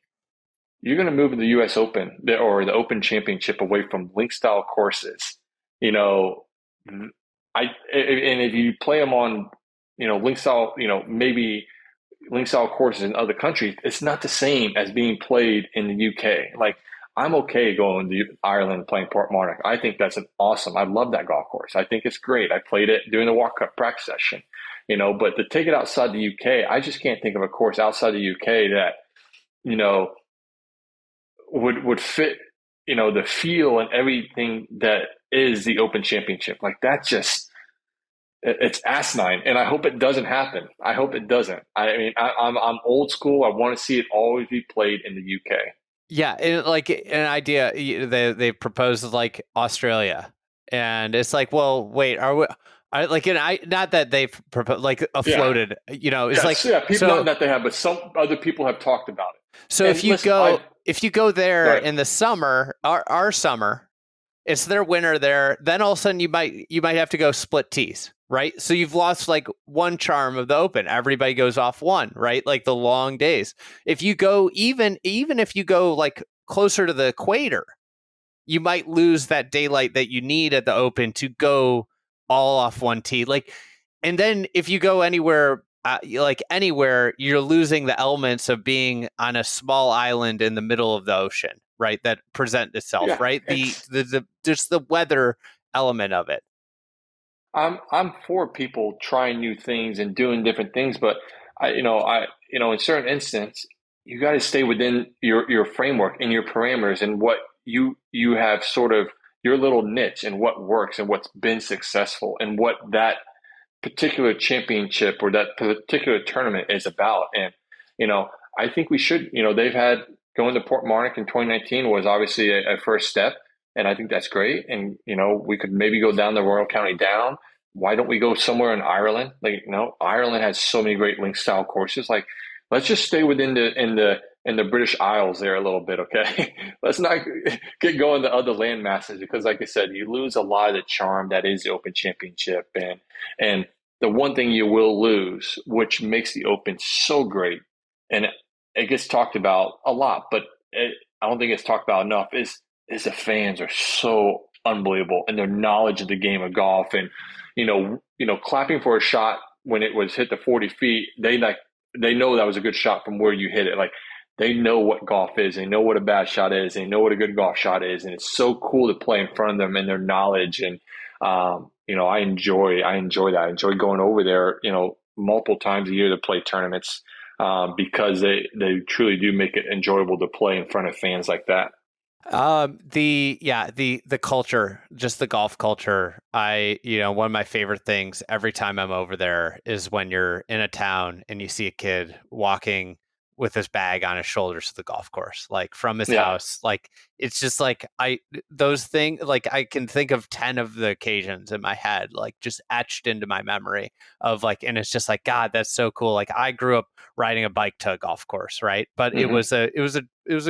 You're going to move the U.S. Open or the Open Championship away from link style courses. And if you play them on, link style, maybe link style courses in other countries, it's not the same as being played in the UK. I'm okay going to Ireland and playing Portmarnock. I think that's awesome. I love that golf course. I think it's great. I played it during the Walk Cup practice session, but to take it outside the UK, I just can't think of a course outside the UK that, would fit, the feel and everything that is the Open Championship. That's just, it's asinine, and I hope it doesn't happen. I hope it doesn't. I mean, I'm old school. I want to see it always be played in the UK. Yeah, and an idea they proposed Australia, and it's well, wait, are we? Not that they've proposed floated. It's people not that they have, but some other people have talked about it. So if you go there in the summer, our summer, it's their winter there. Then all of a sudden you might have to go split tees, right? So you've lost one charm of the Open. Everybody goes off one, right? The long days. If you go even if you go closer to the equator, you might lose that daylight that you need at the Open to go all off one tee. And then if you go anywhere. Anywhere, you're losing the elements of being on a small island in the middle of the ocean, right? That present itself, right? The just the weather element of it. I'm for people trying new things and doing different things, but in certain instances, you got to stay within your framework and your parameters and what you have sort of your little niche and what works and what's been successful and what that particular championship or that particular tournament is about. And, I think we should, they've had going to Portmarnock in 2019 was obviously a first step. And I think that's great. And, we could maybe go down the Royal County Down. Why don't we go somewhere in Ireland? Like, Ireland has so many great link style courses. Like, let's just stay within the British Isles there a little bit, okay? Let's not get going to other land masses because, like I said, you lose a lot of the charm that is the Open Championship. And the one thing you will lose, which makes the Open so great, and it gets talked about a lot, but I don't think it's talked about enough, is the fans are so unbelievable and their knowledge of the game of golf. And, clapping for a shot when it was hit the 40 feet, they know that was a good shot from where you hit it. Like, they know what golf is. They know what a bad shot is. They know what a good golf shot is. And it's so cool to play in front of them and their knowledge. And, I enjoy that. I enjoy going over there, multiple times a year to play tournaments because they truly do make it enjoyable to play in front of fans like that. The culture, just the golf culture. One of my favorite things every time I'm over there is when you're in a town and you see a kid walking with his bag on his shoulders to the golf course, like from his house. Like, it's just like those things, like I can think of 10 of the occasions in my head, like just etched into my memory of like, and it's just like, God, that's so cool. Like, I grew up riding a bike to a golf course, right? But it was a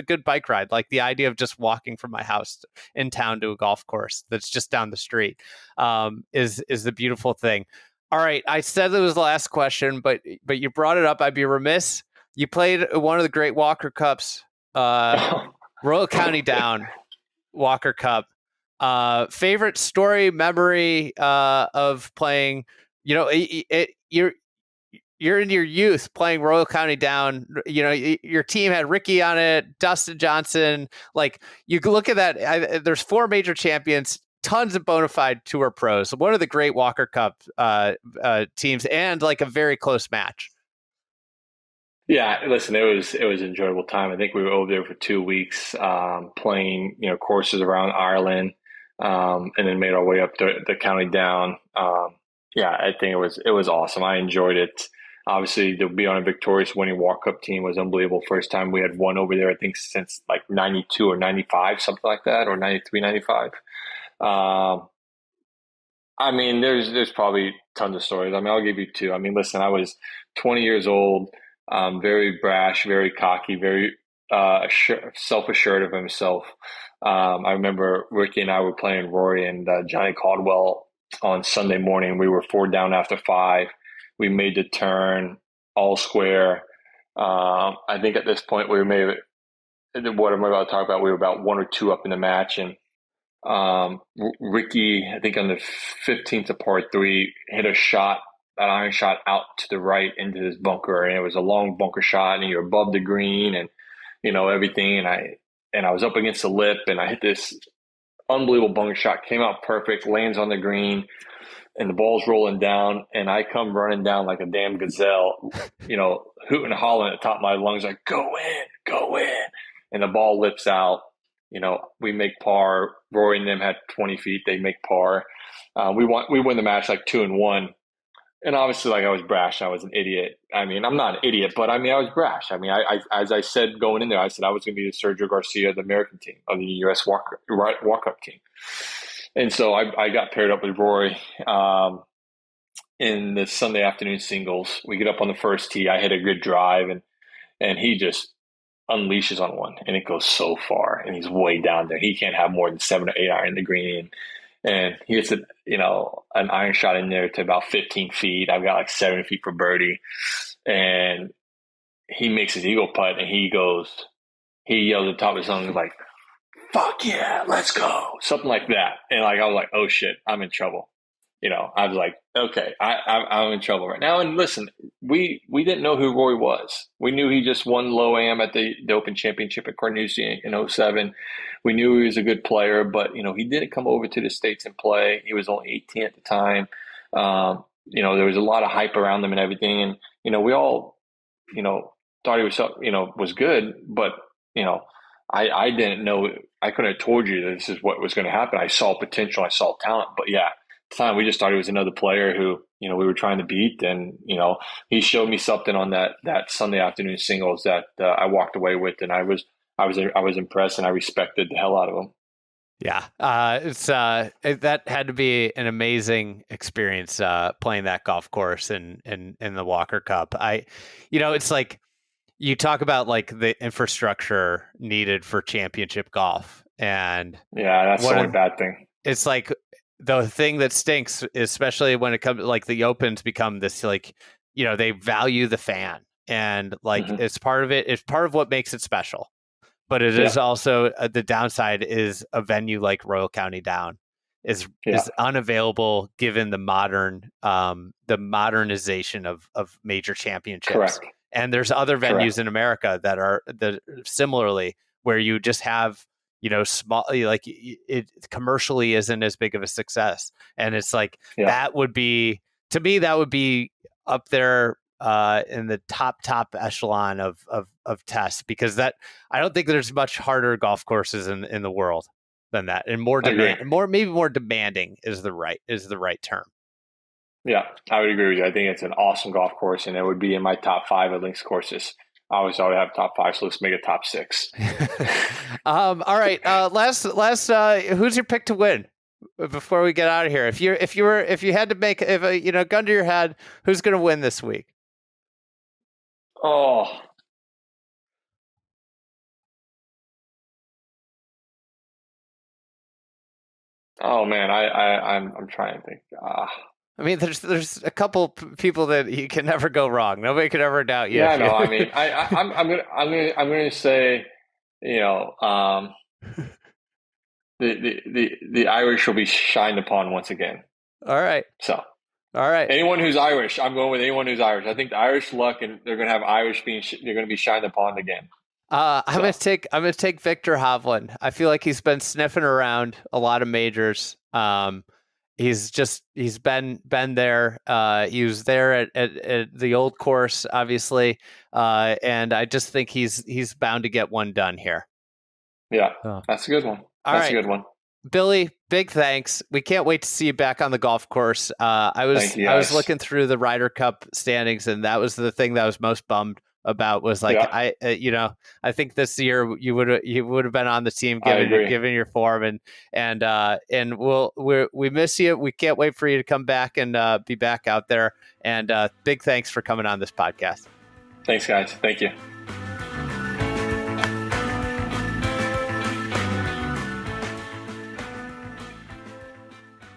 good bike ride. Like, the idea of just walking from my house in town to a golf course that's just down the street is the beautiful thing. All right, I said it was the last question, but you brought it up. I'd be remiss. You played one of the great Walker Cups, Royal County Down Walker Cup. Favorite story, memory of playing? You're in your youth playing Royal County Down. Your team had Ricky on it, Dustin Johnson. Like, you look at that. There's 4 major champions, tons of bona fide tour pros. One of the great Walker Cup teams, and like a very close match. Yeah, listen, it was an enjoyable time. I think we were over there for 2 weeks, playing, courses around Ireland, and then made our way up the county down. I think it was awesome. I enjoyed it. Obviously, to be on a victorious winning Walk Up team was unbelievable. First time we had won over there, I think, since like 92 or 95, something like that, or 93, 95. There's probably tons of stories. I'll give you 2. Listen, I was 20 years old. Very brash, very cocky, very self-assured of himself. I remember Ricky and I were playing Rory and Johnny Caldwell on Sunday morning. We were 4 down after 5. We made the turn all square. I think at this point what I'm about to talk about, we were about 1 or 2 up in the match, and Ricky, I think on the 15th of par 3, hit an iron shot out to the right into this bunker, and it was a long bunker shot, and you're above the green, and everything. And I was up against the lip, and I hit this unbelievable bunker shot, came out perfect, lands on the green, and the ball's rolling down, and I come running down like a damn gazelle, hooting and hollering at the top of my lungs, like, go in, and the ball lips out. We make par. Rory and them had 20 feet. They make par. We win the match like 2-1. And obviously, like, I was brash. I was an idiot. I'm not an idiot, but I was brash. I as I said going in there, I said I was going to be the Sergio Garcia of the American team, of the U.S. walk-up team. And so I got paired up with Rory in the Sunday afternoon singles. We get up on the first tee. I hit a good drive, and he just unleashes on one, and it goes so far, and he's way down there. He can't have more than 7 or 8 iron in the green. And he hits an iron shot in there to about 15 feet. I've got like 7 feet for birdie. And he makes his eagle putt, and he yells at the top of his lungs, like, fuck yeah, let's go. Something like that. And like, I was like, oh shit, I'm in trouble. I was like, okay, I'm in trouble right now. And listen, we didn't know who Rory was. We knew he just won low am at the Open Championship at Carnoustie in 2007. We knew he was a good player, but, he didn't come over to the States and play. He was only 18 at the time. There was a lot of hype around him and everything. And, we all, thought he was good, but, I didn't know. I couldn't have told you that this is what was going to happen. I saw potential. I saw talent, but yeah. Time we just thought he was another player who we were trying to beat, and he showed me something on that Sunday afternoon singles that I walked away with, and I was impressed, and I respected the hell out of him. Yeah, that had to be an amazing experience playing that golf course in the Walker Cup. It's like you talk about like the infrastructure needed for championship golf, and Yeah, that's the only bad thing. It's like the thing that stinks, especially when it comes like the Opens become this like they value the fan, and like it's part of it. It's part of what makes it special. But it is also the downside is a venue like Royal County Down is unavailable given the modernization of major championships. Correct. And there's other venues in America that similarly where you just have small, like it commercially isn't as big of a success, and it's like that would be, to me, that would be up there in the top echelon of tests, because that I don't think there's much harder golf courses in the world than that, and more demanding is the right term. Yeah, I would agree with you. I think it's an awesome golf course, and it would be in my top 5 at links courses. I always thought I'd have top 5, so let's make it top 6. All right. Last. Who's your pick to win? Before we get out of here, if you had to make gun to your head, who's going to win this week? Oh man, I'm trying to think. I mean, there's a couple people that you can never go wrong. Nobody could ever doubt you. Yeah, no. I mean, I'm gonna say, the Irish will be shined upon once again. All right. So. All right. Anyone who's Irish, I'm going with anyone who's Irish. I think the Irish luck, and they're going to have Irish they're going to be shined upon again. I'm going to take Victor Hovland. I feel like he's been sniffing around a lot of majors. He's been there. He was there at the old course, obviously, and I just think he's bound to get one done here. Yeah, that's a good one. That's a good one. Billy, big thanks. We can't wait to see you back on the golf course. I was looking through the Ryder Cup standings, and that was the thing that I was most bummed about. Was like I think this year you would have been on the team given your form, and we miss you. We can't wait for you to come back and be back out there. And big thanks for coming on this podcast. Thanks, guys. Thank you.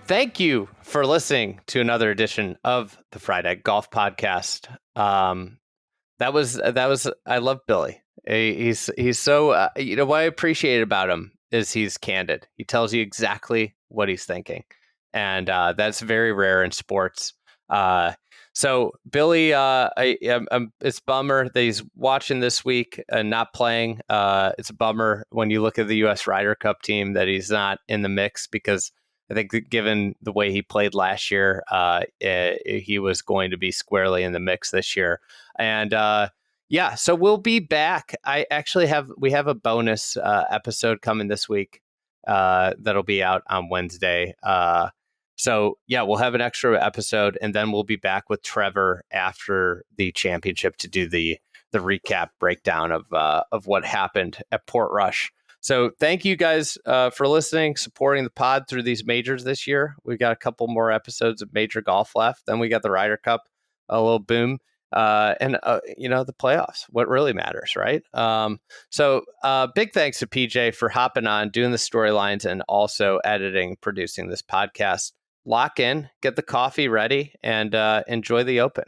Thank you for listening to another edition of the Friday Golf Podcast. That was I love Billy. He's so what I appreciate about him is he's candid. He tells you exactly what he's thinking, and that's very rare in sports. So Billy, it's a bummer that he's watching this week and not playing. It's a bummer when you look at the U.S. Ryder Cup team that he's not in the mix, because I think given the way he played last year, he was going to be squarely in the mix this year. And so we'll be back. We have a bonus episode coming this week that'll be out on Wednesday. We'll have an extra episode, and then we'll be back with Trevor after the championship to do the recap breakdown of what happened at Portrush. So thank you guys for listening, supporting the pod through these majors this year. We've got a couple more episodes of Major Golf left. Then we got the Ryder Cup, a little boom, and the playoffs, what really matters, right? Big thanks to PJ for hopping on, doing the storylines, and also editing, producing this podcast. Lock in, get the coffee ready, and enjoy the Open.